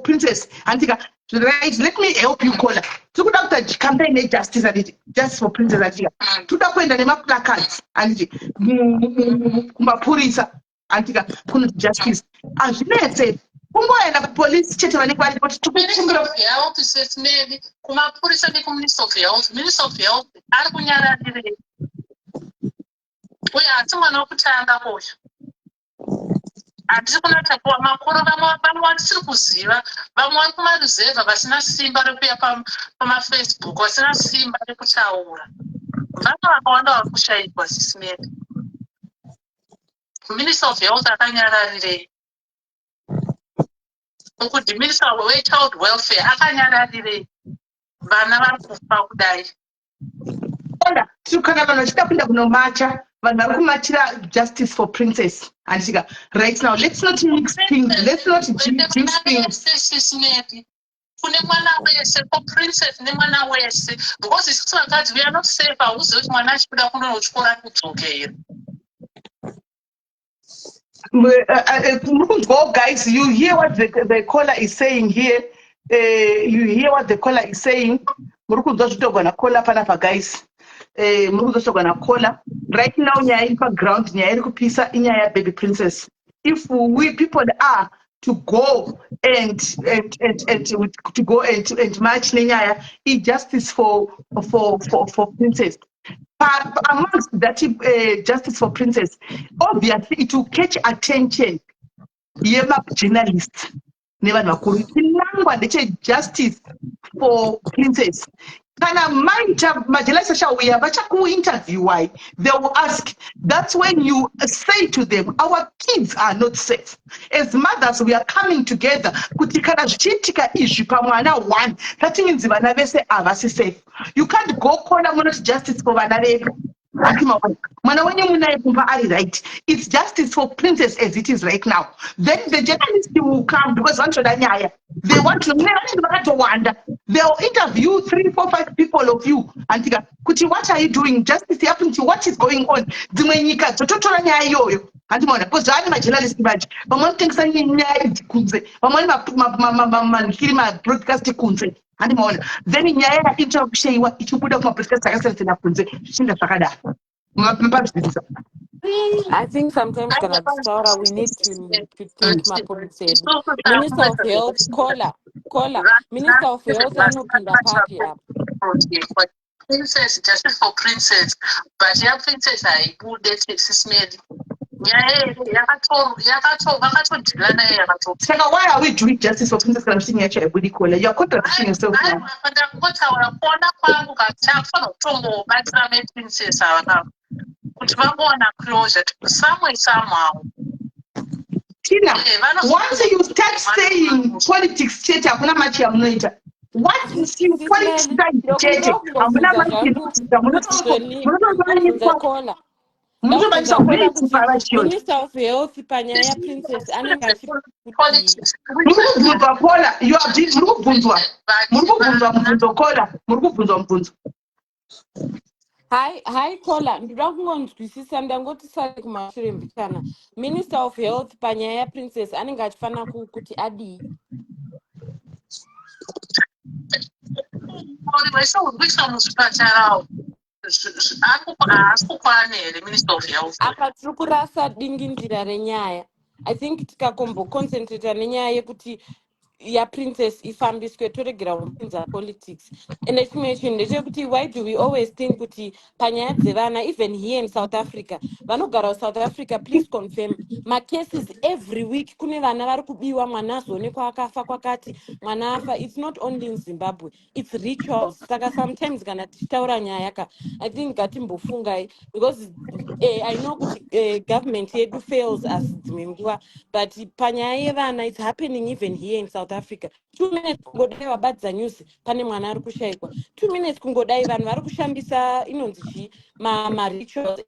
princess. And right, let me help you, Kola. So good after campaign justice and justice for princess. To the point that they make placards and Mapurisa and justice. As you said, police Minister of Health, we are someone who put on the bush. I just want to put my one circumcision, but one command to say, but not seen by the paper from my Facebook, was not seen by the Puchaura. That's what I want to say was made. Minister of Health, I can't today. The Minister of Child Welfare, I can't Banana could die. To Canada, stop no matter. Justice for princess and right now let's not mix things, let's not jinx things. Princess because it's so that we are not safe. I was go guys, you hear what the caller is saying here. You hear what the caller is saying. Guys. Right now, ground baby princess. If we people are to go and to go and march justice for princess. Amongst that justice for princess, obviously it will catch attention. Journalists, justice for princess. Interview why they will ask. That's when you say to them, our kids are not safe. As mothers, we are coming together. That means safe. You can't go call justice for right. It's justice for princess as it is right now. Then the journalists will come because they want to wonder. They'll interview 3, 4, 5 people of you and Kuti, what are you doing? Justice happened to what is going on. And because my journalist badge, broadcast and then in it put up my I think sometimes we need to think Mapuri said. Minister of Health, caller. Minister of Health, I know party up. Princess, justice for princess, but your princess, I would made. Why are we doing justice for princess? I'm sitting here, you're contradicting yourself now. Somehow. Tina, once you start saying politics, what is you politics? Minister of Health, Panyaya Princess, you are Hai Kola, ndoda kungonzwisisa ndangoti sari kumashure mbichana. Minister of Health panyaya yaPrincess anenge achifana kuti adii. Wesourwisa muzvipatara haasi kukwana here Minister of Health? Apa tiri kurasa dingindira renyaya. I think tikakomboconcentrata nenyaya yekuti yaPrincess ifambiswe toregera kupinza politics. Ende chimwe chinhu ndechekuti why do we always think kuti panyaya dzevana even here in South Africa vanogara South Africa, please confirm macases every week kune vana vari kubiwa, mwana azoonekwa akafa kwakati, mwana afa. It's not only in Zimbabwe, it's rituals. Saka sometimes kana tichitaura nyaya yaka I think ngatimbofungai because I know kuti government yedu fails us dzimwe nguva, but panyaya yevana it's happening even here in South Africa. 2 minutes kungodai wabadza news pane mwana ari kushaikwa, 2 minutes kungodai vanhu vari kushandisa inonzi chii marituals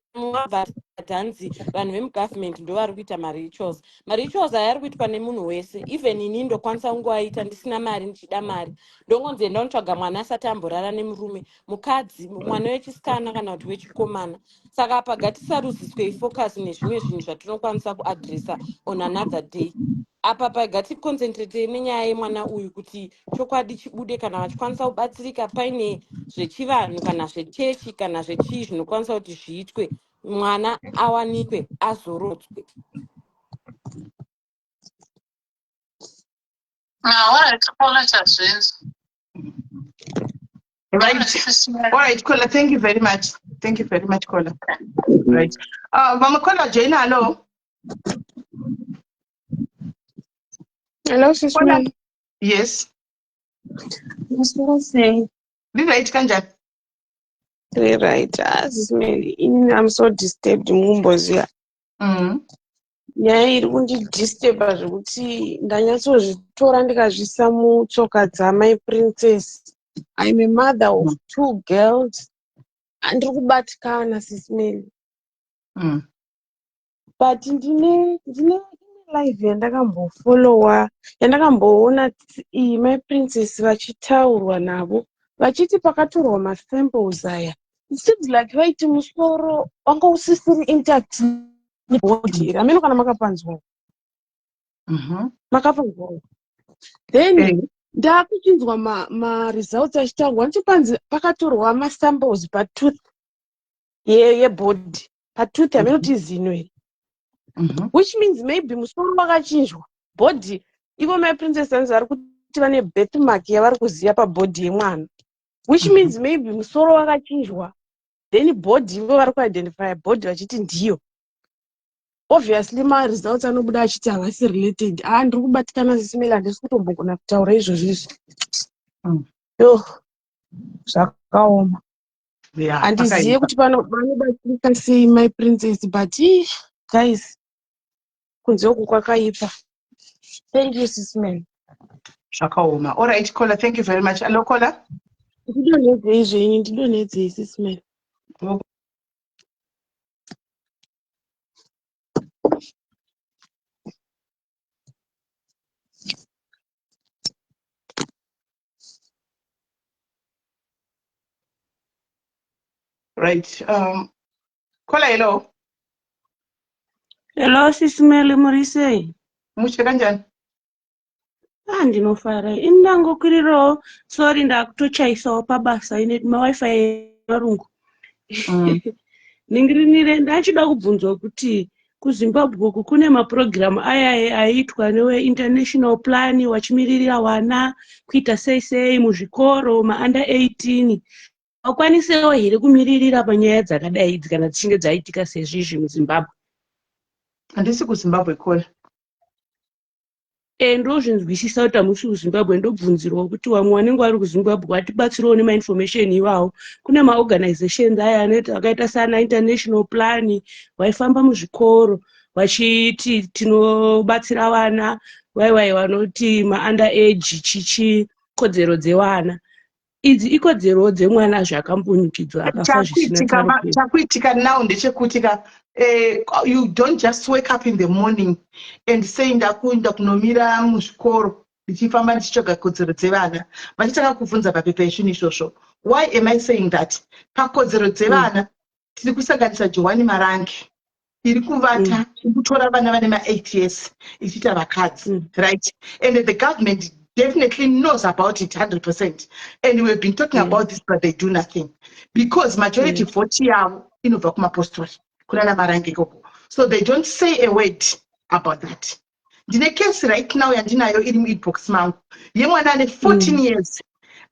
dhanzi, vanhu vemugovernment ndo vari kuita marituals. Marituals aya ari kuitwa nemunhu wese, even ini ndokwanisa kungoaita ndisina mari ndichida mari, ndongonzi enda unotsvaga mwana asati amborara nemurume, mukadzi, mwana wechisikana kana kuti wechikomana. Saka apa ngatisaruziswe focus nezvimwe zvinhu zvatinokwanisa kuadresa on another day. Apa pagaticoncentrate nenyaya yemwana uyu kuti chokwadi chibude, kana vachikwanisa kubatsirika paine zvechivanhu kana zvechechi kana zvechii zvinokwanisa kuti zviitwe, mwana awanikwe azorodzwe. Right, Kola, thank you very much. Thank you very much, Kola. Right. Mama Kola, Jane, hello. Hello, Sister. Yes. Yes, what I'm saying. Right, Kanja. Right, I'm so disturbed. Mumbozia. Nyaya iri kundidisturba zvekuti ndanyatsozvitora ndikazvisa mutsoka dzamai Princess. I'm a mother of 2 girls. Andiri kubatikana sisimeli. But ndine live yandakambofollowa, yandakamboona mai Princess vachitaurwa navo, vachiti pakatorwa masamples aya. It seems like vaiti musoro wanga usisiri intact nebody here. Ameno kana makapanzwa. Makapanzwa. Then ndakuchinzwa results achitaurwa nchipanzi pakatorwa masamples patooth yebody, patooth amenoti zino here. Which means maybe musoro wakachinjwa, body ivo mai Princess vari kuti vane birthmark yavari kuziva pabody yemwana, which means maybe musoro wakachinjwa, then body ivo vari kuidentify body vachiti ndiyo. Obviously results anobuda achiti havasi related. Ndiri kubatikana sisimela, handisi kutombogona kutaura izvozvizvi. Zvakaoma. Handizive kuti vanobatsirika sei mai Princess, but guys, kunze uku kwakaipa. Thank you, sisimela. Zvakaoma. All right, Kola, thank you very much. Hello, Kola. Ndidonhedzei zvenyu, ndidonhedzei sisimela. Right. Kola, hello. Hello, sisimeli murisei. Mushe kanjani? Ndinofara. Indangokwirirawo, sorry ndakutochaisawo pabasa ine mawifi emarungu. Ningirinire ndachida kubvunzwa kuti kuZimbabwe uku kune mapurogiramu aya aitwa newe international plan wachimiririra wana kuita sei muzvikoro under 18. Wakwanisewo here kumiririra panyaya dzakadai idzi kana dzichinge dzaitika sezvizvi muZimbabwe? Handisi kuZimbabwe, Kola. Ndozvinzwisisa kuti hamusi kuZimbabwe, ndobvunzirwa kuti vamwe vanenge vari kuZimbabwe vatibatsirawo nemainformation iwawo. Kune maorganizations aya akaita sana international plan vaifamba muzvikoro vachiti tinobatsira vana vaiwai vanoti under age chichi kodzero dzevana. Idzi ikodzero dzemwana zvakambonikidzwa akafa zvisina tsarukiro. Chakuitika now ndechekutika you don't just wake up in the morning and say ndakuenda kunomira muzvikoro. ndichifamba ndichitsvaga kodzero dzevana vachitanga kuvhunza papepa yezvinhu izvozvo. Why am I saying that? Pakodzero dzevana tiri kusanganisa Johani Marangi iri kuvata kutora vana vane ma8 years ichiita vakadzi, right? And the government definitely knows about it 100%. And we've been talking about this, but they do nothing because majority 40 yavo inobva kumapostori kunana Marangi ikoko, so they don't say a word about that. Ndine case right now yandinayo iri muinbox mangu yemwana ane 14 years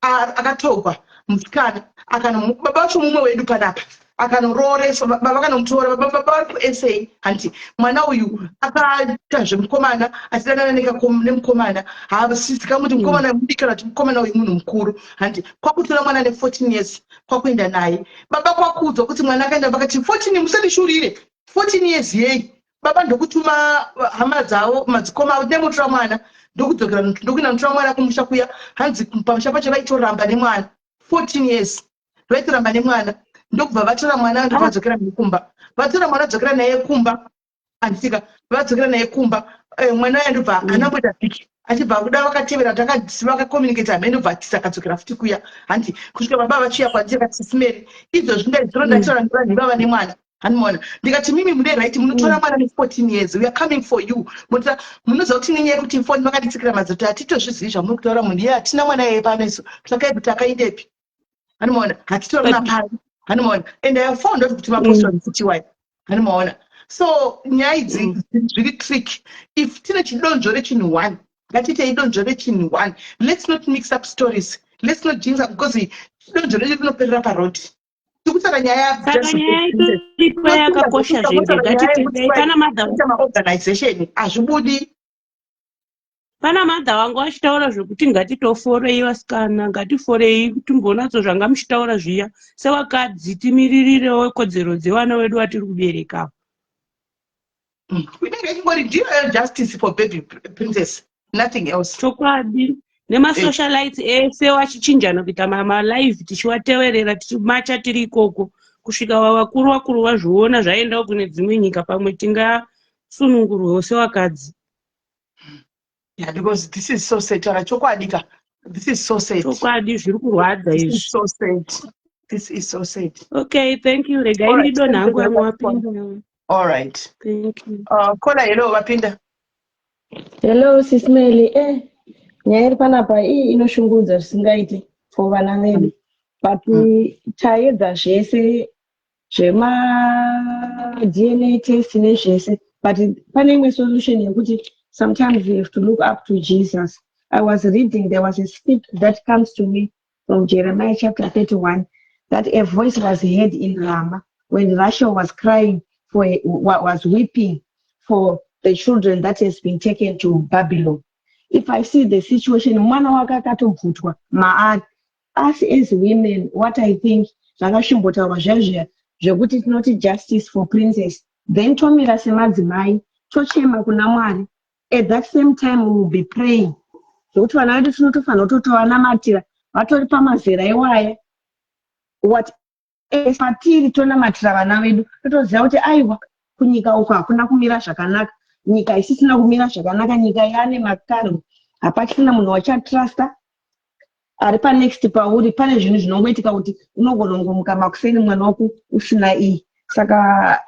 akatorwa musikana baba vacho mumwe wedu panapa akanororesa baba kanomutora baba vari kuSA hanti mwana uyu akaita zvemukomana achidanana nemukomana havasisika kuti mukomana mudikana kuti mukomana uyu munhu mukuru hanti kwakutora mwana ane 14 years kwakuenda naye baba kwakuudzwa kuti mwana akaenda vakati 14 musandishurire 14 years yei baba ndokutuma hama dzavo madzikoma avo nemutora mwana ndokudzokera ndokuenda mutora mwana kumusha kuya hanzi pamusha pacho vaitoramba nemwana 14 years vaitoramba nemwana ndokubva vatora mwana ndokadzokera mukumba vatora mwana dzokera naye kumba andisika vadzokera naye kumba mwana uya ndobva anamboita bhiki achibva kuda vakatevera vakakomunicate hamene ndobva atisa akadzokera futi kuya hanti kusvika baba vachiya kwandiri akati Simeri izvozvi ndaitaura nevanhu vava nemwana hanimona ndikati mimi mune right munotora mwana ne14 years we are coming for you munoziva kuti nenyaya yekuti foni makanditsikira madzota hatitozvizivi zvamunokutaura munhu iye hatina mwana yeye paneso takaibuti akaindepi hanimona hatitorina pari hanimona and I have found out kuti mapostori futi wai hanimona. So nyaya idzi zviri trick. If tine chidonzvo rechinhu 1 ngatite idonzvo rechinhu 1, let's not mix up stories, let's not jinx up because chidonzvo redu rinoperera parodi. Tikutaura nyaya yakakosha zvenge ngatitendei pana maorganization hazvibudi. Pana madha wangu achitaura zvokuti ngatitoforei vasikana ngatiforei timbonatso zvanga muchitaura zviya sevakadzi timiririrewo kodzero dzevana vedu vatiri kubereka. Kunenge ingori ndiyo justice for baby princess, nothing else. Chokwadi nemasocialites ese wachichinjana kuita malive tichiwateverera tichimacha tiri ikoko kusvika vakuru vazviona zvaendawo kune dzimwe nyika pamwe tingasunungurwawo sevakadzi. Yeah, because this is so sad. Chokwadika. This is so sad. Chokwadi zviri kurwadza izvi. This is so sad. This is so sad. Okay, thank you. Regai ndido nangu wapinda. All right. Thank you. Kola hello wapinda. Hello sis Meli. Nyaya iri panapa iyi inoshungudza zvisingaiti for vana vedu. But taedza zvese zvema DNA test nezvese. But pane imwe solution yekuti sometimes we have to look up to Jesus. I was reading, there was a script that comes to me from Jeremiah chapter 31, that a voice was heard in Ramah when Rachel was crying was weeping for the children that has been taken to Babylon. If I see the situation, us as women, what I think, zvekuti tinoti justice for princess, then tomira semadzimai, tochema kuna Mwari. At that same time, we will be praying. So, to another to matira, vatori pamazera iwaya. What is patiri tona matira vana vedu, totoziva kuti aiwa kunyika uko hakuna kumira zvakanaka, nyika isisina kumira zvakanaka, nyika yane makarmu, hapachina munhu wachatrasta, ari pa next pauri, pane zvinhu zvinongoitika kuti unogona kungomuka makuseni mwana wako usina iyi. Saka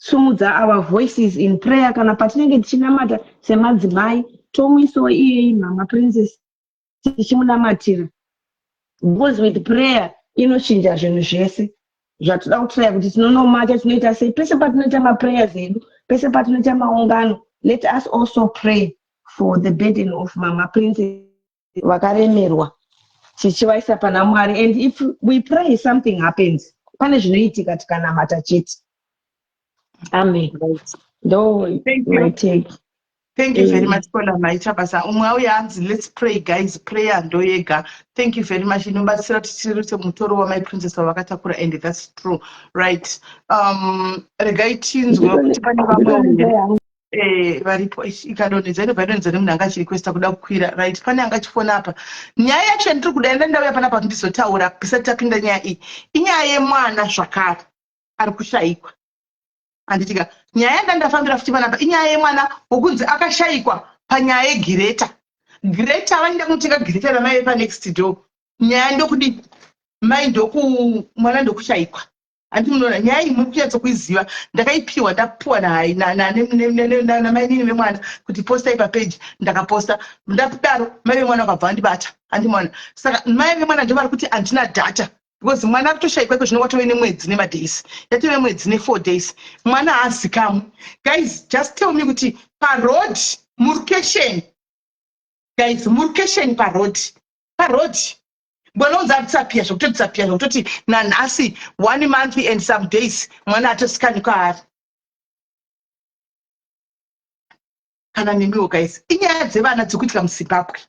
sumudza our voices in prayer kana patinenge tichinamata semadzimai tomuisawo iyeye mama princess tichimunamatira, because with prayer inochinja zvinhu zvese zvatoda kutraya kuti tinonomata tinoita sei pese patinoita maprayers edu pese patinoita maungano. Let us also pray for the burden of mama princess vakaremerwa tichivaisa pana Mwari, and if we pray something happens, pane zvinoitika tikanamata chete. Amen. No, Thank you very much, Kola Maichabasa. Let's pray, guys. Prayer and doyega. Thank you very much. And that's true, right? Varipo ikadonedza inobva munhu angachirequesta kuda kukwira, right? Pane angachifona apa nyaya yacho yandiri kudaenda ndauya panapa kuti ndizotaura pisati tapinda nyaya iyi inyaya yemwana zvakare ari kushayikwa. Anditika nyaya yandandafambira futi panapa inyaya yemwana wokunzi akashayikwa panyaya yeGreta. Greta vaenda kutenga Greta ramai panext door. Nyaya ndokudi mai mwana ndokushaikwa. Andi munoona nyaya iyi muri kunyatsa kuiziva. Ndakaipiwa ndapuwa namai nini vemwana kuti postai papage ndakaposta. Ndakudaro mai vemwana vakabva vandibata. Andi muona. Saka mai vemwana ndovari kuti handina data. Because mwana akutoshaikwa iko zvino watove nemwedzi nemadays. Yatove mwedzi ne4 days. Mwana haasikamu. Guys, just tell me kuti paroad murukesheni. Guys, murukesheni paroad. Paroad. Mwana unza atisapia zvokutoti nanhasi 1 month and some days mwana atosikanikwa ari. Kana nemiwo guys. Inyaya dzevana dzekuitika muZimbabwe.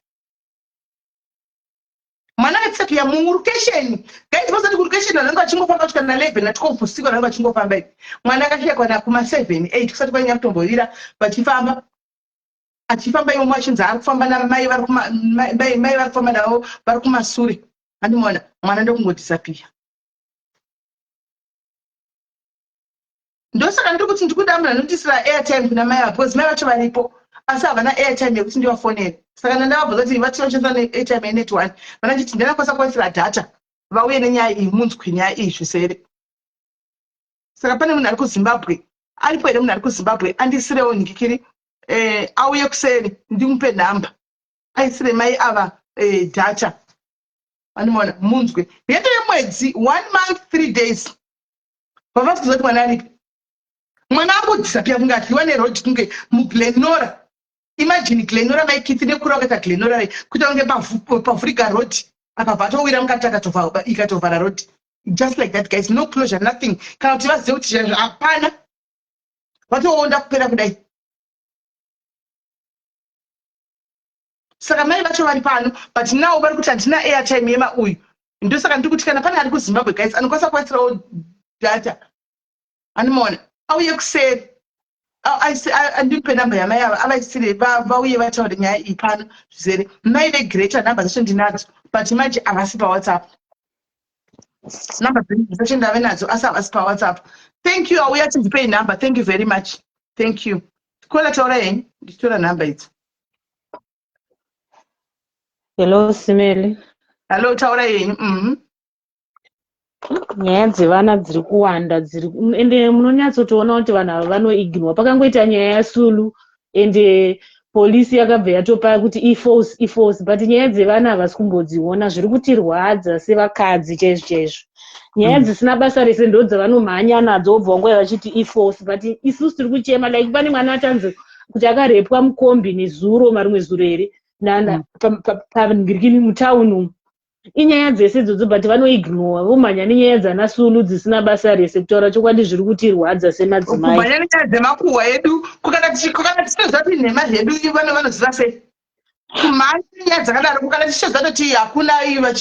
Mwana atisapia murukesheni. Guys, vasati kurukesheni vanenge vachingofamba kusvika na11 na 12 usiku vanenge vachingofamba. Mwana akashayikwa nakuma7 8 kusati kwanyanya kutombovira vachifamba. Achifamba iwo machinza ari kufamba namai vari kufamba navo vari kumasure. Andimona mwana ndokungodisapia. Ndosaka ndiri kuti ndikudamura ndotisira airtime kuna mai avo because mai vacho varipo asi havana airtime yekuti ndivafonere. Saka ndandavabvunza kuti vatishandisa neairtime yenet1 vanachiti ndinokwanisa kuvaisira data vauye nenyaya iyi munzwe nyaya iyi zvisere. Saka pane munhu ari kuZimbabwe aripo here munhu ari kuZimbabwe andisirewo ndikiri auye kuseri ndimupe nhamba aisire mai ava data. Andimona munzwe yeto yemwedzi 1 month 3 days vavati kuzoti mwana aripi. Mwana angodisapia kunge atliwa neroad kunge muGlenora. Imagine Glenora maikiti nekura wakaita Glenora kuita kunge pavhurika road akabva atowira mukati ikatovhara road. Just like that guys, no closure, nothing. Kana kuti vazive kuti zvinhu hapana vatoonda kupera kudai. Saka mai vacho vari pano but now vari kuti handina airtime yema uyu. Ndosaka ndiri kuti kana pane ari kuZimbabwe guys anokwanisa kuvaisirawo data. Andimona auye kuseri andimupe nhamba yamai ava avaisire vauye vataure nyaya iyi pano zvizere. Mai veGreta nhamba dzacho ndinadzo but manje havasi paWhatsApp. Nhamba dzacho ndave nadzo asi havasi paWhatsApp. Thank you auya tindipei nhamba. Thank you very much. Thank you. Kola taura henyu ndichitora nhamba idzi. Hello Simeli. Hello taura yenyu. Nyaya dzevana dziri kuwanda ende munonyatsotoona kuti vanhu ava vanoignore. Pakangoita nyaya yaSulu ende polisi yakabva yatopa kuti ifalse but nyaya dzevana havasi kumbodziona zviri kutirwadza sevakadzi chaizvo. Nyaya dzisina basa rese ndo dzavanomhanya nadzo obva nguva vachiti ifalse but isusu tiri kuchema like pane mwana atanzi kuti akarepwa mukombi nezuro marimwe zuro here pangirikini mutauni umu. Inyaya dzese idzodzo but vanoignore vomhanya nenyaya dzanaSulu dzisina basa rese kutaura chokwadi zviri kutirwadza semadzimai. Kumhanya nenyaya dzemakuhwa edu kukana tichitoziva kuti nhema zvedu vanoziva sei. Kumhanya nenyaya dzakadaro kukana tichitoziva kuti hakuna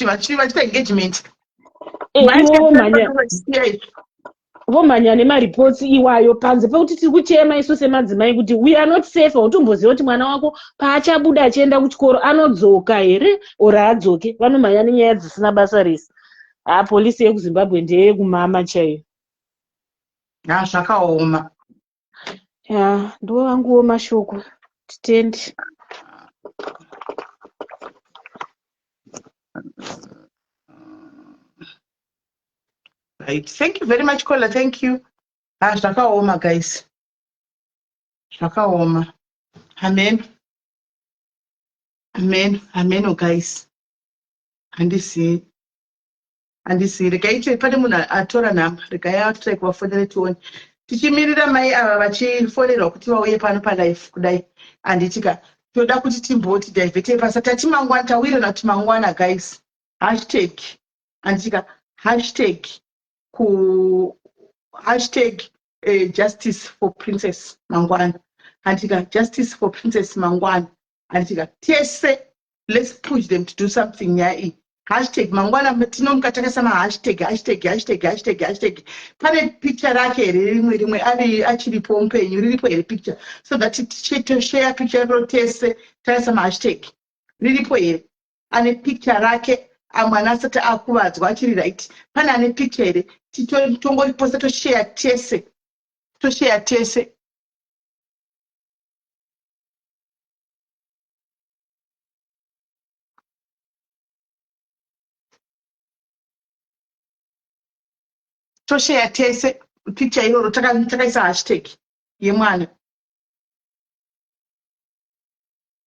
vachita engagement. Vomhanya nemaripotsi iwayo panze pekuti tiri kuchema isu semadzimai kuti we are not safe. Utomboziva kuti mwana wako paachabuda achienda kuchikoro anodzoka here ora haadzoke. Vanomhanya nenyaya dzisina basa rese. Polisi yekuZimbabwe ndeyekumama chaiyo. Zvakaoma. Ndiwo vanguwo mashoko titendi. Right. Thank you very much, Kola. Thank you. Zvakaoma guys. Zvakaoma. Amen. Amen. Amen, oh guys. Handisi. Regai pane munhu atora nhamba. Regai atotai kuvafonera tione. Tichimirira mai ava vachifonerwa kuti vauye pano palive kudai. Anditika toda kuti timboti diverte pasa tati mangwana tawirana kuti mangwana guys. Hashtag. Anditika hashtag. Hashtag justice for Princess Mangwana. Antika justice for Princess Mangwana. Antika tese, let's push them to do something. Hashtag Mangwana tinomukatakasa hashtag. Pane picture rake rimwe achiripo mupenyu riripo here picture so that share picture ro tese taisa hashtag riripo here ane picture rake amwana asati akuvadzwa achiri right. Pane ane picture here tongoriposta toshare tese tosheya tese picture iroro takaisa hashtag yemwana.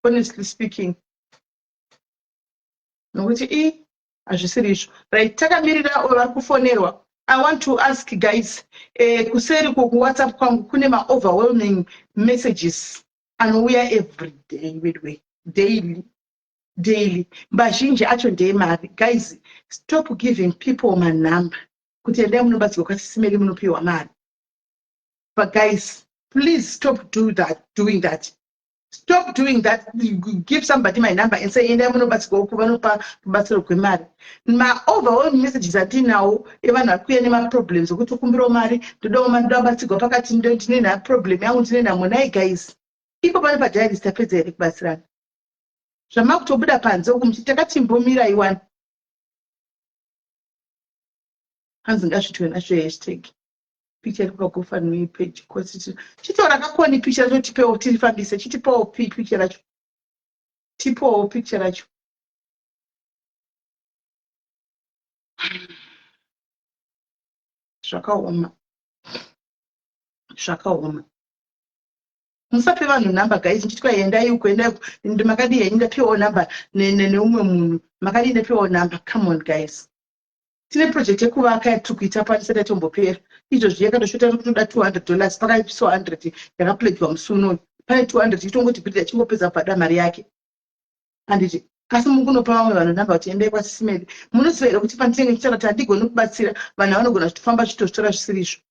Honestly speaking, nokuti hazvisiri izvo. Right, takamirira vari kufonerwa. I want to ask guys, kuseri kuWhatsApp kwangu kune overwhelming messages anouya every day, midway, daily. Mazhinji acho ndeemari. Guys, stop giving people my number. Kuti endai munobatsirwa kwasisimeri munopiwa mari. But guys, please stop doing that. Stop doing that. You give somebody my number and say, endai munobatsirwa uku vanopa rubatsiro rwemari. Ma overwhelming messages atinawo evanhu vari kuuya nemaproblems okuti ukumbirawo mari, ndodawo mari, ndoda kubatsirwa pakati, ndine problem yangu, ndine nhamo. Nai guys, ipo pane padiaries tapedza here kubatsirana. Zvamakutobuda panze uku muchiti takatimbomira iwani. Hanzi ngazvitwe nazvo hashtag. Picture iri paGoFundMe page. Chitaura kakoni picture racho tipewo tirifambise. Chitipewo picture racho. Tipewo picture racho. Zvakaoma. Musape vanhu namba guys, nchitwa endai uko endai uko. Makadi ndapewo namba neumwe munhu. Makadi ndapewo namba. Come on guys. Tine project yekuvaka yatiri kuita pani isati yatombopera. Izvozvi yakandosvota kutoda $200 pakaipiswa 100 yakapledgwa musi unoyu. Pane 200 itongoti bhidhi achingopedza kubhadha mari yake. Handiti asi mukunopa vamwe vanhu namba kuti endai kwasisimeri. Munoziva here kuti pandinenge ndichitaura kuti handigoni kubatsira vanhu vanogona kutofamba chitozvitora zvisiri izvo.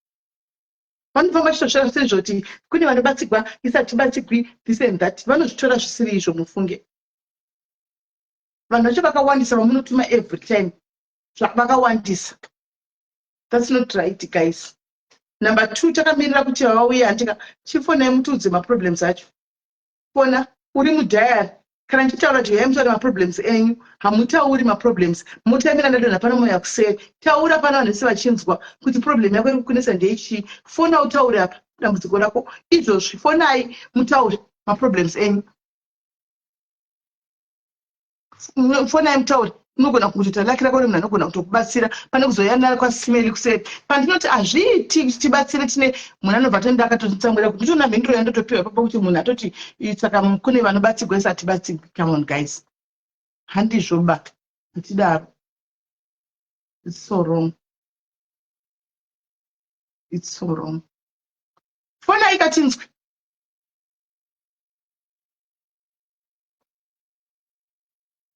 Vanofamba chitozvitora zvisiri izvo kuti kune vanobatsirwa isati batsirwi this and that. Vanozvitora zvisiri izvo mufunge. Vanhu vacho vakawandisa vamunotuma every time. Vakawandisa. That's not right guys. Number 2, takamirira kuti vauya handika chifonai mutiudze maproblems acho. Fona uri mudhayari kana ndichitaura kuti yai mutaura maproblems enyu, hamutauri maproblems. Mutamira ndadonha pano moya kuseri. Taura pana vanhu vese vachinzwa kuti problem yako iri kunesa ndeichi. Fona utaure apa dambudziko rako. Izvozvi fonai mutaure maproblems enyu. Fonai mutaure. Unogona kutoita laki rako munhu anogona kutokubatsira pane kuzoyana kwasisimeri kuseri. Pandinoti hazviiti tibatsire tine munhu anobva tonda akatotsamwira kuti nditona mhinduro yandotopiwa ipapo kuti munhu atoti saka kune vanobatsirwa isati batsirwi. Come on guys. Handizvoba. Hatidaro. It's so wrong. It's so wrong. Fona ikatinzwi.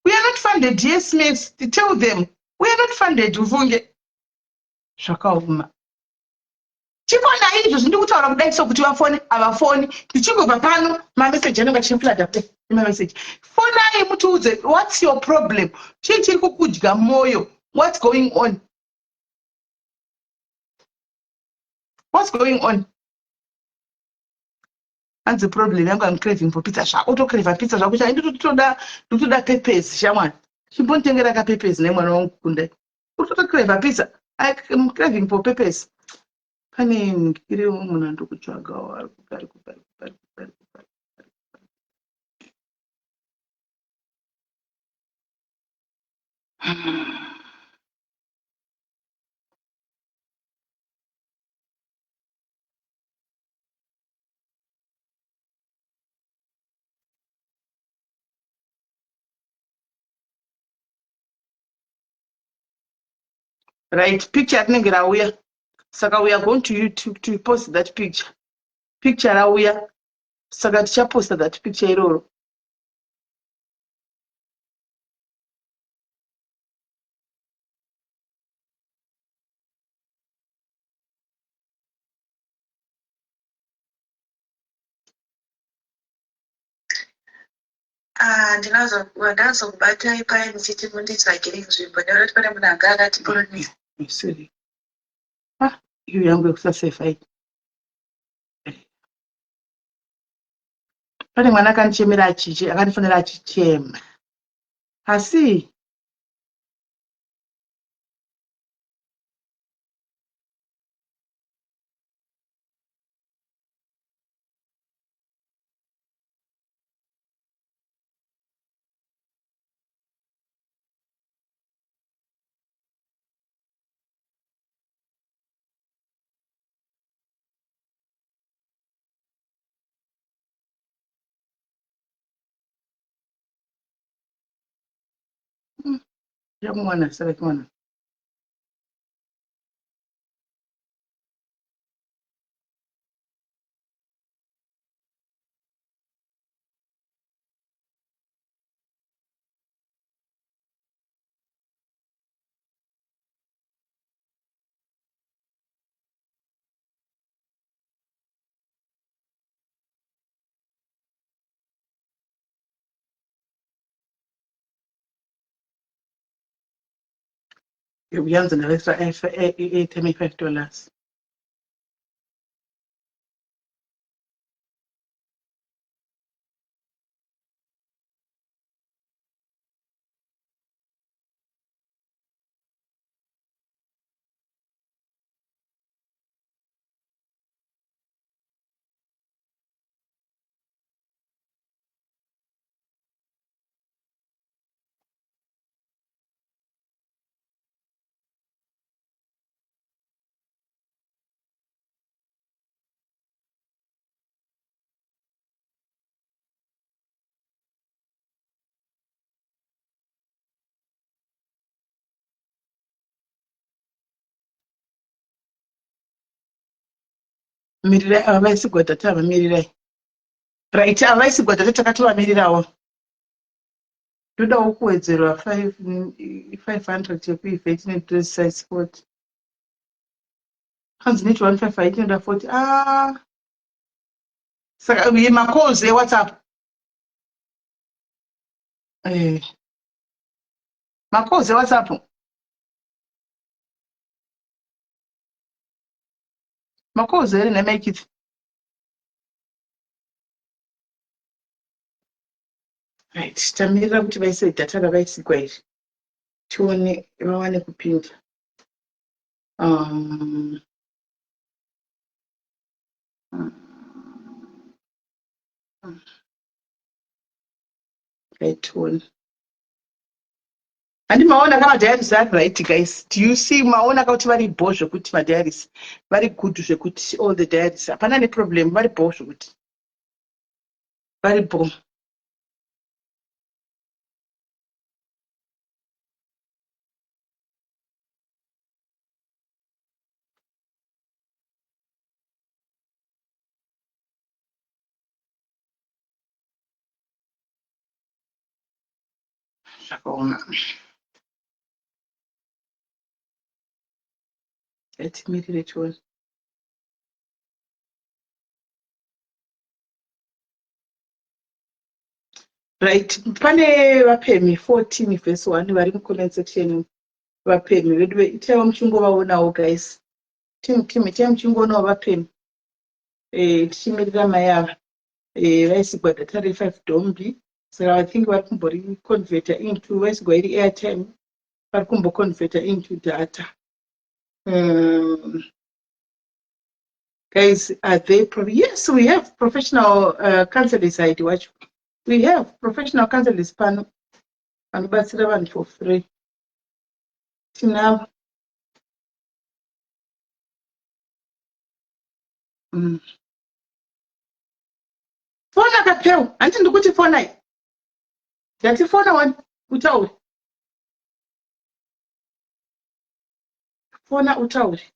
We are not funded, yes, mates. Tell them. We are not funded, ufunge. Zvakaoma. Chifona izvo zvindi kutaura kudai sokuti vafone, havafoni. Tichingobva pano, mameseji anenge achifladha pe mameseji. Fonai mutiudze, what's your problem? Chii chiri kukudya moyo? What's going on? What's going on? And the problem yangu I'm craving for pizza. Autocrave pizza zvako cha ndotoda peppers shamwana. Chimbonitengera ka peppers nemwana wangu kunde. Autocrave pizza. I'm craving for peppers. Pane ngire munhu andokutsvaga ari kupari. Right, picture rinenge rauya. Saka we are going to YouTube to post that picture. Picture rauya. Saka tichaposta that picture iroro. Ndinazokubata ipaye ndichiti munditsvagire nzvimbo ndauri pane munhu anga akatiponesa. Siri. Iyo yangu yekusasefa. Pane mwana akanichemera akanifonera achichema. Asi Ndamwana saka kimwana. Uyanza nalesa $85. Mirira avaisigwa data vamirirai. Right, avaisigwa data takatovamirirawo. Todawo kuwedzerwa 500 yekuivhet nedress size 40. Hanzi neti 155 inoda 40. Saka macalls eWhatsApp. Macalls eWhatsApp. Macalls ere make it. Right, tamirira kuti vaise data ravaisigwa iri. Tione vawane kupinda. Right one. And maona kama diaries are right, guys. Do you see maona kuti vari bo zvokuti ma diaries vari good zvokuti all the diaries hapana ne problem vari bo zvokuti vari bo. Zvakaoma. Atimirire tione. Right, pane vapemi 14 verse 1 vari mucomment section. Vapemi vedu itaiwa muchingovaonawo guys. Team muchingoonawo vapemi. Tichimirira mai ava. Vaisigwa data re5 dombi. So I think vari kumbori converter into vaisigwa iri airtime. Vari kumbo converter into data. Guys, are they yes, we have professional counselors ID watch. We have professional counselors pano vanobatsira vanhu for free. Tinavo. Fona kapeu, handiti ndikuti fona iyi. Ndati fona wani utaure. Fona utaure.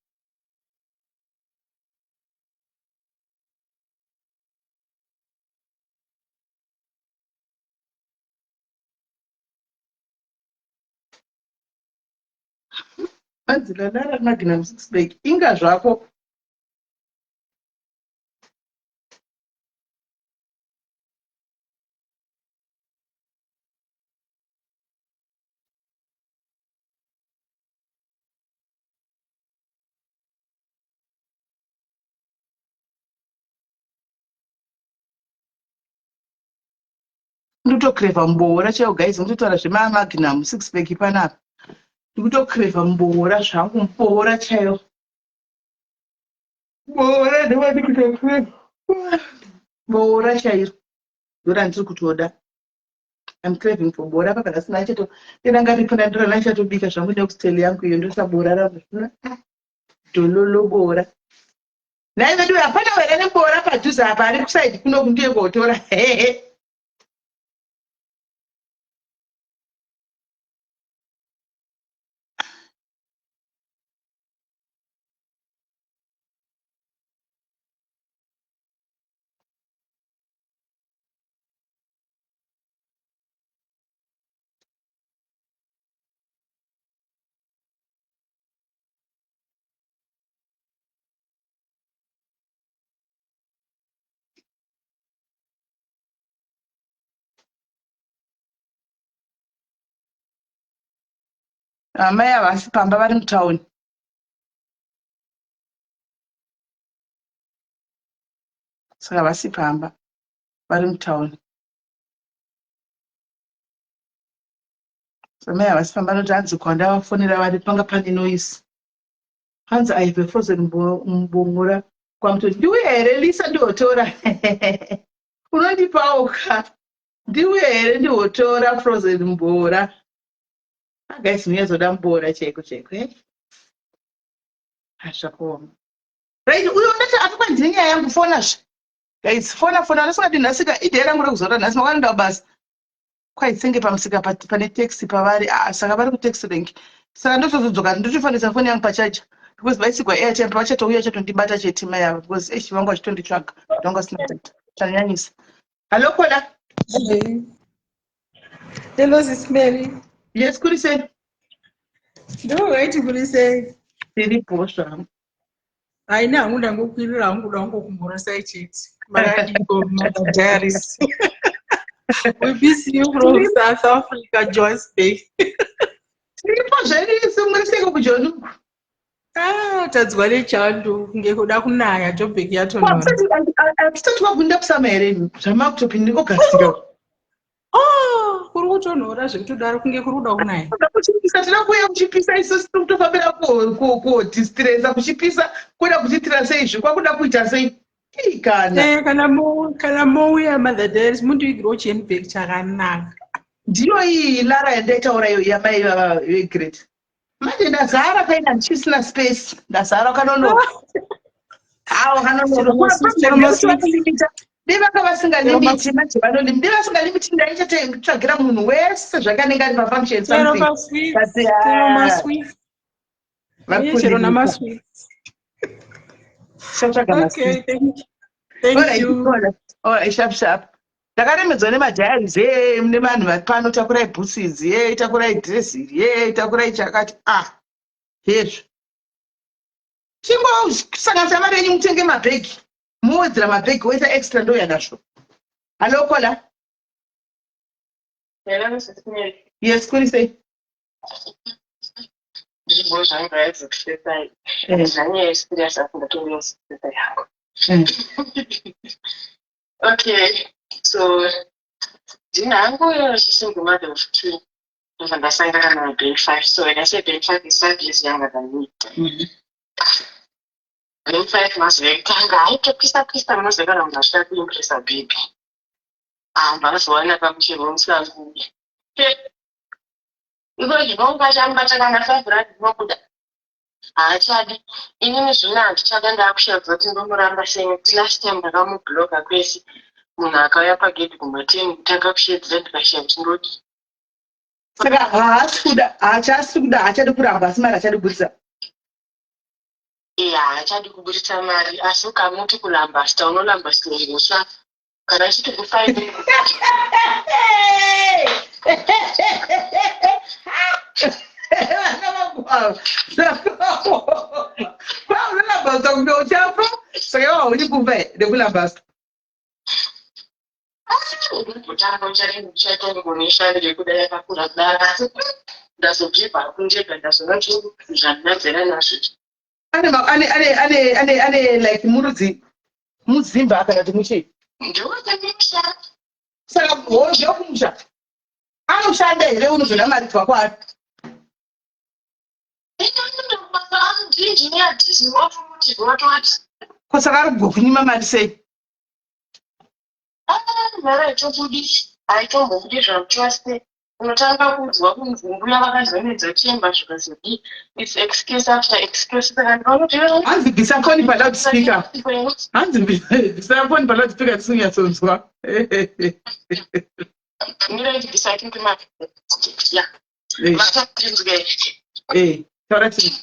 Anzila lara Magnum 6 bag. Inga zvako. Ndotokreva mboora chaiwo guys, ndotaura zvemaMagnum 6 bag panapa. Ndotokreva mboora zvangu mboora chaiwo. Mboora ndovadi kutokreva. Mboora chairo. Ndora ndiri kutoda. I'm craving for bora paka sina chato. Tena ngati pona ndora nachatobika zvangu neoxtail yangu iyo ndosa bora rangu. Dololo bora. Naye vedu hapana were nebora padhuze apa ari kusaidi kuno kundiye kotora. Amai havasi pamba vari mutauni. Saka vasi pamba vari mutauni. Amai havasi pamba noti hanzi kwandavafonera vari panga pane noise. Hanzi I have a frozen mumbongora. Kwamutoti ndiwe here Lisa ndihotora. Unondipauka. Ndiwe here ndihotora frozen mumbora. Guys, muyazoda mumbora cheko cheko. Hazvakuoma. Right, uyo ndati atukwa ndine nyaya yangu fonazve. Guys, fona ndosingati nhasika idhe rangu rekuzora nhasi makanoenda basa. Kwaitsenge pamusika pane taxi pavari. Saka vari kutaxi rank. Saka ndotozodzoka ndotofanisa foni yangu pachaja. Because baisigwa airtime pavachatouya chatondibata chete mai ava because vangu vachitonditsvaga ndanga usina data. Chanyanyisa. Hello Kola. Hello, Sis Mary. Yes, kuri sei? Ndowaiti kuri sei? Tiri posva. Haina hangu ndangokwirira hangu kuda kungokumbura sai chete. Maradiko Mother Diaries. We miss you from South Africa, Johannesburg. Tiri pozvairisi muriseko kujonu. Tadzwa nechando kunge kuda kunaya Joburg yatonora. Hatitati wagunda kusama here zvamakutopindi kogasika. Kuri kutonhora zvekutodaro kunge kuri kuda kunaya. Kuchipisa tinoda kuuya kuchipisa isusu tiri kutofambira kodistresa kuchipisa kuda kuchitira sei zvikwakuda kuita sei. Kana mouya Mother Diaries mundoigirawo Johannesburg chakanaka. Ndiyo iyi Lara yandaitaura yamai veGreat. Manje ndazara paina ndichisina space. Ndazara kanonoka. Ndevanga vasingalimiti manje vanolimiti. Ndevasingalimititi ndaichatsvagira munhu wese zvakanenge ari pafunction something. Chero namaswi. Okay, thank you. Alright, sharp. Ndakaremedzwa nemadiaries nevanhu vari pano takurai bhusidzi takurai dhirezi takurai chakati hezvo chingosanganisa mari yenyu mutenge mabhegi muwedzera mabhegi woita extra ndouya nazvo. Hello Kola. Yes, kuri sei? Ndizvo zvanga yazokusesai zvanyaya yesirias afungatonyakusesesa yangu. Okay, so ndina hangu chisingle mother of two. Ndasangana na band 5. So when I say band 5 is 5 years younger than me. Band 5 mazekanga aitopisa mazekana mnasvika kuimpresa baby. Mbazowana pamuchero womusangu. Iko zvinounga chambata kana 5 rand nokuda. Haachadi. Inini zvino handichada ndakushaudza kuti ndomuramba sei. Last time ndakamubloga kwese. Munhu akauya pagedhi kumateni kutanga kushedzera ndikashaya kuti ndoti. Saka haachasi kuda haachadi kuramba asi mari achadi kuburisa. Haachadi kuburisa mari asi ukamuti kuramba sita unoramba sitongosva. Kana achiti kufaini. Unolambasa kumbe uchapo saka hauni kumva nekulambasa. Kutanga uchatongonishandire kuda yakakura kudara asi ndazobvipa kunjega ndazonatso zvandinadzera nazvo. Ane like murudzi muzimba kana kuti muchii. Ndokumusha. Saka hozvo kumusha. Anoshanda here unozona mari kwakwari. Saka ari kugokunyima mari sei? Mari haitombobudi zvamuchwase. Unotanga kunzwa kumvumbuya vakazonedza chemba zvikazodi. It's excuse after excuse. Hanzi bvisa foni paloudspeaker. Hanzi bvisa foni paloudspeaker tisingatsonzwa. Bvisa kimpima. Yeah. Taura chii?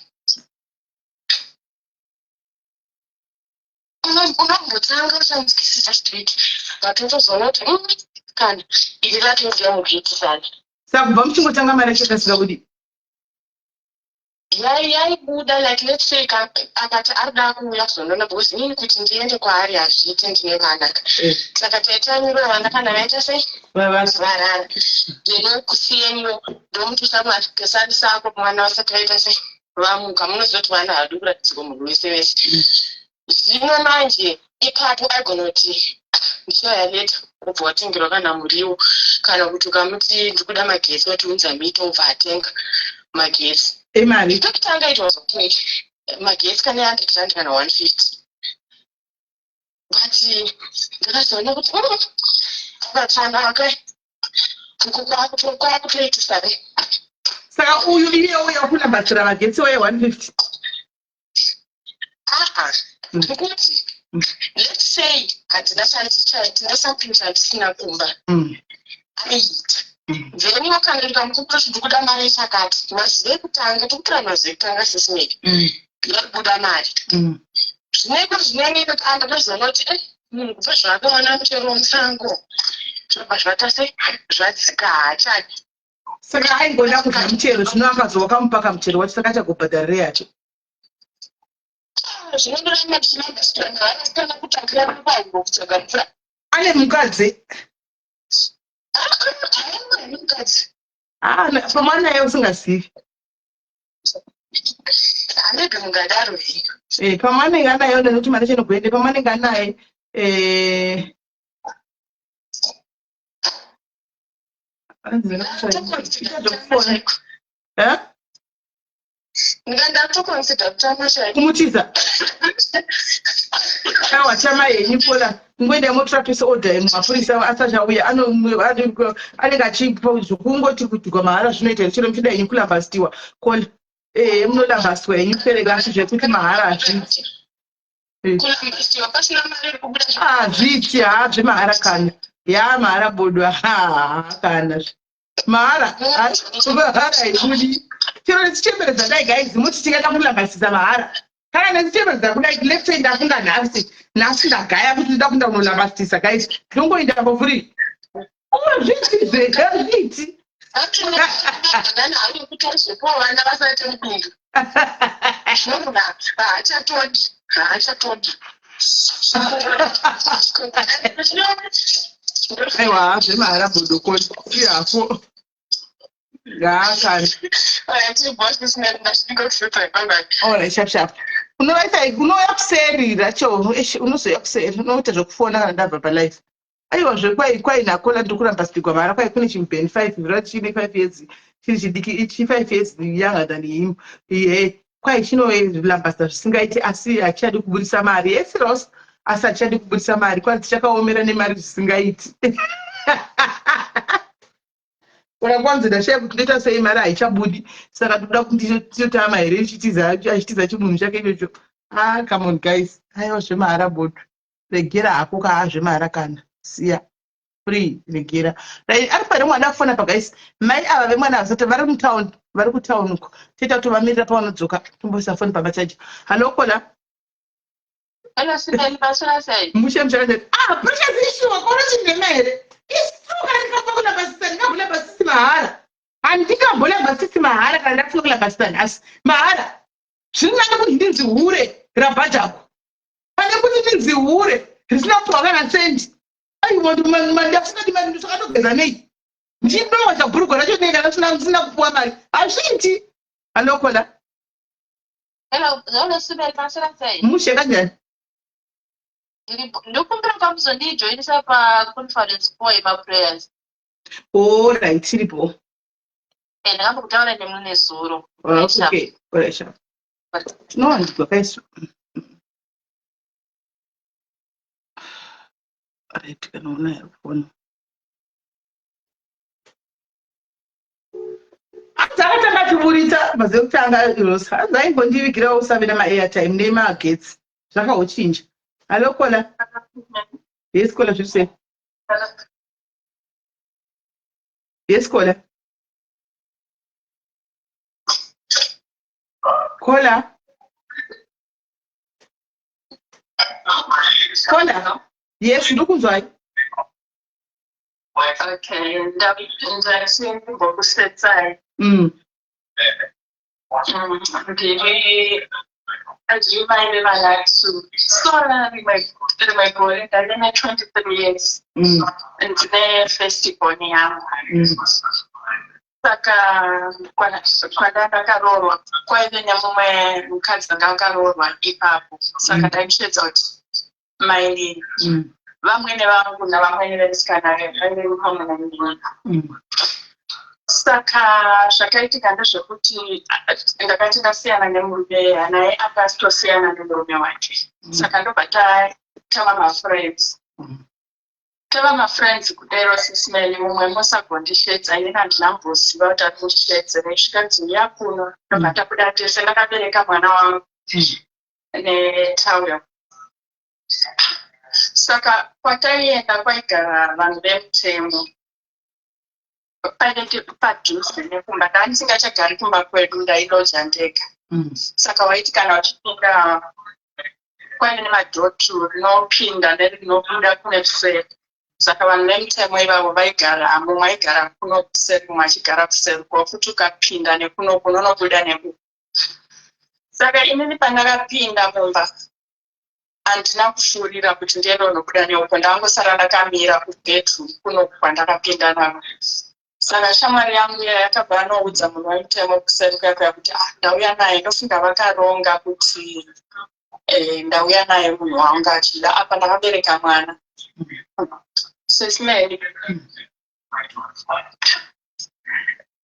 Unongotanga usanzwisisa straight. Vatozoona kuti kana iri ratonzira mukuitisana. Saka kubva muchingotanga mari yachakasika kudi. yaibuda like let's say akati arida kuuya kuzondona because inini kuti ndiende kwaari hazviiti ndine vana saka taitanyurira vana kana vaita sei varara ndinokusiyeniwo ndomutusa mwakesani sako mwana wasati vaita sei vamuka munozoti vana hadu kuratidziko munhu wese wese zvino manje ipapo aigonoti ndichaya leta ubva watengerwa kana muriwo kana kuti ukamuti ndikuda magetsi watiunza mito ubva atenga magetsi imari tokutanga it was okay magetsi kana yandikutandi kana 150 but ndakazoona kuti akachanaka kwakutoitisa re saka uyu iye uya kunabatsira magetsi waye 150 ndikuti let's say handina chandisina kumba aiita then wakanga ndikamukupira kuti ndikuda mari chakati mazive kutanga tokupira mazive kutanga sisimeki yakubuda mari zvinenge zvinenge kanda ndazoona kuti munhu kubva zvakawana muchero musango zvabva zvata sei zvadzika hachadi saka aingoda kudya muchero zvino akazowa mupaka muchero wacho saka achagobhadharire yacho zvinondoramba ndisinambasitana kutangira kupago kutsvaga mvura ane mukadzi mukadzi pamwana naye usingazivi anege mungadaro pamanenge anayo nekuti mari chinogoende pamanenge anaye kumutiza awa chama yenyu pora ngoenda motrapisa order mapurisa asachauya anenge achipa zvokungoti kudhigwa mahara zvinoita chero muchida yenyu kulambastiwa kola munolambaswa yenyu kupereka asi zvekuti mahara hazviiti hazviiti zvemahara kana mahara bodwa kana mahara haibudi chero tichemberedza dai gaizi muti tingada kulambasisa mahara kana netichemberedza kudai let's say ndakunda nhasi ndagaya kuti ndida kunda kunolambasisa gaizi ndongoenda pofuri umazvitize hazviiti vana vasaite mudundu haachatodi aiwa zvemahara bodokoni ihapo ngaakani shapshap unouya kuseri racho unozoya kuseri unoita zvokufona kana ndabva palife aiwa zvekwai nakola ndiri kurambasikirwa mara kwai kune chimubheni 5 rachine 5 years chiri chidiki ichi 5 years younger than him kwai chinorambasa zvisingaiti asi hachichadi kuburisa mari esiros asi hachichadi kuburisa mari kwai tichakaomera nemari zvisingaiti wakakwanzira shaya kuti ndoita sei mari haichabudi saka toda kuti totama here achitiza chimunhu chake ichocho come on guys aiwa zvemahara bodu regera hako zvemahara kana siya free regera ari pari mwana kufona pagaisi mai ava vemwana vasati vari kutauni uko toita kuti vamirira pavanodzoka tomboisa foni pamachaja halo kola mushe muchakati purchasishiwa kona chindema here ndingakulambasisi mahara handingambolambasisi mahara kana ndafuna kulambasisa nhasi mahara zvirinane kuti ndinzihure rabhajako pane kuti ndinzihure risina kupiwa kana sendi ndasakatogeza nei ndinowadza bhurugwa racho nega sina kupiwa mari hazviiti anokola mushe kanjani ndikumbira kamuzondijoinisa paconference call yemaprayers orit tiripo ndakambokutaura nemwe nezuro tinowandidzwa kaisu right kana unayo foni takatanga tiburita maze kutanga irosa hazaimbondivigira usave namairtime nemagetsi zvakauchinja halo kola yes kola zvise yes kola kola kola yes ndokunzwai okay ndakusetsa ndiri mai vevanatu sora rimwe gore ndane 23 years ndine festival yangu saka kwandakaroorwa kwaive nemumwe mukadzi anga akaroorwa ipapo saka ndaitedza kuti mai vamwene vangu navamwene vemusikana vaive pamwe nenyika saka zvakaitika ndezvekuti ndakati ndasiyana nemurume naye akatosiyana nemurume wake saka ndobva tava mafriends kudero sisimeni mumwe musagondishedza ini handinamboziva kuti ari kundishedzera svikanzi yakuno ndobva tabuda tese ndakabereka mwana wangu netauya saka kwataienda kwaigara vanhu vemutemo painenge padhuze nekumba ndandisingachagari kumba kwedu ndailoja ndega saka waiti kana uchipinda kwaine nemadhotu rinopinda nerinobuda kune kuseri saka vanhu vemutemo ivavo vaigara mumwe aigara kuno kuseri mumwe achigara kuseri kofuti ukapinda nekuno kunonobuda nekuno saka inini pandakapinda mumba handina kushurira kuti ndiende nobuda neuko ndangosara ndakamira kubedroom kuno kwandakapinda nako saka shamwari yangu yakabva anoudza munhu wemutemo kuseri kwakaya kuti ndauya naye ndofunga vakaronga kuti ndauya naye munhu wanga achida apa ndakabereka mwana sesimeri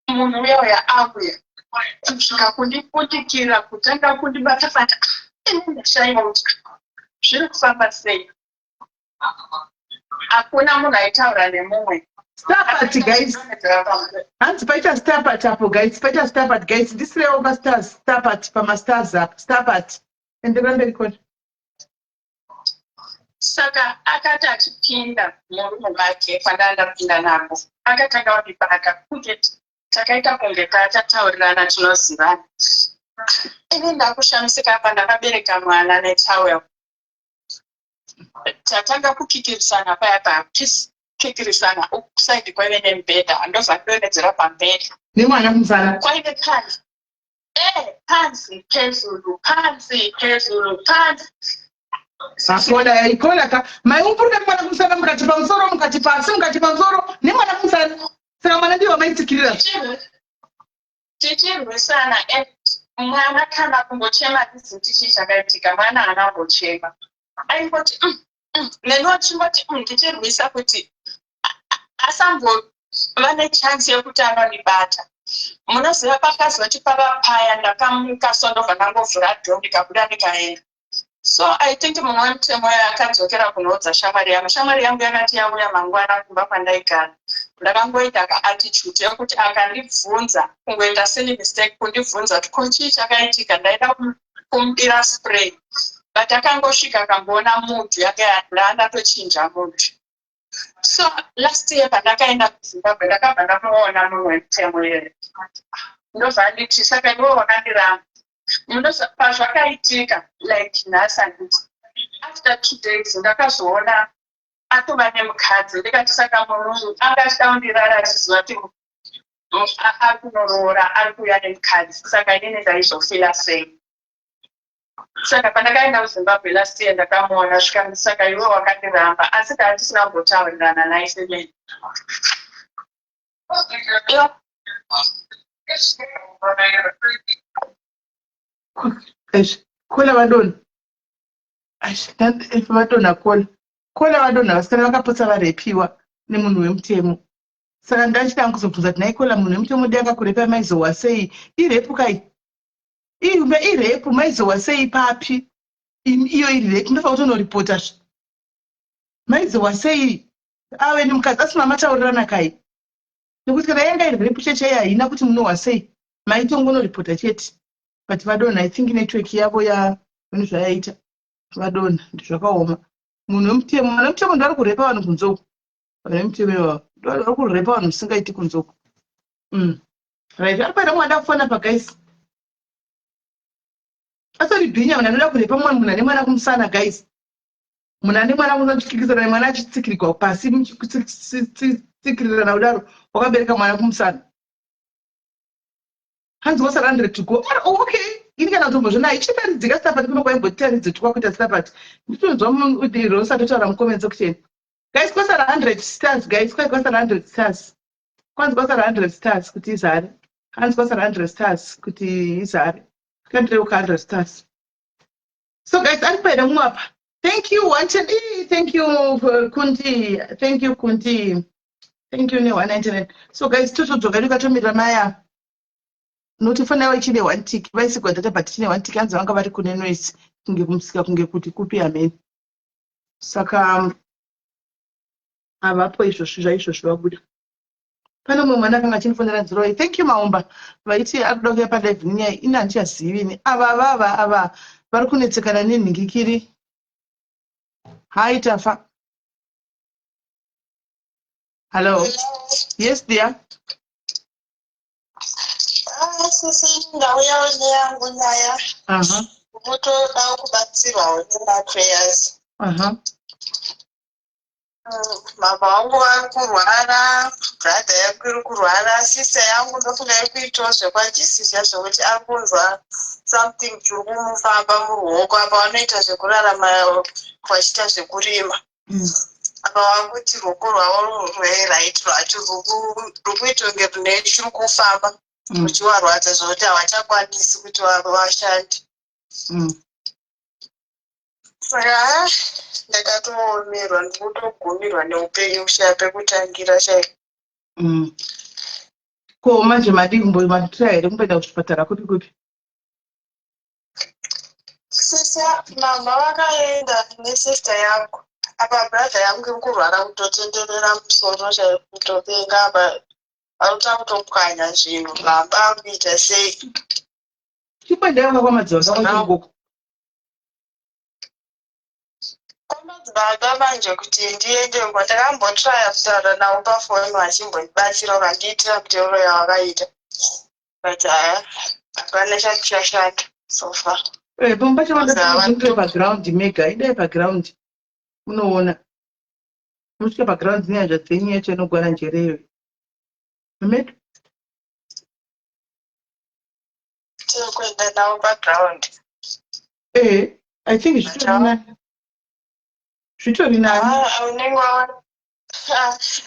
munhu uyoya auya kusvika kundiputikira kutanga kundibatafata ndashaiwa kuti zviri kufamba sei hakuna munhu aitaura nemumwe Stapat, guys. Hands paita stapat apo, guys. Paita stapat, guys. This way over stars. Stapat, pama stars up. Stapat. And the grand record. Saka akati achipinda murume wake pandandapinda napo akatanga kundibata kuti takaita kunge tataurirana tinozivana ini ndakushamisika apa ndakabereka mwana netauya tatanga kukikirisana paya kikirisana ukusaidi kwaive nemubhedha handobva ndonedzera pambedha nemwana muzana kwaive panzi panzi pezuru panzi pezuru panzi Sakola yaikola ka maimpuruka mwana kumsana mukati pamusoro mukati pasi mukati pamusoro nemwana kumsana saka mwana ndiwo maitsikirira tichirwisana mwana kana kungochema tizindichi chakaitika mwana haanambochema aingoti nenochimboti ndichirwisa kuti asambova nechansi yekuti anondibata munoziva pakazoti pava paya ndakamuka so ndobva ndangovhura dho ndikabuda ndikaenda so I think munhu wemutemo akadzokera kunoudza shamwari yangu yakati yauya mangwana kumba kwandaigara ndakangoita kaattitude yekuti akandibvunza kungoita silly mistake kundibvunza kuti ko chii chakaitika ndaida kumudira spray but akangosvika akangoona mudhu yake ndaandatochinja mudhu so last year pandakaenda kuzimbabwe ndakabva ndamuona munhu wemutemo iyoyo ndobva nditi saka iwe wakandiramba pazvakaitika like nhasi handiti after 2 days ndakazoona atova nemukadzi ndikati saka munhu anga achida kundirara achiziva kuti ari kunoroora ari kuuya nemukadzi saka inini ndaizofila sei saka pandakaenda kuzimbabwe last year ndakamuona svikanzi saka iwe wakandiramba asi kahatisina kutaurirana naye semene kola vadona vadona kola vadona vasikana vakapotsa varepiwa nemunhu wemutemo saka ndachida kuzobvunza kuti naikola munhu wemutemo ndi akakurepa maizowa sei irepu kai irepu maizowa sei papi iyo iri repu ndofa kutonoripota maizowa sei ave nemukadzi asina mataurirana kai nekuti kana yanga iri repu cheche haina kuti munowa sei maitongonoripota chete but vadona I think network yavo yavanhu zvayaita vadona ndizvakaoma munhu wemutemo ndo ari kurepa vanhu kunzoko vanhu vemutemo ivavo ndo ari kurepa vanhu zvisingaiti kunzoko right ari paita mwada kufana pagaisi asori bhinya munhu anoda kurepa mwana munhu ane mwana kumusana guys munhu ane mwana kunotsikikisana nemwana achitsikirikwa pasi muchitsikirana kudaro wakabereka mwana kumusana hanzi wasara 100 to go. Okay, ini kana kutombozvona ichitaridzika sapati kuno kwaimbotaridzitwa kuita sapati nditonzwa udiro usatotaura mucomments section. Guys, kwasara 100 stars. Guys, kwasara 100 stars. Kwanzi kwasara 100 stars kuti izare. Hanzi kwasara 100 stars kuti izare. Kandireuka 100 stars. So guys, aripera mwapa. Thank you, Wanted. Thank you, Kunti. Thank you, Kunti. Thank you, 199. So guys, totodzoka ndikatomira maya. Notifana ichine 1 tick. Vaisigwa data but chine 1 tick anzi vanga vari kune noise kunge kumusika kunge kuti kupi amen. Saka avapo izvozvo zvaizvozvo vabuda. Pane mumwe mwana akanga achinifonera nziroi. Thank you, Maumba. Vaiti akuda kuuya palive nyaya ina handichazivi ni. Ava vari kunetsekana nenhingikiri. Hi, Tafa. Hello. Yes, dear. Sisi ndauya yangu nyaya. Kutoda kubatsirwawo nemaprayers. Mama wangu vari kurwara, brother yangu iri kurwara, sister yangu ndofunga iri kuitawo zvekwaJCC zvokuti ari kunzwa something chiri kumufamba muruoko apa vanoita zvekurarama vachiita zvekurima. Apa vakuti ruoko rwavo rweright rwacho rukuita kunge rune chiri kufamba ruchivarwadza zvokuti havachakwanisi kuti vashande. Saka ndakatoomerwa ndikutogumirwa neupenyu kushaye pekutangira chaiko. Ko manje madi kumbomatura here kumboenda kuchipatara kuti kupi? Sisa mama vakaenda nesister yangu. Apa brother yangu iri kurwara kutotenderera musoro chaiko kutopenga apa arikuta kutopwanya zvinhu baba kuita sei. Chimboendawo kwamadzibaba kwachingoko. Baba manje kuti ndiende ngo ndakambotraya kutaura navo pafoni vachimbobatsira vakandiitira kuti oro yavakaita but hapana chashata so far. Pamba chavangaire paground mega idai paground unoona musvika paground nyaya zvatsenyu yacho inogwana njereyo medu tikuenda navo paground. I think zvitori nani unenge waona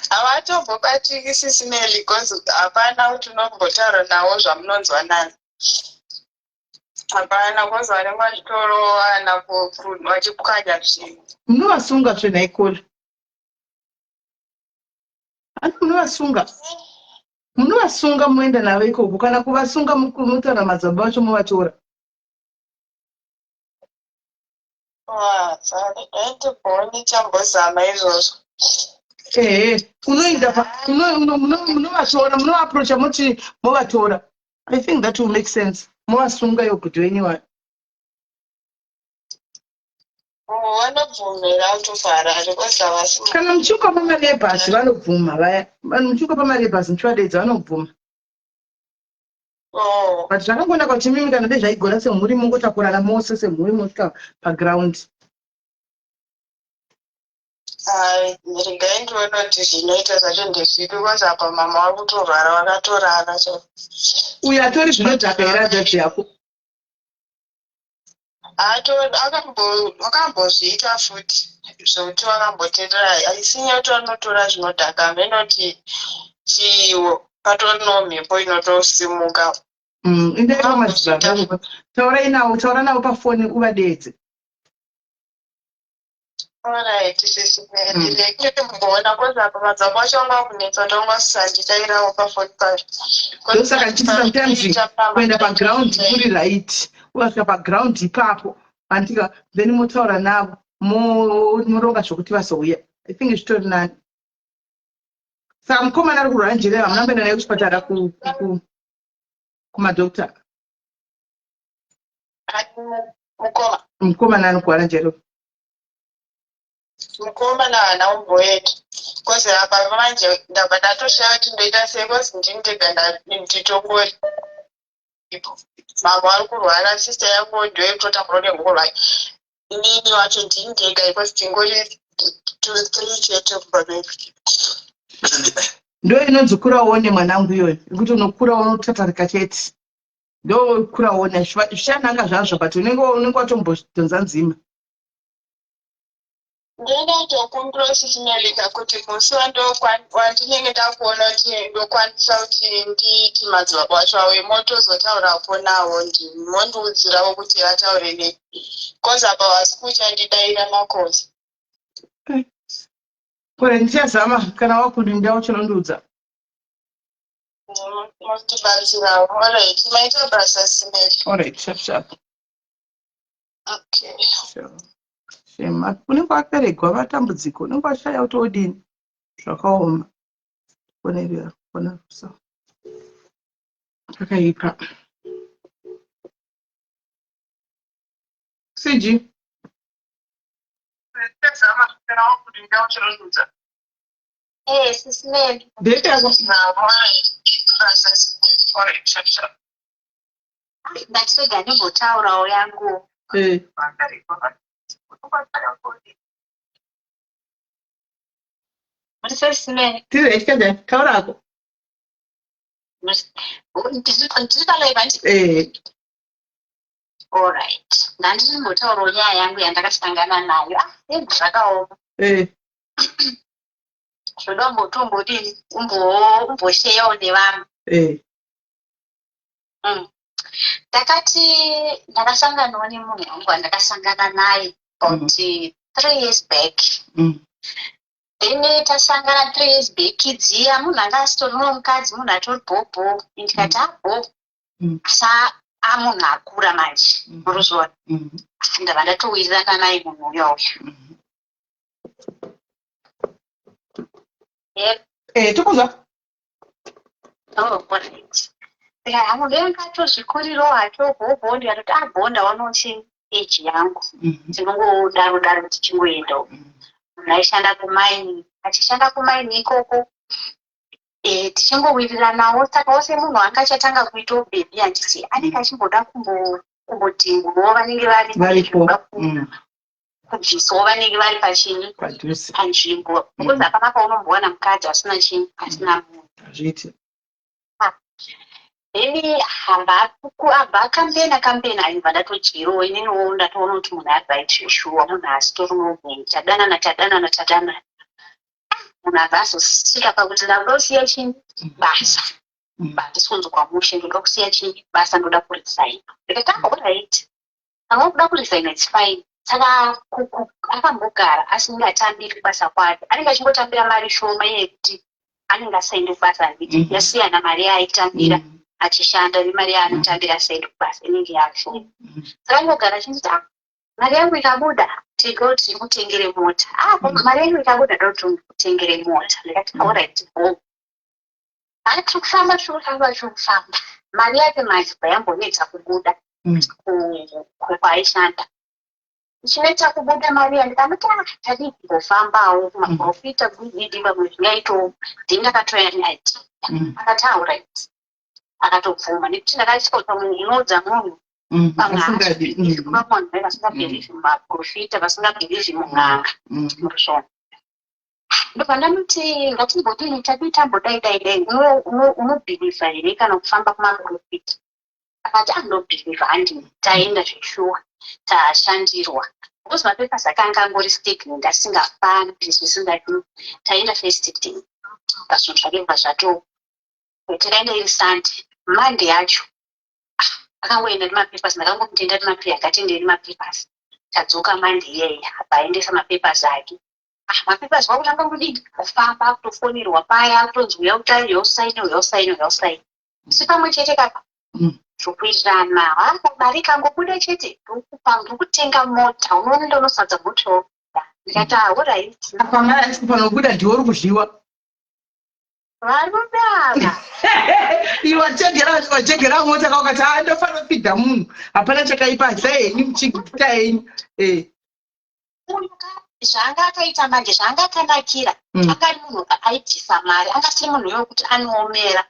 havatombobatiki sisimeli because hapana kuti unombotaura navo zvamunonzwa nani. Hapana because vanenge vachitorowana vachipwanya zvinhu. Munovasunga zvenhaikora asi munovasunga moenda navo ikoko kana kuvasunga munotaura madzamba vacho movatora. Ndibhoni chambozama izvozvo. Munovatora munovaprocha moti movatora. I think that will make sense. Movasunga yo kuti wenyiwa. Vanobvumira kutofara because havasunga. Kana muchiuka pamalebhasi vanobvuma vaya. Vanhu muchiuka pamalebhasi muchivadeidza vanobvuma. But zvakangoenda kuti mimi kana dai zvaigona semhuri mungotakurana mose semhuri mosvika paground. Regai ndiona kuti zvinoita zvacho ndezvipi because apa mama vari kutorwara vakatorara chaiko. Uyo atori zvinodhaka here adhazi yako? Wakambozviita futi zvokuti wakambotendera haisi nyauti vanotora zvinodhaka amenoti chiwo patoriwo mhepo inotosimuka. Indai pamadzibaba taura navo pafoni uvadeedze. Alright, ndimbona kwanza apa madzamba acho anga kunetsa ndongasanditairawo pafoni pacho. Ndosaka ndichiti sometimes kuenda paground kuri right ukasvika paground ipapo andika then motaura navo moronga zvokuti vazouya. I think zvitori nani. Saka mukomana ari kurwara njere hamuna mboenda naye kuchipatara kumadokta. Mukomana anokurwara njere. Mukomana haana kumboenda because apa manje ndabva ndatoshaye kuti ndoita sei because ndini ndega nditongori ipo. Mama vari kurwara, sister yangu ndoye kutotakurwa nengorwai. Inini wacho ndini ndega because tingori 2-3 chete kubva bebi. Ndo inonzi kura uone mwanangu iyoyo, nekuti unokura unotatarika chete. ndo kuraona zvishananga zvazvo but unenge watombodhonza nzima. Ndinotokumbira chichinyarika kuti musi wandinenge ndakuona kuti ndokwanisa kuti ndiiti madzibaba wacho awo emotozotaurapo nawo ndimondiudzirawo kuti ataure nei koza apa wasi kuchandidaira makosi. Kore ndichazama kana wakurinda uchinondiudza. Motibatsirawo. Alright, maita basa Simeli. Alright, sharp. Okay. Sure. Shema unenge waperegwa matambudziko unenge washaya kuti odini zvakaoma kunerera kuona rusa zvakaipa. Siji Simeli. Ndatoda ndimbotaurawo yangu. Tiri chikaja taurako. Alright. Ndandimbotaurawo nyaya yangu yandakasangana nayo. Zvakaoma. Zvoda mbotombodini umbosheyawo nevamwe. Ndakasanganawo nemunhu wangu wandakasangana naye about 3 years back. Then tasangana 3 years back dziya munhu anga asitoriwo mukadzi munhu atori bhobho ndikati abhobho asa amunhu akura manje muruzvona ndava ndatowirirana naye munhu uyo tikuzwa. Correct. Ndakatozvikurirawo hacho bhobho ndikatoti abhobho ndaonawo eji yangu tinongodaro kuti chingoendawo. Munhu aishanda kumaini achishanda kumaini ikoko tichingowiriranawo saka wose munhu anga achatanga kuitawo bhebhi handiti anenge achimboda kumbodhingwawo vanenge varipo kubvisawo vanenge vari pachini panzvimbo because hapana paunombowana mukadzi asina chini asina munhu. Then abva kambena aibva ndatodyirawo ininiwo ndatoona kuti munhu ari right sure munhu asitoriwo tadanana munhu abva azosvika pakuti ndakuda kusiya chini basa handisi kunzi kwamushe ndoda kusiya chini basa ndoda kuresign. Ndikati alright anga kuda kuresign it's fine. Saka akambogara asingatambiri basa kwake anenge achingotambira mari shoma yekuti anenge asaende kubasa handiti yasiyana mari yaaitambira achishanda nemari yaanotambira asaende kubasa inenge yashoma. Saka anogara achinditi mari yangu ikabuda tigo timutengere mota. Mari yangu ikabuda ndo timutengere mota. Ndikati alright bo tikufamba mari yake mazibva yambonetsa kubuda kwaishanda chinoita kubuda mari yandikamati tadi kungofambawo kumaprofita kudidi vamwe zvingaitawo ndingakatoya naiti akati alright akatobvuma nekuti ndakasvika kuti munhu unoudza munhu vamwe vasingabhirivhi mumaprofita vasingabhirivhi mun'anga murusvona ndobva ndamuti ngatimbodini tadi tambodaidai unobhirivha here kana kufamba kumaprofita akati andobhirivha handini taenda zveshuwa tashandirwa because mapepasi akanga angori stagnant asingafani zvisingadi taenda first day pazvinhu zvake bva zvatoo takaenda iri Sunday Monday yacho akangoenda nemapepasi ndakangomutenda nemapepasi akatenderi mapepasi tadzoka Monday iyeye abaendesa mapepasi ake mapepasi wakutanga kudini kufamba kutofonirwa paya kutonzi uya kuti yosaini si pamwe chete kapa zvokuitirana mari kangobuda chete ndokutenga mota unoenda unosadza moto ndikati alright panobuda ndiwo uri kudliwa vanodava iwe wachegera mota kaukati ndofanira kupidha munhu hapana chakaipa zaeni muchigita yenyu zvanga akaita manje zvanga akanakira anga ari munhu aibvisa mari anga siri munhu yokuti anoomera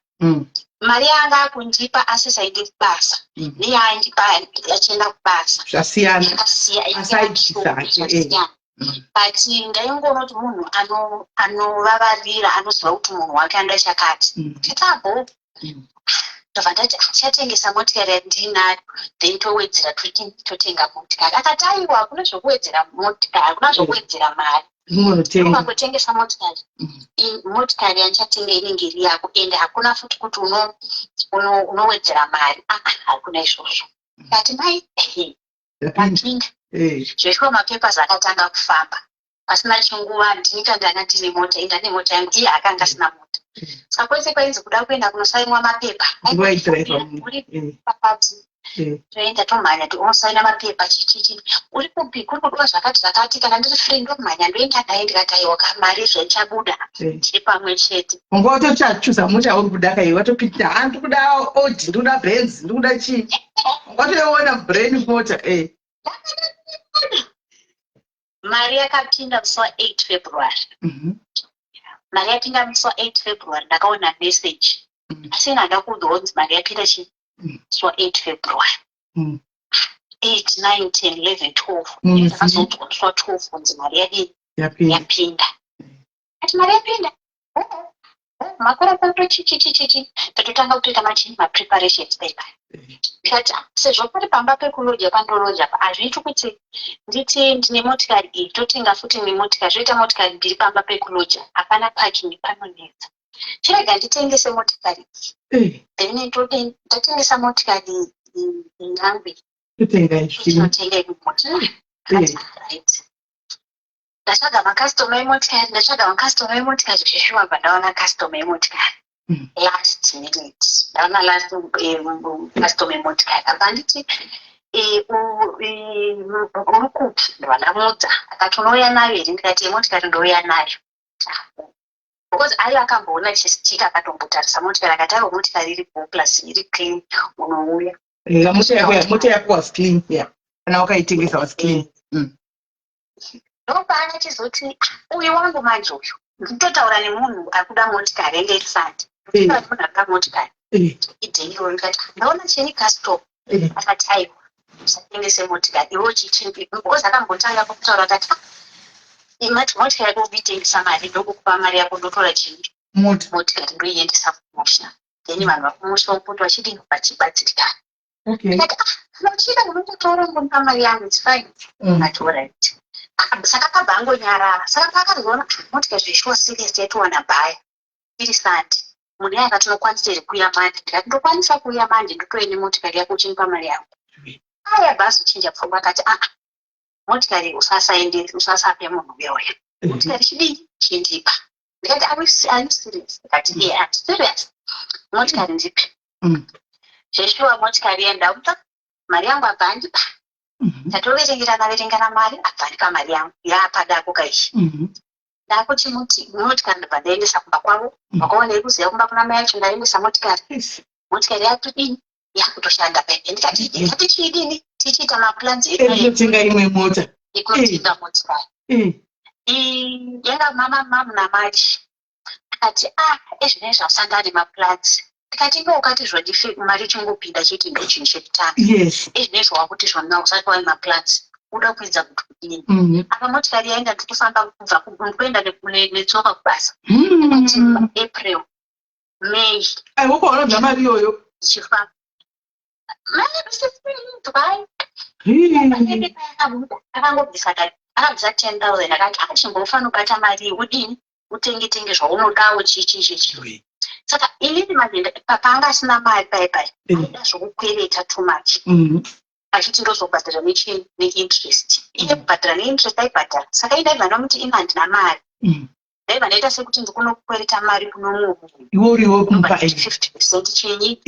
mari yanga akundipa asisaende kubasa neyaandipa achienda kubasa zvasiyana but ndaingoona kuti munhu anovavarira anoziva kuti munhu wake anga chakati titabo ndobva ndati achatengesa motikari yandinayo then towedzera totenga motikari. Akati aiwa hakuna zvokuwedzera motikari, hakuna zvokuwedzera mari, ukangotengesa motikari motikari yandichatenga inenge iri yako ende hakuna futi kuti unowedzera mari. Hakuna izvozvo. Kati mai ndapinda zvoitwa mapepasi akatanga kufamba. Pasina chinguva ndinika ndanga ndine mota, ndane mota yangu, iye akanga asina mota. Saka kwese kwainzi kuda kuenda kunosainwa mapepa uri pakati toenda tomhanya unosaina mapepa chichichi uri kupi kuri kudiwa zvakati kana ndiri free ndomhanya ndoenda naye ndikati aiwa mari zvechabuda tiri pamwe chete. Unga watochachuza mota uri kuda kai watopinda handi kuda Audi ndikuda Benz ndikuda chii watoiona brain mota mari yakapinda musi wa8 February. Mari yapinda musi wa8 February ndakaona message asi ndanga kudhonzi mari yapinda musi wa8 February 8, 9, 10, 11, 12 ndakazonzwa musi wa12 kunzi mari yadini yapinda. Ati mari yapinda makora pato chichichichi tatotanga kutoita mapreparations paper. Ndikati sezvo pari pamba pekuloja pandoloja hazviiti kuti nditi ndine motikari iyi totenga futi nemotikari zvoita motikari mbiri pamba pekuloja hapana parking panonetsa. Chirega nditengese motikari iyi then ndatengesa motikari yangu inotenga motikari. Right. Ndatsvaga makastoma emotikari zveshuwa ndaona kastoma emotikari last minute ndaona last custom emotikari akanditi uri kupi ndavandamudza akati unouya nayo here ndikati emotikari ndouya nayo because aiva akamboona chisitika akatombotarisa motikari akati aiwa motikari iri plus iri clean unouya mota yako was clean kana wakaitengesa was clean. Ndopaana chizoti uyu wangu manje uyu nditotaura nemunhu akuda motikari ende isati munhu akuda motikari idheiro ndikati ndaona cheni custom akati aiwa usatengese motikari iwo chichimbi because akambotanga kutaura akati imati motikari yako ubitengesa mari ndokukupa mari yako ndotora chini motikari ndoiendesa kumusha then vanhu vakumusha vopoti vachidini vachibatsirikana. Ndikati nochida unondotaura ndompa mari yangu its fine ati alright. Saka kabva angonyarara saka paakazoona motikari zveshuwa serious yatowana bhaya iri sandi munhu yaye akati unokwanisa here kuuya manje ndikati ndokwanisa kuuya manje ndotoine motikari yako uchinipa mari yangu. Aya bhazi uchinja pfungwa akati motikari usasape munhu uyoyo motikari chidii chindipa. Ndikati are you serious? Ndikati yeah I'm serious. Motikari ndipi zveshuwa motikari yendamupa mari yangu abva andipa tatoverengana mari abva ndipa mari yangu yapadako kaishi ndakuti motikari ndobva ndaendesa kumba kwavo wakaona iri kuziva kumba kuna mai yacho ndaendesa motikari yatodini yakutoshanda paipe ndikati yati chidini tichiita maplans ekutenga imwe mota ekutenga motikari yanga mama namati akati ezvinei zvasanga ari maplans. Ndikati ngokati zvodife mari chingopinda chiti ndochinhu chekutanga ezvinei zvawakuti zvona usati waima plans uda kuedza kuti kudini. Apa motikari yaenda ndikufamba kubva kuenda netsoka kubasa akati April May ukaona mari iyoyo ndichifamba akangobvisa 10,000 akati achimbofana ubata mari udini utenge zvaunodawo chichi. Saka inini manje paanga asina mari paipai aida zvokukwereta too much achiti ndozobhadhara neinterest iye kubhadhara neinterest aibhadhara saka indaibva nomuti ina handina mari ndaibva ndaita sekuti ndikunokwereta mari kuno munhu iworiwo kumpa 50% chinyi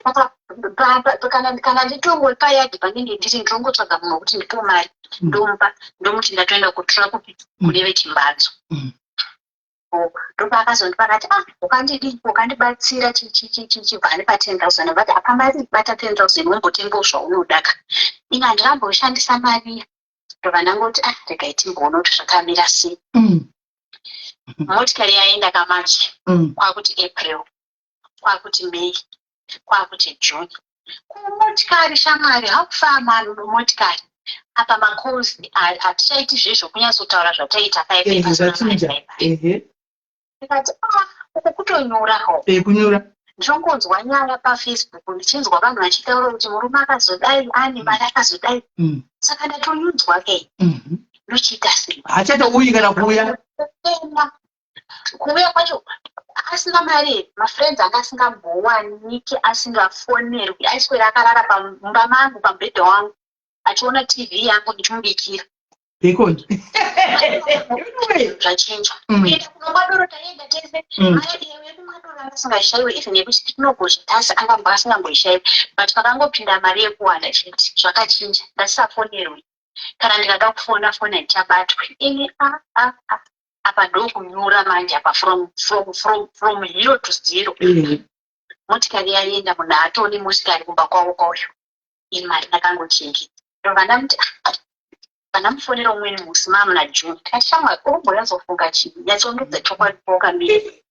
saka kana nditongo payadhi panenge ndiri ndinongotsvaga munhu wekuti ndipo mari ndompa ndomuti ndatoenda kutora kupi kune vechimbatso. Ndopakazondipa akati ukandibatsira chichi vandipa 10,000 vati apa mari bata 10,000 wombotengawo zvaunodaka ina handingamboshandisa mari ndobva ndangoti regai timboona kuti zvakamira sei. Motikari yaenda kamachi kwakuti April kwakuti May kwakuti June kumotikari shamwari hakufama motikari apa makozi hatichaiti zvezvo kunyatsotaura zvataita paipai. Ndikati uku kutonyora hawo kunyora ndinongonzwa nyaya paFacebook ndichinzwa vanhu vachitaura kuti murume akazodai ane mari akazodai. Saka ndatonyudzwa ke ndochiita sei hachatouyi kana kuuya kuuya kwacho asina mari. Mafriends anga asingambowaniki, asingafonerwi, aiswera akarara pamumba mangu pamubhedha wangu achiona TV yangu ndichimubikira bacon zvachinja. Kuenda kunomadoro taenda tese mari iwe kumadoro asingashaiwe even yekuti tinogozha tasi angamba asingamboishaiwe but pakangopinda mari yekuwanda chete zvakachinja. Ndasisafonerwi kana ndikada kufona ichabatwa. Ini apa ndokunyura manje apa from 0 to 0. Motikari yaenda munhu atoni motikari kumba kwawo kwayo. Ini mari ndakangochengeta. Ndovana muti kana mufonera umweni musi muna June kashamwa urumboyazofunga chii yatsondodza chokwadi poka mbiri.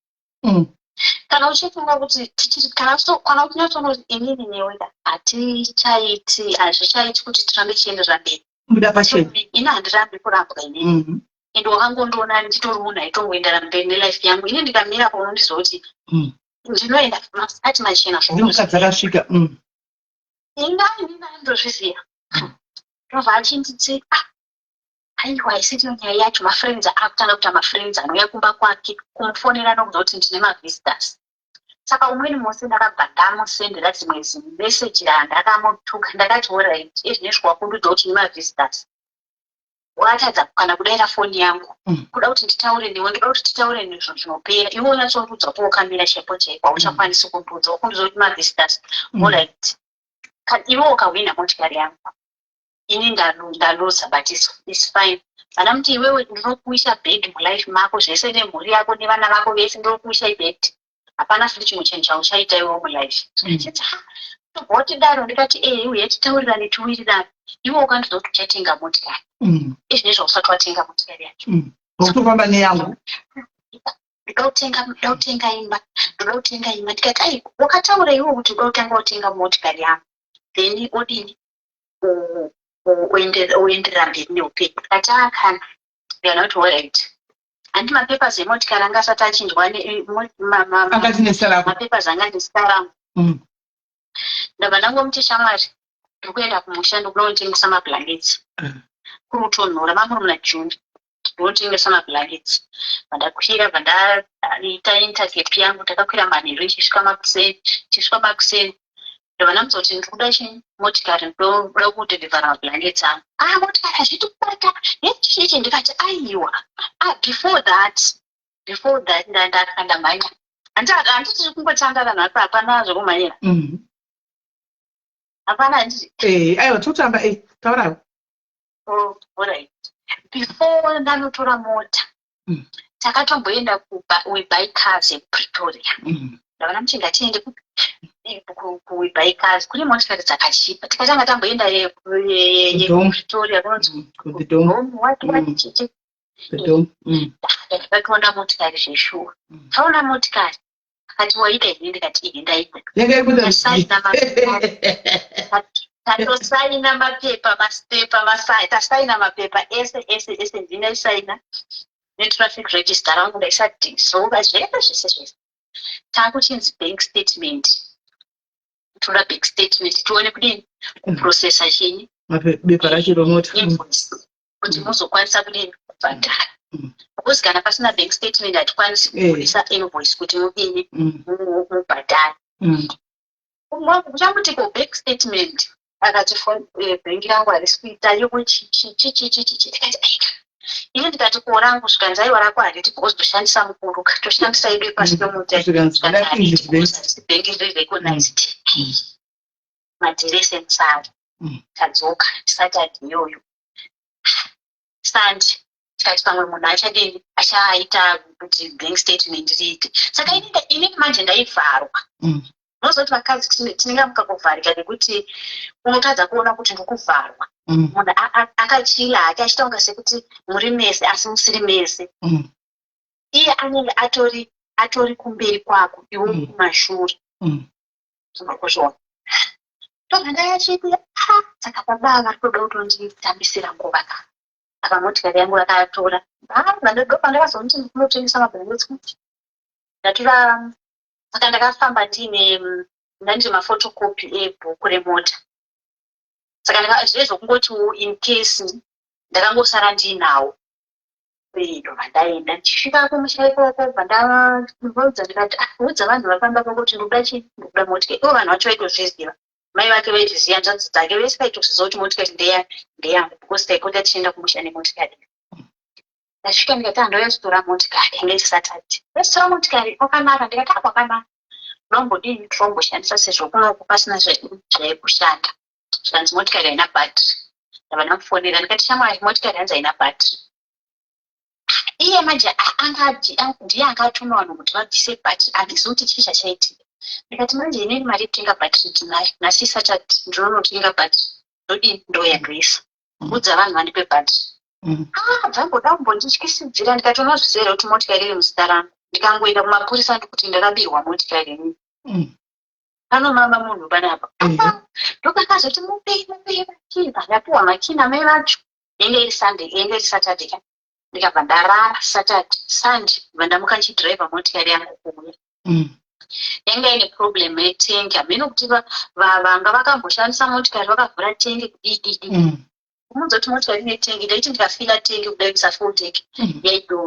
Kana uchifunga kuti tichiri kana uchinyatsoona inini neweka hatichaiti hazvichaiti kuti tirambe chienderera mberi. muda pacheni Ini handirambi kurambwa inini. Ende wakangondoona nditori munhu aitongoendera mberi nelife yangu. Ini ndikamira paunondizoti ndinoenda masati machena ndimukadzi akasvika inini ndozviziva. Ndobva achinditi aiwa isitiyo nyaya yacho. Mafriends akutanga kuita mafriends anouya kumba kwake kumufonera nokuda kuti ndine mavisitors. Saka umweni musi ndakabva ndamusendera dzimwe zimeseji randakamutuka ndakati alright ezvinesvika kundudza kuti ndine mavisitors. Wakatadza kana kudaira foni yangu kuda kuti nditaure newe, ndoda kuti titaure nezvo zvinopera. Iwe unyatsondudza po wakamira chepo chekwa uchakwanisi kundudza wakundudza kuti mavisitors. Alright iwe ukawina motikari yangu ini ndaluza but it's fine. Kana muti iwewe ndinokuisa bed mulife mako zvese nemhuri yako nevana vako vese ndokuisa ibed hapana zviri chimwe chinhu chauchaita iwewo mulife. Ndikati tobvoti daro ndikati uye titaurirane tiwirirane. Iwe ukandiudza kuti uchatenga motikari izvinezvo usati watenga motikari yacho wakutofamba neyangu ndoda kutenga imba ndikati wakataura iwe kuti uda kutanga kutenga motikari yangu then odini oenderera mberi neupenyu. Ndikati kana ndanoti alright handi mapepers emotikari anga asati achinjwa mapepers anga ndisikarangu. Ndabva ndangomuti shamwari ndiri kuenda kumusha ndinotengesa mablankets kurutonhora mamuri muna June ndinotengesa mablankets. Vandakwira vandaita intercept yangu takakwira manheru ichisvika makuseni ndobva ndamudza kuti ndiri kuda motikari ndoda kudhirivhara mablankets angu. Motikari hazviti kubata nechichi. Ndikati aiwa before that ndandamhanya handiti kungotandara nhasi hapana zvokumhanyira hapana handiti aiwa totamba taurawo. Alright before ndanotora mota takatomboenda kuwebikers epretoria. Ndava namuti ngatiende kuwebikers kune motikari dzakachipa. Tikatanga tamboenda yepretoria kunonzi ndakatoona motikari zveshuwa. Taona motikari akati waida ini ndikati iyi ndaida. Tatosaina mapepa tasaina mapepa ese ndinaisaina netraffic register rangu ndaisa dhizova zvese takuchinzi bank statement. Toda bank statement tione kudini kuprocessa chinyi bepa racho romota kuti muzokwanisa kudini kubhadhara. Because kana pasina bank statement hatikwanisi kubudisa invoice kuti mudini mubhadhara. Kuchamuti bank statement akati bhengi rangu harisi kuita yoko chichichichichi. Tikati aika ini ndikati korangu kusvika nzaiwa rako hariti because toshandisa mukuru toshandisa ido pasi pemota bhengi rirecognized madhiresi emusari tadzoka tisati iyoyo sandi tikati pamwe munhu achadini achaita kuti bank statement riite. Saka ini manje ndaivharwa. Nozoti vakadzi tinenge mukakuvharika nekuti unotadza kuona kuti ndikuvharwa. Munhu akachila hake achita kunga sekuti muri mese asi musiri mese. Iye anenge atori kumberi kwako iwe kumashure. Unokuzvona ndobva ndayachipira saka baba vari kuda kutonditambisira nguva ka apa motikari yangu yakatora ndopa ndakazonoti ndinotengesa mablankets ndatora saka ndakafamba ndine mafotokopi ebhuku remota. Saka ndakazvezvokungoti in case ndakangosara ndinawo. Ndobva ndaenda ndichisvika kumusha ikoko ndavaudza ndikati udza vanhu vafamba kuti ndoda chii, ndoda motikari. Ivo vanhu vacho vaitozviziva, mai vake vaizviziva, nzvanzi dzake vese vaitoziva kuti motikari ndeyangu because taipota tichienda kumusha nemotikari. Ndasvika ndikati ndauya kutora motikari yange isati ndasitora motikari kwakanaka. Ndikati kwakanaka ndombodini tomboshandisa sezvo kunoku pasina zvaikushanda. Zvanzi motikari haina bhatiri. Ndabva ndamufonera ndikati shamwari motikari yanzi haina bhatiri. Iye manje ndiye akatuma vanhu kuti vabvise bhatiri. Handizivi kuti chii chachaitika. Ndikati manje inini mari yekutenga bhatiri ndinayo, nhasi Saturday ndinonotenga bhatiri. Ndodini ndoya ndoisa. Udza vanhu vandipe bhatiri. Dzamboda kumbondityisidzira ndikati unozviziva here kuti motikari iri muzita rangu. Ndikangoenda kumapurisa ndikuti ndakabirwa motikari inini. Panomama munhu panapa. Ndokakazoti mupei makii. Ndapiwa makii namai vacho. Yange iri Sunday, yange iri Saturday. Ndikabva ndarara Saturday, Sunday vandamuka ndichidhiraivha motikari yangu kuuya. Yange ine problem yetengi. Hameno kuti vanga vakamboshandisa motikari vakavhura tengi kudididi. Umunza kuti motikari ine tengi, ndaiti ndikafila tengi kudai kusa full tank.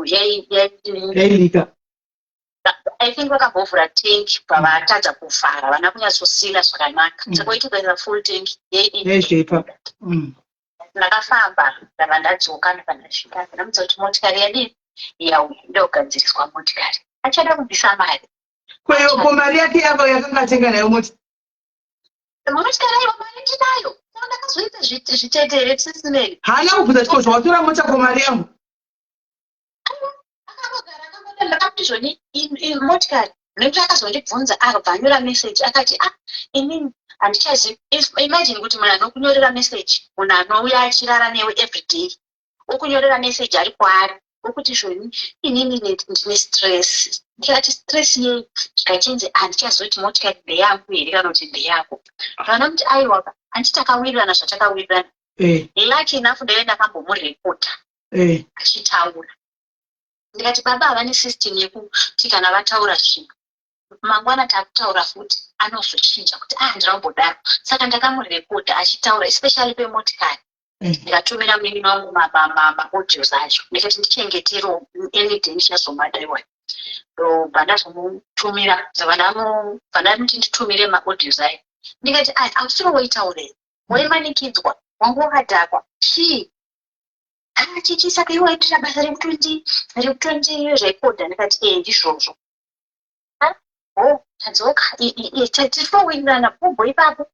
Yairika. I think vakambovhura tengi pavatadza kuvhara, vana kunyatsosila zvakanaka. Saka waitogaira full tank yaizvipa. Ndakafamba ndabva ndadzoka ndakandasvika ndamudza kuti motikari yadini yauya ndogadziriswa motikari. Achada kubvisa mari. Ko mari yake yavo yakanga atenga nayo motikari ayo mari ndinayo. Ndakazoita zvitetere tisinei. haana kubvunza chiko zvawatora mota ko mari yangu. Ndakati zvoni motikari nekuti akazondibvunza akabva anyora meseji akati inini handichazivi. Imagine kuti munhu anokunyorera meseji, munhu anouya achirara newe everyday, okunyorera meseji ari kwaari, okuti zvoni inini ndine stress. Ndikati stress yei? Zvikachinzi handichazivi kuti motikari ndeyangu here kana kuti ndeyako. Zvana kuti aiwa handiti takawirirana zvatakawirirana. Lucky enough ndaive ndakambomurekota achitaura. Ndikati baba havane system yekuti kana vataura zvinhu mangwana takutaura futi anozochinja kuti ndinombodaro. Saka ndakamurekota achitaura especially pemotikari. Ndikatumira munini wangu maaudios acho ndikati ndichengetero anything ndichazomadayiwa. Ndobva ndazomutumira vandamuti nditumire maaudios ayo. Ndikati ausiro waitaurei, waimanikidzwa, wangu wakadhakwa chii? Chichi saka iwe waitira basa rekutondi rekodha. Ndikati ndizvozvo. Tadzoka titowirirana bhobho ipapo.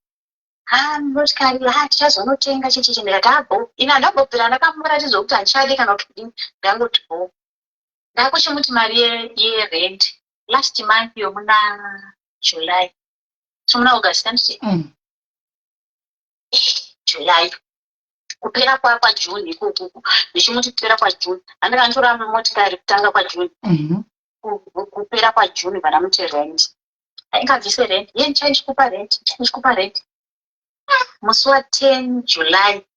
Motikari tichazonotenga chichichi. Ndikati ina handambobvira ndakamuratidza kuti handichadi kana kuti kudini. Ndangoti ndakuchimuti mari yerent last month yomuna July. Somuna August handiti July. Kupera kwaJune ikuku ndichimuti kupera kwaJune handikanditora motikari kutanga kwaJune. Kupera kwaJune vanamuti rent ingabvise rent ye ndichikupa rent. Musi wa10 July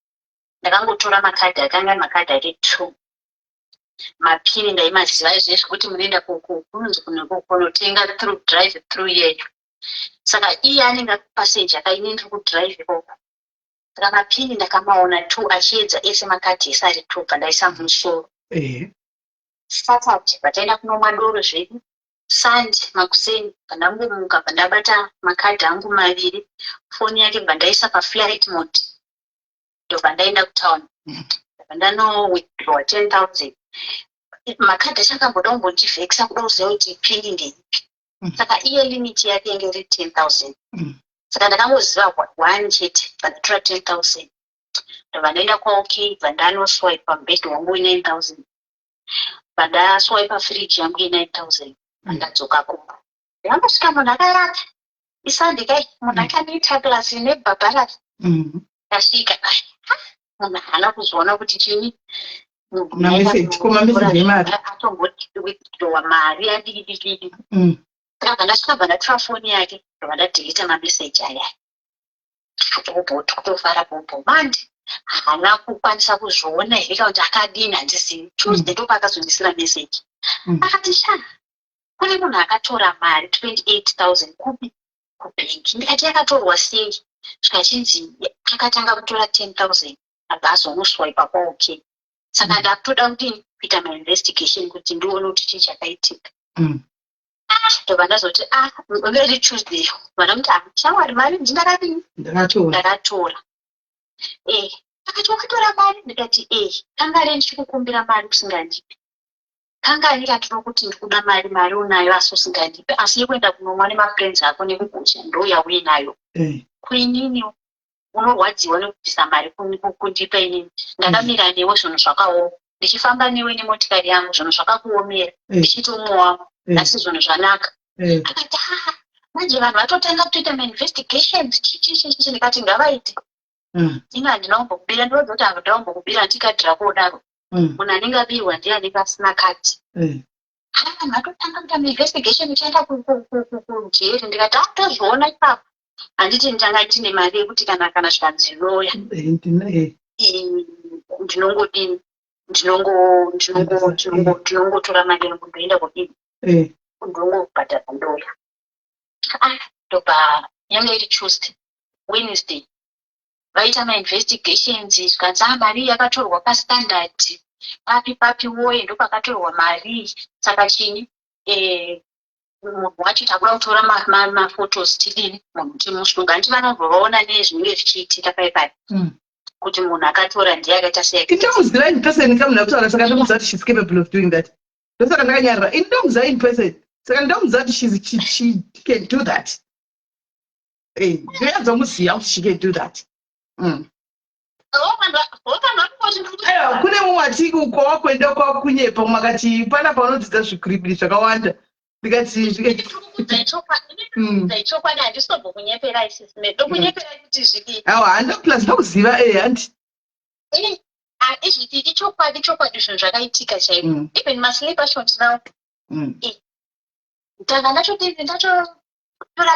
ndakangotora makadhi akanga ari makadhi ake 2. Mapini ndaimaziva izvezvi kuti munoenda kunonzi kunotenga through drive through yeyo. Saka iye anenge paseji akaine ndiri kudrive ikoko. Saka mapini ndakamaona 2 achiedza ese makadhi ese ari 2 pandaisa musoro. Saturday pataenda kunomwa doro zvedu. Sunday makuseni pandangomuka pandabata makadhi angu maviri, foni yake bandaisa paflight mode. Ndobva ndaenda kutown. Ndano withdraw 10,000. Makadhi achakamboda kumbondivhekisa kuda kuziva kuti pini ndeipi. Saka iye limit yake yange iri 10,000. Saka ndakangoziva 1 chete pandatora 10,000. Ndobva ndaenda kwaOK pandanoswipe pamubhedhi wangu 9,000. Pandaswipe fridge yangu 9,000. Ndadzoka kumba. Ndakambosvika munhu akayata. Isandi kai munhu akaniita klasi nebhabharasi. Ndasvika munhu haana kuzoona kuti chini. Kumameseji emari. Atongoti withdraw mari yadikidikidi. Saka ndasvika ndatora foni yake ndobva ndadhilita mameseji aya. Kutofara popo mandi haana kukwanisa kuzviona here kana kuti akadini handizivi. Tuesday ndopakazondisira meseji. Akati kune munhu akatora mari 28,000 kubhengi. Ndikati yakatorwa sei? Zvikachinzi akatanga kutora 10,000 abazonuswa ipapo. Okay, saka ndakutoda kuti kuita mainvestigation kuti ndione kuti chii chakaitika. Ndobva ndazoti very Tuesday vanamuti shamwari mari ndinakadini ndakatora. Akati wakatora mari? Ndikati kangari ndichikukumbira mari kusingandipi. Kangari katino kuti ndikuda mari unayo asi usingandipi, asi yekuenda kunomwa nemafriends ako nekugusha ndouya nayo. Kuinini unorwadziwa nekubvisa mari kundipa inini? Ndakamira newe zvinhu zvakaoma, ndichifamba newe nemotikari yangu zvinhu zvakakuomera, ndichitomwawo asi zvinhu zvanaka. Akati manje vanhu vatotanga kutoita mainvestigations chichichichi. Ndikati ngavaite. Ndinga ndinombokubira ndinoda kuti avo ndaombokubira ndikadhira kodaro munhu anenge abirwa ndiye anenge asina kati. Vanhu vatotanga kuita mainvestigation tichaenda kujeri. Ndikati tozviona ipapo. Handiti ndanga ndine mari yekuti kana zvikanzi loya ndinongodini ndinongotora mari yangu ndoenda kudini ndongobhadhara ndoya. Ndobva yange iri Tuesday. Wednesday vaita mainvestigations zvikanzi mari yakatorwa paStandard papi woye ndo pakatorwa mari. Saka chini munhu wacho takuda kutora mafotos tidini munhu timusunga nditi vanozvoona nezvinenge zvichiitika paipai kuti munhu akatora ndiye akaita sei. Itamuziva in person kamuna kutaura saka ndomuziva kuti she's capable of doing that. Ndosaka ndakanyarara indomuziva in person saka ndomuziva kuti she can do that. Ndoyanzomuziva kuti she can do that. Kune mumwe ati kwawakwenda kwakunyepa makati pana paunodzidza zvikuripiri zvakawanda. Ndaichokwadi handisobva kunyepera isisi ndokunyepera kuti zviki handoplus ndokuziva handi izviti ichokwadi zvinhu zvakaitika chaiko. Even masleeper shot now ndanga ndachotora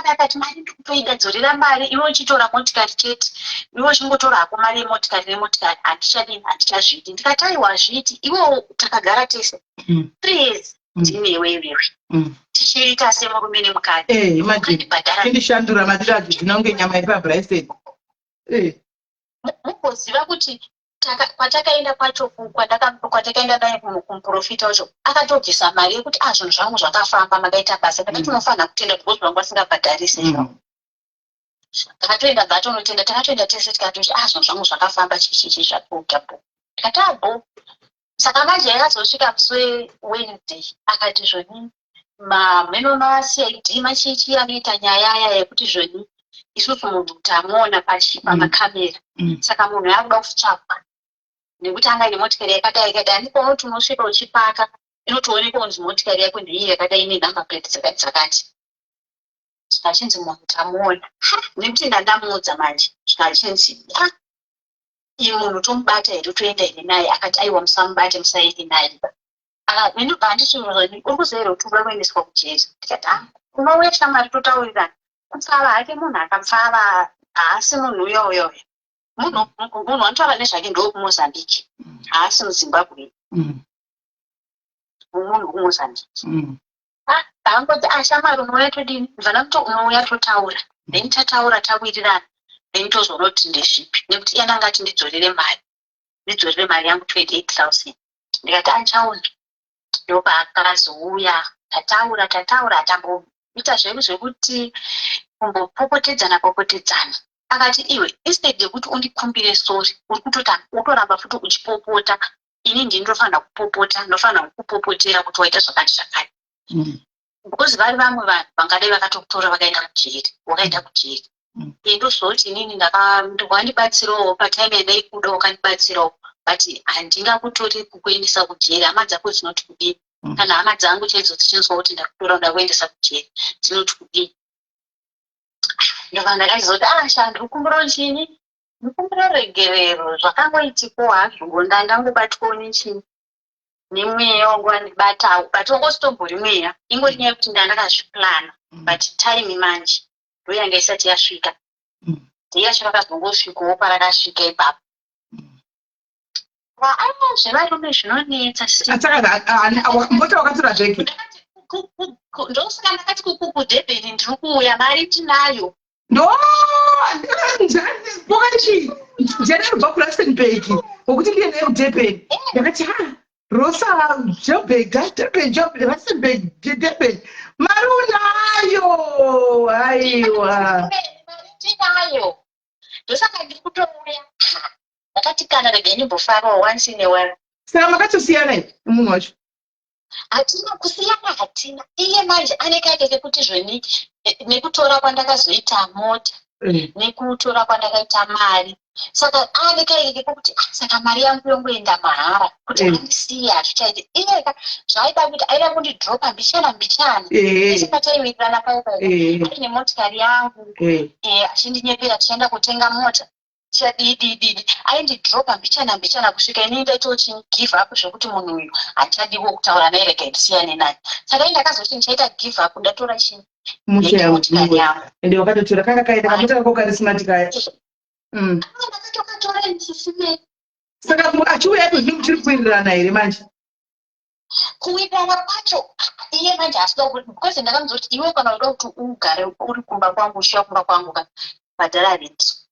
pakati mari ndikutoigadzorera mari iwe uchitora motikari chete iwe uchingotora hako mari yemotikari nemotikari handichazviti. Ndikati aiwa hazviti iwe takagara tese 3 years ndinewe iwewe tichiita semurume nemukadzi indishandura matirazi ndinonge nyama iri pabraised. Mukuziva kuti kwatakaenda kwacho kwatakaenda naye kumuprofita wacho akatobvisa mari yekuti zvinhu zvangu zvakafamba makaita basa ndakati unofanira kutenda because vangu vasingabhadharisi zvangu. Takatoenda batonotenda takatoenda tese tikatoti zvinhu zvangu zvakafamba chichichi zvatogapo tikati saka manje yakazosvika musi Wednesday akati zvoni mameno maCID machichi anoita nyaya yekuti zvoni isusu munhu tamuona pamakamera saka munhu yakuda kutsvakwa nekuti anga ine motikari yakadai ndipo tunosvika uchipaka inotooneka kunzi motikari yako ndeiyi yakadai ine number plate dzakati zvikachinzi munhu tamuona nekuti ndandamuudza manje zvikachinzi iye munhu tomubata here toenda ine naye. Akati aiwa musamubate musaende naye. Ndinobva handizvizvoni uri kuzoera kuti uda kuendeswa kujeri. Ndikati unouya shamwari totaurirana. Kupfava hake munhu akapfava haasi munhu uyoyo munhu anotaura nezvake ndokumozambique haasi muzimbabwe munhu kumozambique. Angoti shamwari unouya todini mvana kuti unouya totaura then tataura tawirirana then tozoona kuti ndezvipi nekuti iyana ngati ndidzorere mari yangu 28,000. Ndikati anchaona ndopa akazouya tataura atamboita zvedu zvekuti kumbopopotedzana akati iwe instead yekuti undikumbire sori uri kutoramba futi uchipopota ini ndinofanira kupopota ndofanira kukupopotera kuti waita zvakati because vari vamwe vanhu vangadai vakatokutora wakaenda kujeri ndozoti inini wandibatsirawo patime yandaikuda wakandibatsirawo but handingakutori kukuendesa kujeri. Hama dzako dzinoti kudini kana hama dzangu chaidzo dzichinzwa kuti ndakutora nda kuendesa kujeri dzinoti kudini. Ndobva ndakazoti shandi ukumbiro chini ukumbiro regerero zvakangoitiko hazvo ndangobatwawo nechini nemweya wangu wandibatawo but wangositombori mweya ingori nyaya yekuti ndandakazviplana but time manje ndoyanga isati yasvika ndiyasho vakazongosvikawo parakasvika ipapo. Zvevarume zvinonetsa mbota wakatora zveke ndosaka ndakati kudebheni ndiri kuuya mari tinayo no pokati njani kubva kurustenburg wokuti ndiende kudebheni ndakati rosa joburg rustenburg debheni mari unayo aiwa tinayo ndosaka ndiri kutouya ndakati kana regai ndimbofarawo once in a while saka makatosiyana munhu wacho hatina kusiyana hatina iye manje ane kaike kekuti zvoni nekutora kwandakazoita mota nekutora kwandakaita mari saka ane kaike kekuti saka mari yangu yongoenda mahara kuti andisiya hazvichaiti iyeka zvaaida kuti aida kundidropa mbichana ese pataiwirirana paipa aine motikari yangu achindinyepera tichaenda kutenga mota chadidididi aindidropa mbichana kusvika ini ndaitochi give up zvekuti munhu uyu hachadiwo kutaura naye rega ndisiyane naye saka indakazoti ndichaita give up ndatora chini motikari yangu ende wakatotora kanga kaenda kamota kako kari smart kaya ndakatokatora ndisisime saka achiuya ipo zvino muchiri kuwirirana here manje kuwirirana kwacho iye manje asida kuti because ndakamuzoti iwe kana uda kuti ugare uri kumba kwangu ushiya kumba kwangu bhadhara renti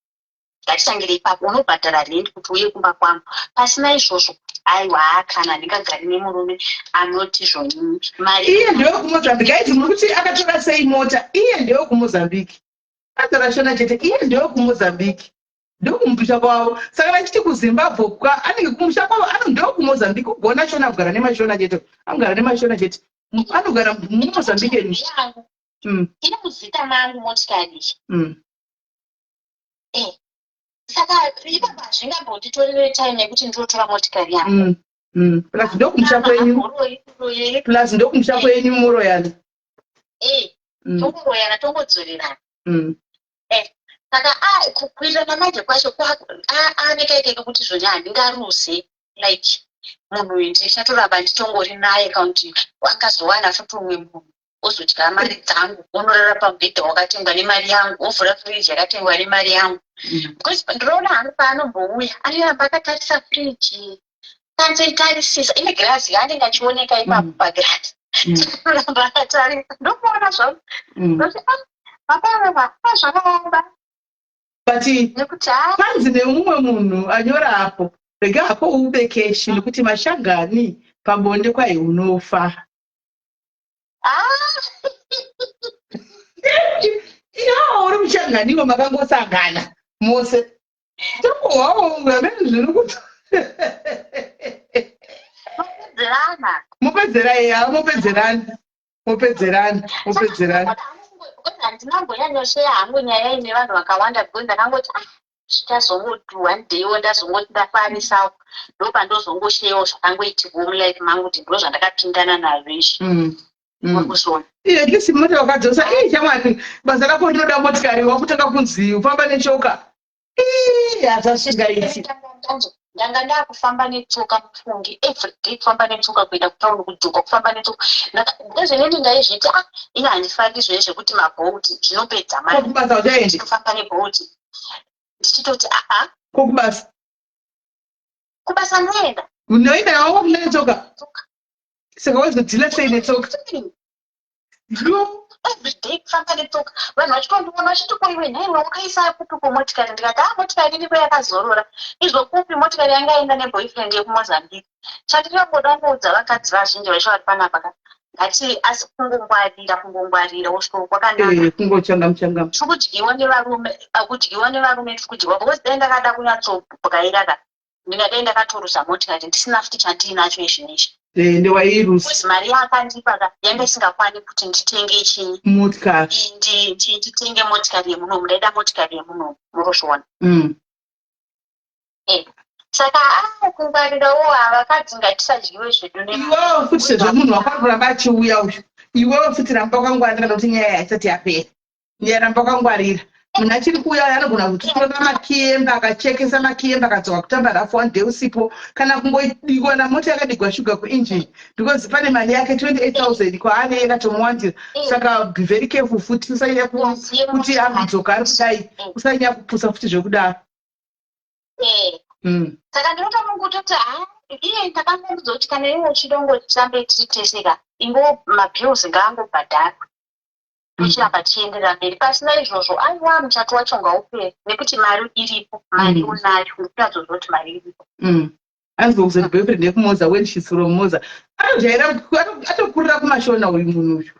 ngatitangire ipapo unobhadhara renti kuti uye kumba kwangu pasina izvozvo aiwa kana ndingagari nemurume anoti zvoni mari iye ndewe kumozambiki aiti muri kuti akatora sei mota iye ndewe kumozambiki atorashona chete iye ndewe kumozambiki ndokumusha kwavo saka vachiti kuzimbabwe anenge kumusha kwavo ndewe kumozambiki ugona shona kugara nemashona chete anogara nemashona chete anogara mumozambiki ine muzita mangu motikari saka ipapa zvingambonditorere time yekuti ndinotora motikari yangu plus ndokumusha kwenyu plus ndokumusha kwenyu muroyana tongoroyana tongodzorerana saka kuwirirana manje kwacho anekaikeke kuti zvoni handingaruse like munhu uyu ndichatoramba nditongori naye kauti angazowana futi umwe munhu ozodya mari dzangu unorara pamubhedha wakatengwa nemari yangu ovhura firiji yakatengwa nemari yangu because ndinoona hangu paanombouya anoramba akatarisa firiji kanzoitarisisa ine girazi yaanenge achioneka ipapo pagirazi anoramba akatarisa ndokuona zvavo ndoti mapaaa zvakaamba but panzi neumwe munhu anyora apo rega hapo ubekeshi nekuti mashangani pabonde kwai unofa iwo uri mushanganiwo makangosangana mose tokowawo amene zviri kuti mupedzerana handinambonyanyosheya hangu nyaya ine vanhu vakawanda because ndakangoti zvichazongoti one day ndazongoti ndakwanisawo ndopandozongosheyawo zvakangoitirwo mulife mangu kuti ndo zvandakapindana nazvo izvi mukuzona lisi mota wakadzosa chamwani basa rako ndinoda motikari wakutanga kunzi ufamba nechoka hazvasvingaiti ndanga ndakufamba netsoka mufungi everyday kufamba netsoka kuenda kutauni kudzoka kufamba netsoka ndezveneni ndaizviti ine handifari izvo zvekuti mabhouti zvinopedza mari kokubasa uchaendi kufamba nebhouti ndichitoti kubasa ndoenda unoenda nawo kufamba netsoka saka wazodhila sei netsoka everyday kufamba netsoka vanhu vachitondiona vachitokoiwe nhaiwe wakaisa kutuko motikari ndikati motikari iripo yakazorora izokupi motikari yanga aenda neboyfriend yekumozambique chandinongoda ngoudza vakadzi vazhinji vachivari panapa ngati asi kungongwarira usviko kwakanaka kungochanga tikudyiwa nevarume akudyiwa nevarume tikudyiwa because dai ndakada kunyatsobwaira ndingadai ndakatorusa motikari ndisina futi chandiinacho izvinizvi ndewairusa mari yakandipa yanga isingakwani kuti nditenge chii motikari nditenge motikari yemunomu ndaida motikari yemunomu murozviona saka kungwarirawo havakadzi ngatisadyiwe zvedu iwewo futi sezvo munhu wakaramba achiuya uyu iwewo futi ramba wakangwarira nokuti nyaya haisati yapera nyaramba wakangwarira munhu achiri kuuya anogona kutora makiyemba akachekesa makiyemba akadzoka kutamba rafu one day usipo kana kungodigwa namota yakadigwa shuga kuinjini because pane mari yake 28,000 kwaane yakatomuwandira saka be very careful futi usanyanya kuti amudzoka ari kudai usanyanya kupusa futi zvekudaro saka ndinotomungutoti iye ndakangoudza kuti kana iwe uchida ngotitambe tichiteseka ingo mabhills ngaangobhadharwa tochiramba tichienderera mberi. Pasina izvozvo aiwa muchato wacho ngaupere nekuti mari iripo, mari unayo, ndikutadzozva kuti mari iripo. Anzouza boyfriend yekumoza when she's from Moza. Atokurira kumashona uyu munhu uyu.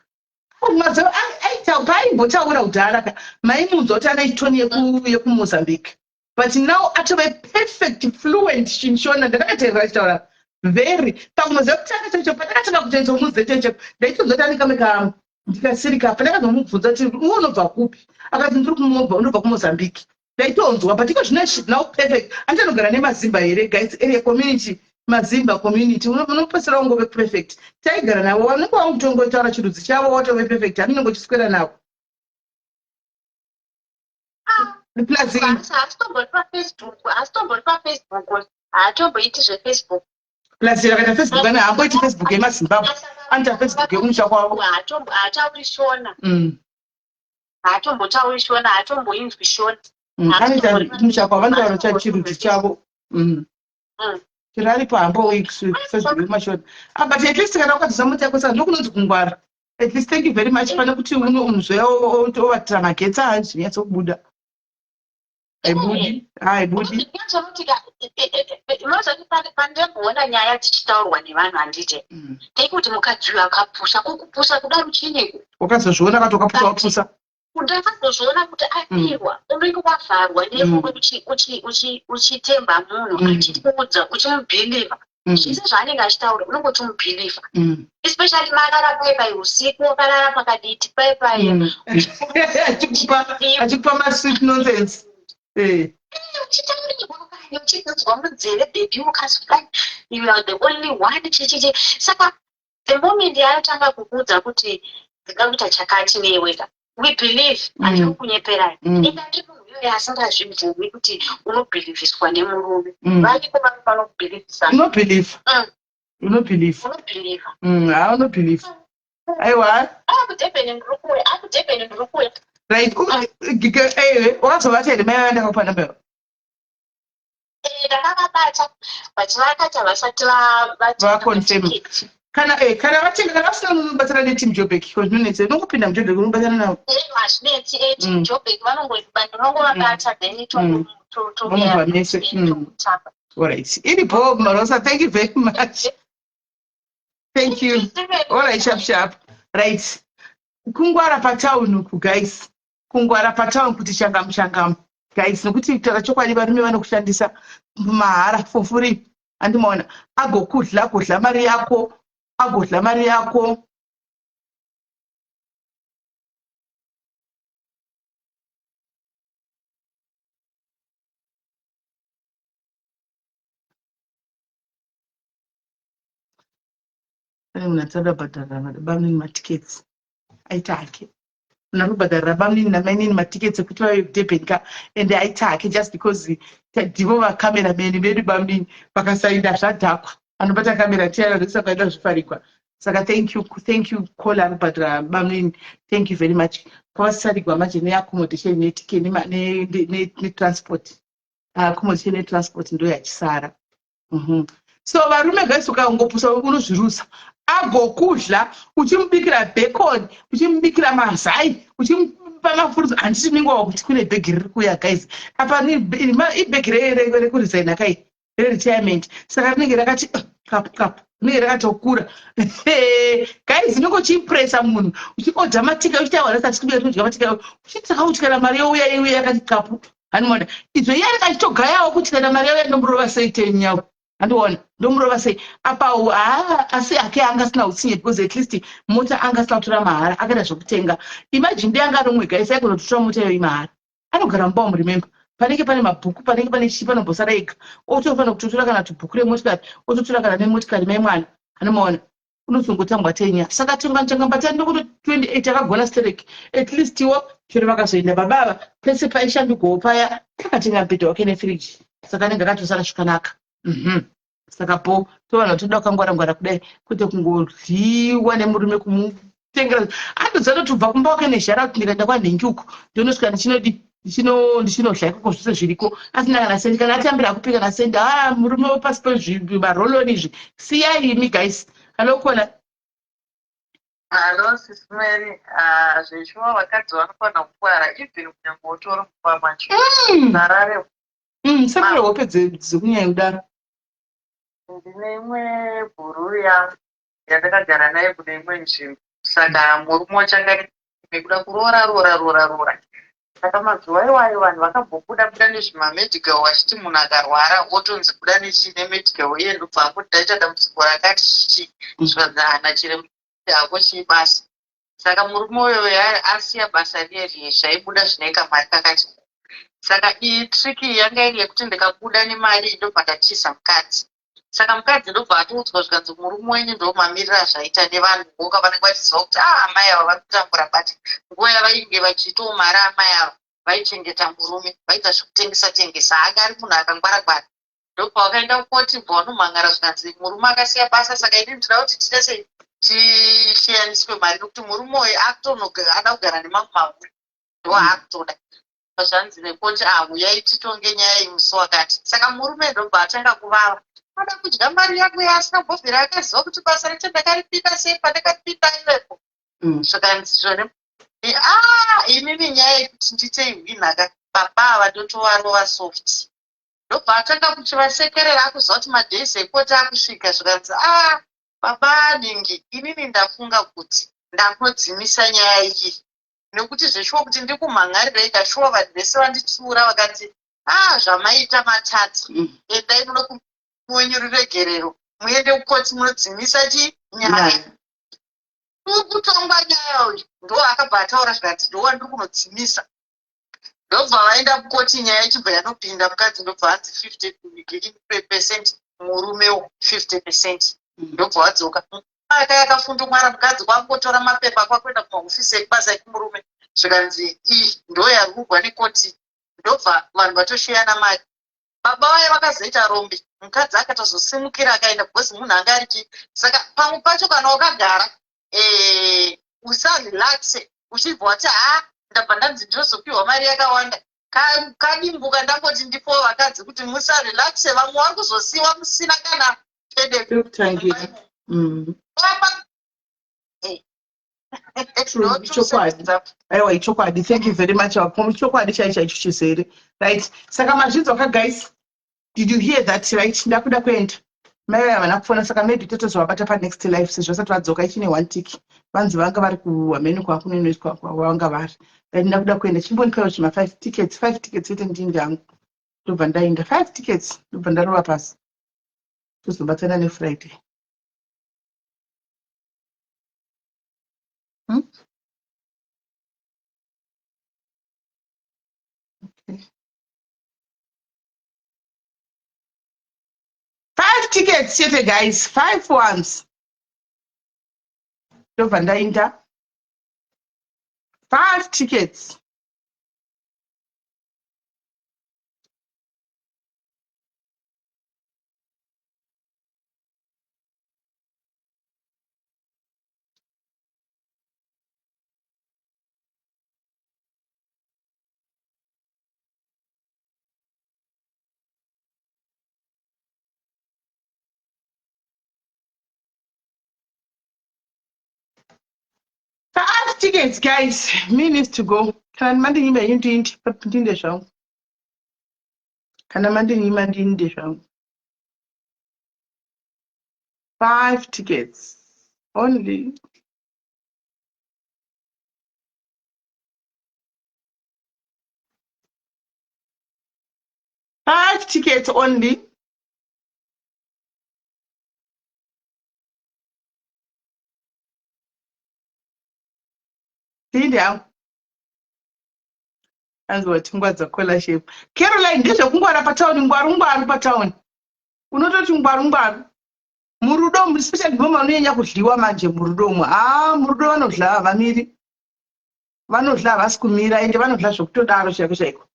Aimbotaura kudhara maimunzwa kuti ane toni yekumozambique. But now atove perfect fluent chinshona ndakateerera achitaura very pakumoza kutanga chacho patakatanga kutoedza kumuze cheche ndaitozoti anikameka ndikasirika pandakazomubvunza kuti unobva kupi akati ndiri kumobva unobva kumozambique ndaitonzwa but iko zvino now perfect andanogara nemazimba here guys area community mazimba community unopesera ungove perfect taigara navo vanenge vakutongotaura chirudzi chavo watove perfect handinongo chiswera navo Asitombori paFacebook haatomboiti zvefacebook. Plus yakaita Facebook ana hamboiti Facebook yemaZimbabwe anoita Facebook yemumusha kwavo haatauri shona, haatombotauri shona, haatomboinzwi shona, anoita musha kwavo vanotaura chachirudzi chavo chirari pahambo Facebook yemashona. But at least kana ukadzisa muti yako saka ndokunonzi kungwara. At least thank you very much pane kuti unozveya ovatira magetsi hazvinyatsokubuda. Haibudi. Pandamboona nyaya dzichitaurwa nevanhu handite tekuti mukadzi uyu akapusha kukupusha kuda ruchinyeko wakazozviona kati wakapusa ndakazozviona kuti adirwa unenge wavharwa newe uchitemba munhu achikuudza uchimubhiliva zvese zvaanenge achitaura unongoti mubhiliva especially makarara paipai usiku wakarara pakaditi paipai achikupa masweet nonsense uchitaurirwa munzeve baby ukazwa you are the only one chichichi. Saka the moment yaatanga kukuudza kuti ndingakuita chakati neweka we believe handiri kunyeperai ingati munhu iyoyo asingazvibvumi kuti unobhiliviswa nemurume variko vanhu vanokubhilivisa unobhiliva unobhiliva aiwa akudhebheni ndiri kuya right wakazovata here mai vandakakupa namba yavo ndakavabata but vakati havasati vaconfirm kana vatenga kana vasina unobatsira neteam Joburg ko zvinonetsa unongopinda muJoburg unobatsira navo hazvinetsi team Joburg vanongovabata then tomubva mese alright iripo Marosa, thank you very much. Thank you. Alright, sharp right. Kungwara patown uku guys, kungwara patown kuti changamu guys, nokuti kutaura chokwadi varume vanokushandisa mahara for free. Andimaona agokudla mari yako unatsada bhadhara bamweni matickets aitake unarubhadharira bamweni namainini matickets ekuti vaye kudebheni ka ende aitake just because ndivo vakamerameni vedu bamweni vakasainda zvadhakwa anobata kamera tiyarodisa kwaita zvifarigwa. Saka thank you call arubhadhara bamweni, thank you very much. Kwavasarigwa manje neaccommodation netike netransport accommodation netransport ndo yachisara. So varume guys ukaungopusa unozvirusa agokudla uchimubikira bacon uchimubikira mazai uchimupa mafurudzo handiti ningowa kuti kune bhegi riri kuya guys apa ibhegi rekuresigna kai reretirement saka rinenge rakati kapu rinenge rakatokura guys inonge uchiimpresa munhu uchiodha matika uchitawana sati kubira tinodya matika uchitaka kuti kana mari youya yakati kapu hanimona izvo iye akachitogayawo kuti kana mari yauya ndomurova sei tenyawo andiona ndomurova sei apawo asi ake anga asina utsinye because at least mota anga asina kutora mahara akaita zvokutenga. Imagine dei anga anomwe guys aigonotora mota iyoyi mahara anogara mumba umu remember panenge pane mabhuku panenge pane chii panombosara ega otofanira kutotora kana tubhuku remotikari ototora kana nemotikari maimwana anomaona unozongotangwa tenya. Saka tengambata ndokuti 28 akagona stereki at least iwo chero vakazoenda babava pese paishandugwawo paya takatenga mubhedha wake nefiriji saka anenge akatosara zvakanaka. Saka po tovanhu toda kukangwara kudai kwete kungodliwa nemurume kumutengera andodzanotobva kumba wake nezhara kuti ndikaenda kwanhengi uko ndonosvika ndichinodla ikoko zvose zviriko asina kana sendi kana atambira kupika na sendi murume wepasi pezvimaroloni izvi siyai imi guys. Hallo kona Hello, Sis Mary. Zveshuwa vakadzi vanofana kukuvara even kunyange utori mupamacho. Harare. Saka hope dzekunyanya kudaro. Ndine imwe bhuru yandakagara naye kune imwe nzvimbo. Saka murume wachanga nekuda kuroora. Saka mazuva iwayo vanhu vakambombuda nezvimamedical vachiti munhu akarwara otonzi buda nemedical iye ndobva angoti ndaita dambudziko rakati chichi zvikazana chirembo hako chibasa. Saka murume uyo asiya basa riye zvaibuda zvinoika mari kakati. Saka iyi triki yanga iri yekuti ndikabuda nemari ndobva ndatiza mukadzi. Saka mukadzi ndobva atoudzwa zvikanzi murume wenyu ndomamirira zvaita nevanhu ngoka vanenge vachiziva kuti amai ava vanotambura bati nguva yavainge vachitawo mari amai ava vaichengeta murume vaita zvekutengesa anga ari munhu akangwara-gwara. Ndobva vakaenda kukoti bva vanomhangara zvikanzi murume akasiya basa. Saka ini ndinoda kuti titese tishiyaniswe mari nokuti murume uyu ada kugara nemamwe mahuri ndo aakutoda. Zvanzi nekoti uyai titonge nyaya yemusi wakati. Saka murume ndobva atanga kuvava ada kudya mari yako yaasina bhovhera akaziva kuti basa racho ndakaripinda sei pandakapinda ilepo. Zvikanzi zvone inini nyaya yekuti ndite hwinhaka baba ava ndotovarova soft. Ndobva atanga kuchivasekerera akuziva kuti madhezi ekoti akusvika. Zvikanzi baba ningi inini ndafunga kuti ndakunodzimisa nyaya iyi nekuti zveshuwa kuti ndikumhangarira ikashuwa vanhu vese vanditsiura vakati zvamaita matatu endai muno kumunyurire muende kukoti munodzimisa nyaya. Kutongwa nyaya uyu ndo akabva ataura zvikati ndo wandiri kunodzimisa. Ndobva vaenda kukoti nyaya ichibva yanopinda mukadzi ndobva hanzi 50% murumewo 50%. Ndobva vadzoka aka yakafundumara mukadzi kwakutora mapepa kwakuenda kumahofisi ekubasa ekumurume zvikanzi iyi ndo yari kugwa nekoti. Ndobva vanhu vatoshiyana mari. Baba vaye vakazoita rombe mukadzi akatozosimukira akaenda because munhu anga ariki. Saka pamwe pacho kana wakagara usarelaxe uchibva wati ndabva ndanzi ndinozopiwa mari yakawanda kadimbuka ndangoti ndipowo vakadzi kuti musarelaxe vamwe vari kuzosiyiwa musina kana pekutangira. Aiwa ichokwadi. Thank you very much. Ichokwadi chaicho chizere. Right. Saka mazvidzwa guys. Did you hear that, right? Ndakuda kuenda. Mai vana kufona saka maybe totozovabata panext life sezvo vasati vadzoka ichine 1 tick. Vanzi vanga vari kuhameni kwakunoinoiswa kwavanga vari. Ndakuda kuenda chimbonipawo zvima 5 tickets. 5 tickets ite ndini yangu. Ndobva ndaenda 5 tickets. Ndobva ndarova pasi. Tozobatana neFriday. Okay. 5 tickets chete guys, 5 ones. Ndobva ndaenda 5 tickets. Tickets guys, me needs to go. Kana mandi nyima yindi ndinde zvangu. Kana mandi nyima ndinde zvangu. 5 tickets only. Five tickets only. Ndinde anzwa ngwa dzakola shape. Caroline ngezvekungwara patauni ngwaru patauni. Unototi ngwaru. Murudo especially goma unonyanya kudliwa manje murudomo. Murudo vanodla vamiri. Vanodla vasikumira ende vanodla zvokutodaro chaiko.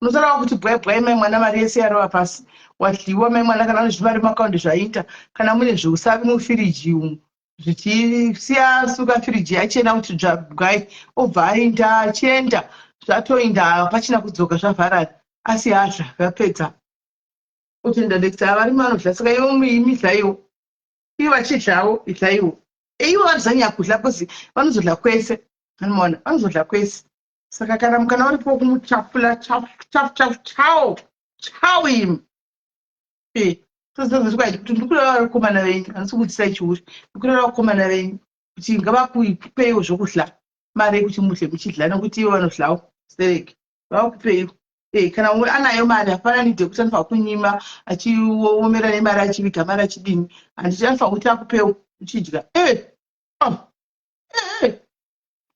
Unotaura kuti bwe mai mwana mari yese yarova pasi. Wadliwa mai mwana kana nezvimari makaundi zvaita kana mune zveusavi mufiriji umu. Zvichisiya suka firiji yachena kuti dzvagwai obva aenda achienda zvatoinda pachina kudzoka zvavharara asi hazva vapedza kuti ndadekisa vari manodla saka ivo muimidlaiwo ivo vachidlawo idlaiwo ivo vanozanya kudla kozi vanozodla kwese anomaona vanozodla kwese saka kana mukana uripo kumuchapula chau imi kuti ndikureva vakomana venyu handisi kukutisai chiuri ndikureva vakomana venyu kuti ngavakupeiwo zvokudla mari yekuti mudle muchidla nokuti ivo vanodlawo stereki vakupeiwo kana umwe anayo mari hapana nidhe kuti anofanwa kunyima achiomera nemari achiviga mari achidini handiti anofanwa kuti akupewo uchidya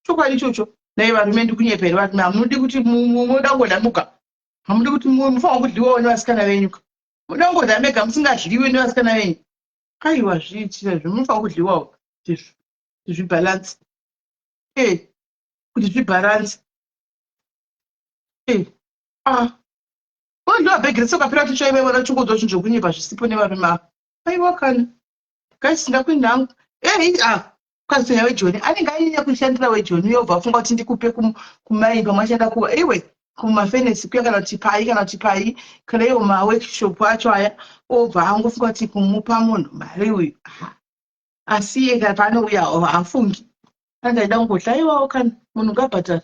chokwadi ichocho nai varume ndikunyeperi varume hamudi kuti munoda kungodhamuka hamudi kuti mufanwa kudliwawo nevasikana venyu munoda kungodha mega musingadliwi nevasikana venyu aiwa zviitira zvimunofanwa kudliwawo kuti zvibhalansi kuti zvibhalansi unodliwa bhegi rese ukapera kuti choivevona chongodzo chinzokunyepa zvisipo nevarume avo aiwa kana kaisingakuindi hangu kwazitonya wejoni anenge ainyanya kushandira wejoni uyobva afunga kuti ndikupe kumaimba mwashanda kuwa iwe kumafenesi kuya kana kuti pai kana iwo maworkshop acho aya obva angofunga kuti kumupa munhu mari uyu asi iye kana paanouya haafungi anga aida kungodla iwawo kana munhu ngabhadhara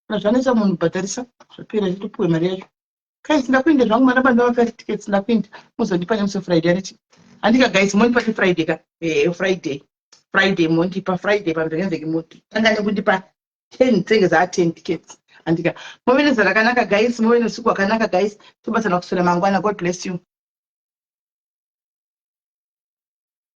kana zvanetsa munhu bhadharisa zvapera chitopiwe mari yacho kai sindakuinde zvangu mana bandavaka tiketi sindakuinda muzondipa nemusi friday aniti handika guys mondipa ti friday ka friday mondipa friday pamvekemveke moti tangane kundipa 10 tsenge za 10 tickets andika move nezara kanaka guys move neusiku hwakanaka guys tobatsana kuswera mangwana god bless you